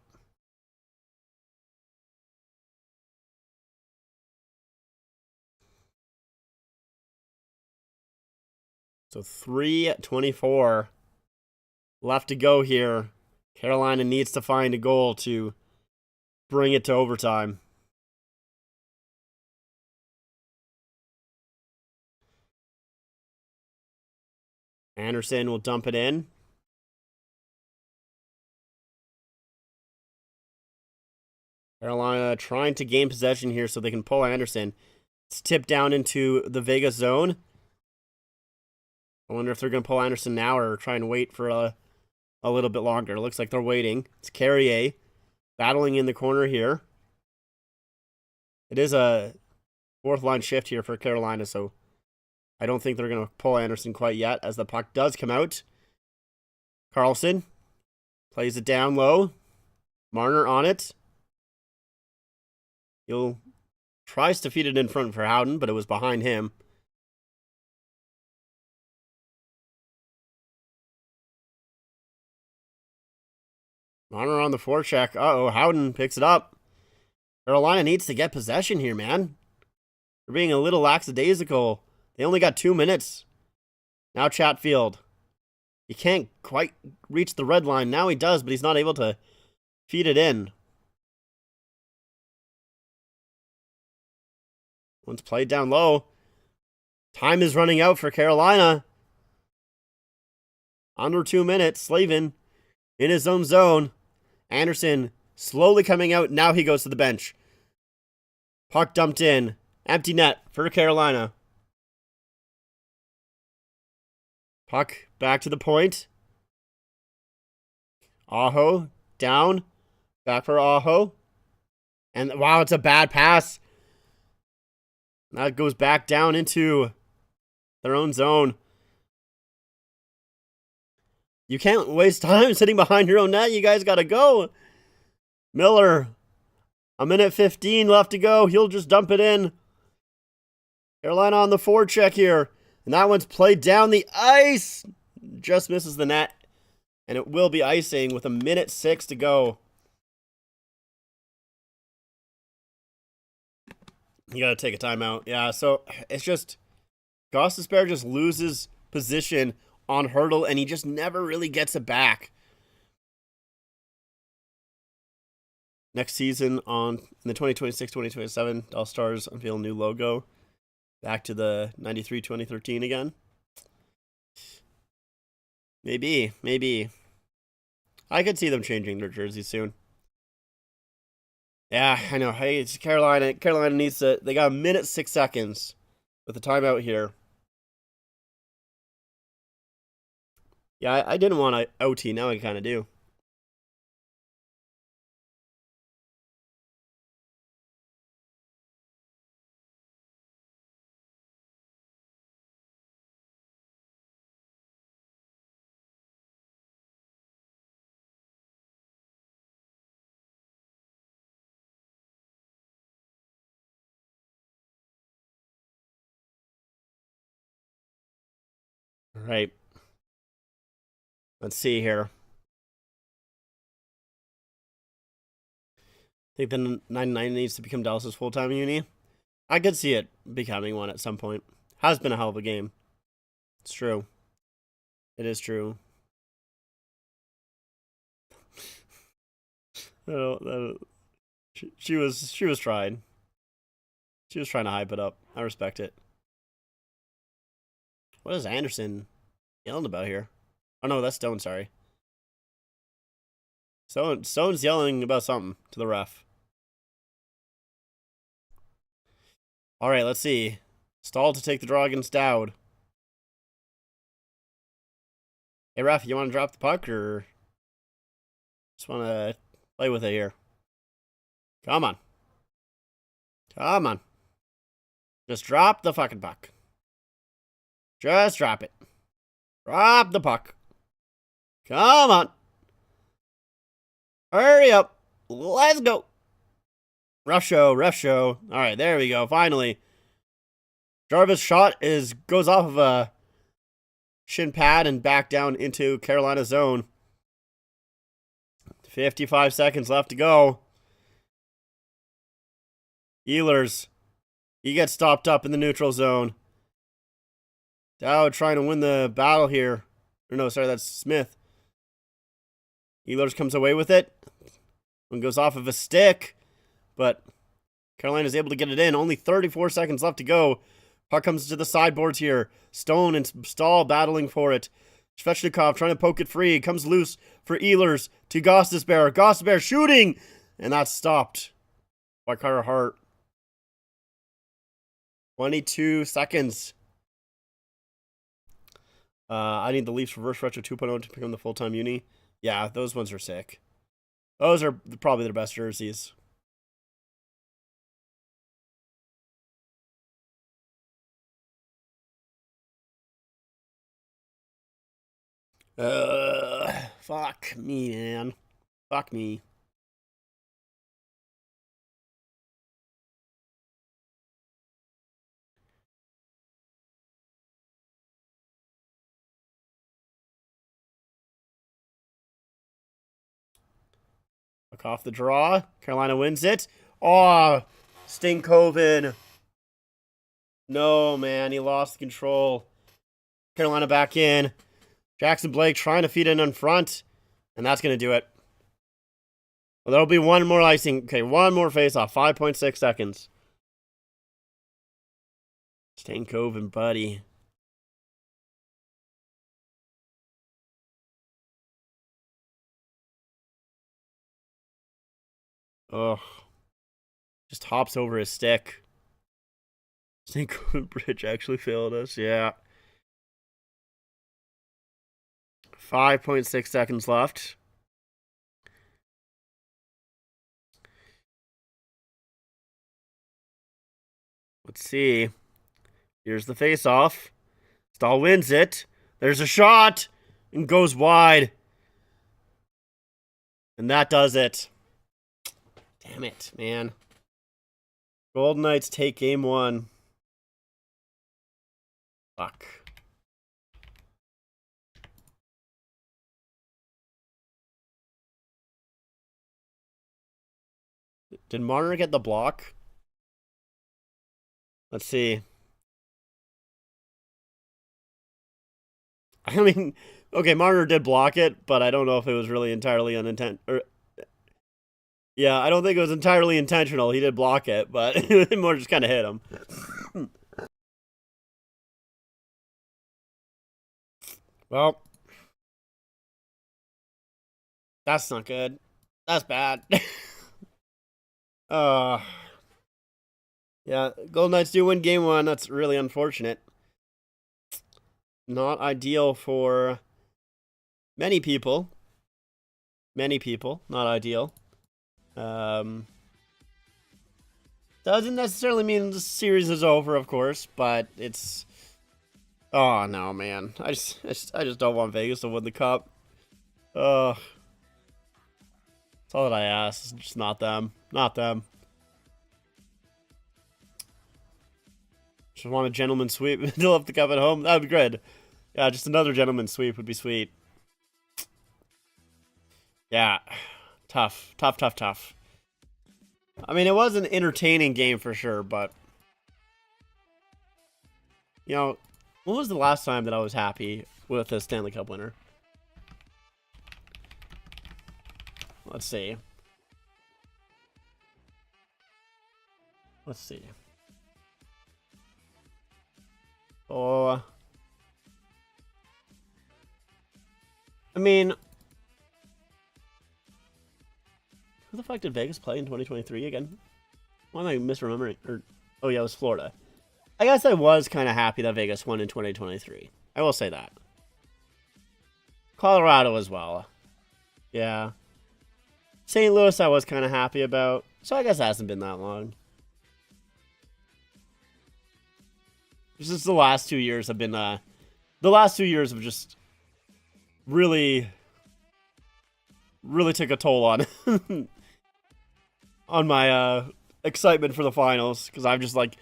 So 3:24 left to go here. Carolina needs to find a goal to bring it to overtime. Anderson will dump it in. Carolina trying to gain possession here so they can pull Anderson. It's tipped down into the Vegas zone. I wonder if they're going to pull Anderson now or try and wait for a little bit longer. It looks like they're waiting. It's Carrier battling in the corner here. It is a fourth line shift here for Carolina, so I don't think they're going to pull Anderson quite yet as the puck does come out. Carlson plays it down low. Marner on it. He'll tries to feed it in front for Howden, but it was behind him. Marner on the forecheck. Uh-oh, Howden picks it up. Carolina needs to get possession here, man. They're being a little lackadaisical. They only got 2 minutes. Now Chatfield. He can't quite reach the red line. Now he does, but he's not able to feed it in. Once played down low. Time is running out for Carolina. Under 2 minutes. Slavin in his own zone. Anderson slowly coming out. Now he goes to the bench. Puck dumped in. Empty net for Carolina. Puck back to the point. Aho down. Back for Aho. And wow, it's a bad pass. That goes back down into their own zone. You can't waste time sitting behind your own net. You guys got to go. Miller, a minute 15 left to go. He'll just dump it in. Carolina on the forecheck here. And that one's played down the ice. Just misses the net. And it will be icing with a minute 6 to go. You got to take a timeout. Yeah, so it's just Gostisbehere just loses position on Hurdle, and he just never really gets it back. Next season in the 2026-2027, All-Stars unveil a new logo. Back to the 93-2013 again. Maybe. I could see them changing their jerseys soon. Yeah, I know. Hey, it's Carolina. Carolina needs to... They got a minute 6 seconds with the timeout here. Yeah, I didn't want to OT. Now I kind of do. All right. Let's see here. I think the 99 needs to become Dallas's full-time uni. I could see it becoming one at some point. Has been a hell of a game. It's true. It is true. She was trying. She was trying to hype it up. I respect it. What is Anderson yelling about here? Oh no, that's Stone, sorry. Stone's yelling about something to the ref. Alright, let's see. Stahl to take the draw against Dowd. Hey ref, you want to drop the puck or just want to play with it here? Come on. Come on. Just drop the fucking puck. Just drop it. Drop the puck. Come on. Hurry up. Let's go. Rough show. All right, there we go. Finally. Jarvis' shot goes off of a shin pad and back down into Carolina zone. 55 seconds left to go. Ehlers. He gets stopped up in the neutral zone. Dowd trying to win the battle here. Or no, sorry, that's Smith. Ehlers comes away with it. One goes off of a stick. But Carolina's able to get it in. Only 34 seconds left to go. Puck comes to the sideboards here. Stone and Stahl battling for it. Svechnikov trying to poke it free. It comes loose for Ehlers to Gostisbehere. Gostisbehere shooting! And that's stopped by Carter Hart. 22 seconds. I need the Leafs Reverse Retro 2.0 to become the full-time uni. Yeah, those ones are sick. Those are probably their best jerseys. Fuck me, man. Fuck me. Look off the draw. Carolina wins it. Oh, Stinkoven. No, man. He lost control. Carolina back in. Jackson Blake trying to feed in front. And that's going to do it. Well, there'll be one more icing. Okay, one more face-off. 5.6 seconds. Stankoven, buddy. Ugh. Just hops over his stick. Stankoven Bridge actually failed us. Yeah. 5.6 seconds left. Let's see. Here's the face-off. Stahl wins it. There's a shot. And goes wide. And that does it. Damn it, man. Golden Knights take game 1. Fuck. Did Marner get the block? Let's see. I mean, okay, Marner did block it, but I don't know if it was really entirely unintentional. Yeah, I don't think it was entirely intentional. He did block it, but Marner just kind of hit him. Well, that's not good. That's bad. Yeah, Golden Knights do win game 1. That's really unfortunate. Not ideal for many people. Many people, not ideal. Doesn't necessarily mean the series is over, of course, but it's... Oh, no, man. I just don't want Vegas to win the cup. That's all that I ask. It's just not them. Not them. Just want a gentleman sweep and lift the cup at home. That would be good. Yeah, just another gentleman sweep would be sweet. Yeah. Tough. Tough, tough, tough. I mean, it was an entertaining game for sure, but... You know, when was the last time that I was happy with a Stanley Cup winner? Let's see. Let's see. Oh... I mean... Who the fuck did Vegas play in 2023 again? Why am I misremembering? Oh yeah, it was Florida. I guess I was kind of happy that Vegas won in 2023. I will say that. Colorado as well. Yeah. St. Louis I was kind of happy about. So I guess it hasn't been that long. Just the last 2 years have been... the last 2 years have just... really took a toll on on my excitement for the finals, because I'm just like,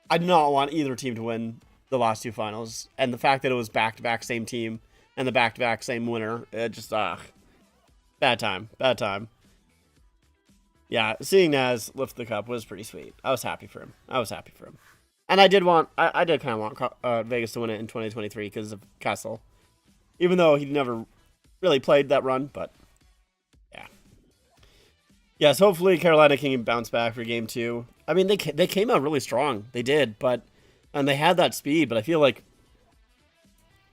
I do not want either team to win the last 2 finals, and the fact that it was back-to-back same team and the back-to-back same winner, it just bad time. Yeah, seeing Naz lift the cup was pretty sweet. I was happy for him. And I did kind of want Vegas to win it in 2023 because of Kessel. Even though he never really played that run, but yeah. Yes, hopefully Carolina can bounce back for game 2. I mean, they came out really strong. They did, and they had that speed, but I feel like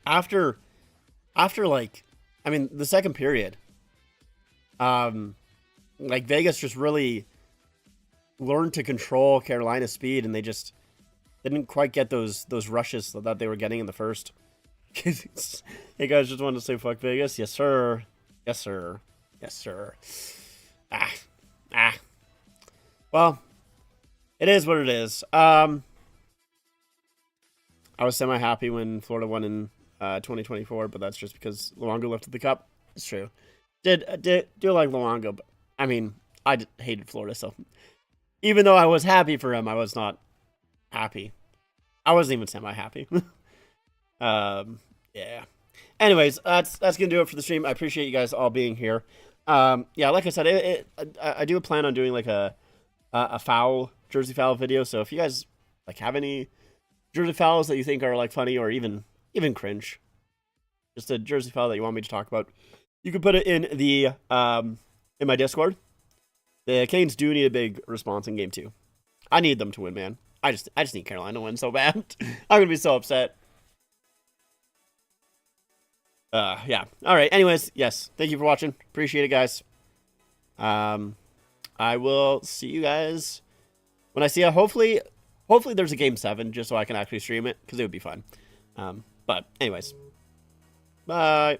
after like, I mean, the second period, like Vegas just really learned to control Carolina's speed, and they just They didn't quite get those rushes that they were getting in the first. Hey guys, just wanted to say fuck Vegas. Yes sir. Yes sir. Yes sir. Ah. Well, it is what it is. I was semi-happy when Florida won in 2024, but that's just because Luongo lifted the cup. It's true. Do like Luongo, but I mean, I hated Florida, so even though I was happy for him, I was not happy. I wasn't even semi-happy. Yeah. Anyways, that's gonna do it for the stream. I appreciate you guys all being here. Yeah, like I said, I do plan on doing like a jersey foul video. So if you guys like have any jersey fouls that you think are like funny or even cringe, just a jersey foul that you want me to talk about, you can put it in the in my Discord. The Canes do need a big response in game 2. I need them to win, man. I just need Carolina to win so bad. I'm gonna be so upset. Yeah. All right. Anyways, yes. Thank you for watching. Appreciate it, guys. I will see you guys when I see it. Hopefully there's a game 7 just so I can actually stream it because it would be fun. But anyways, bye.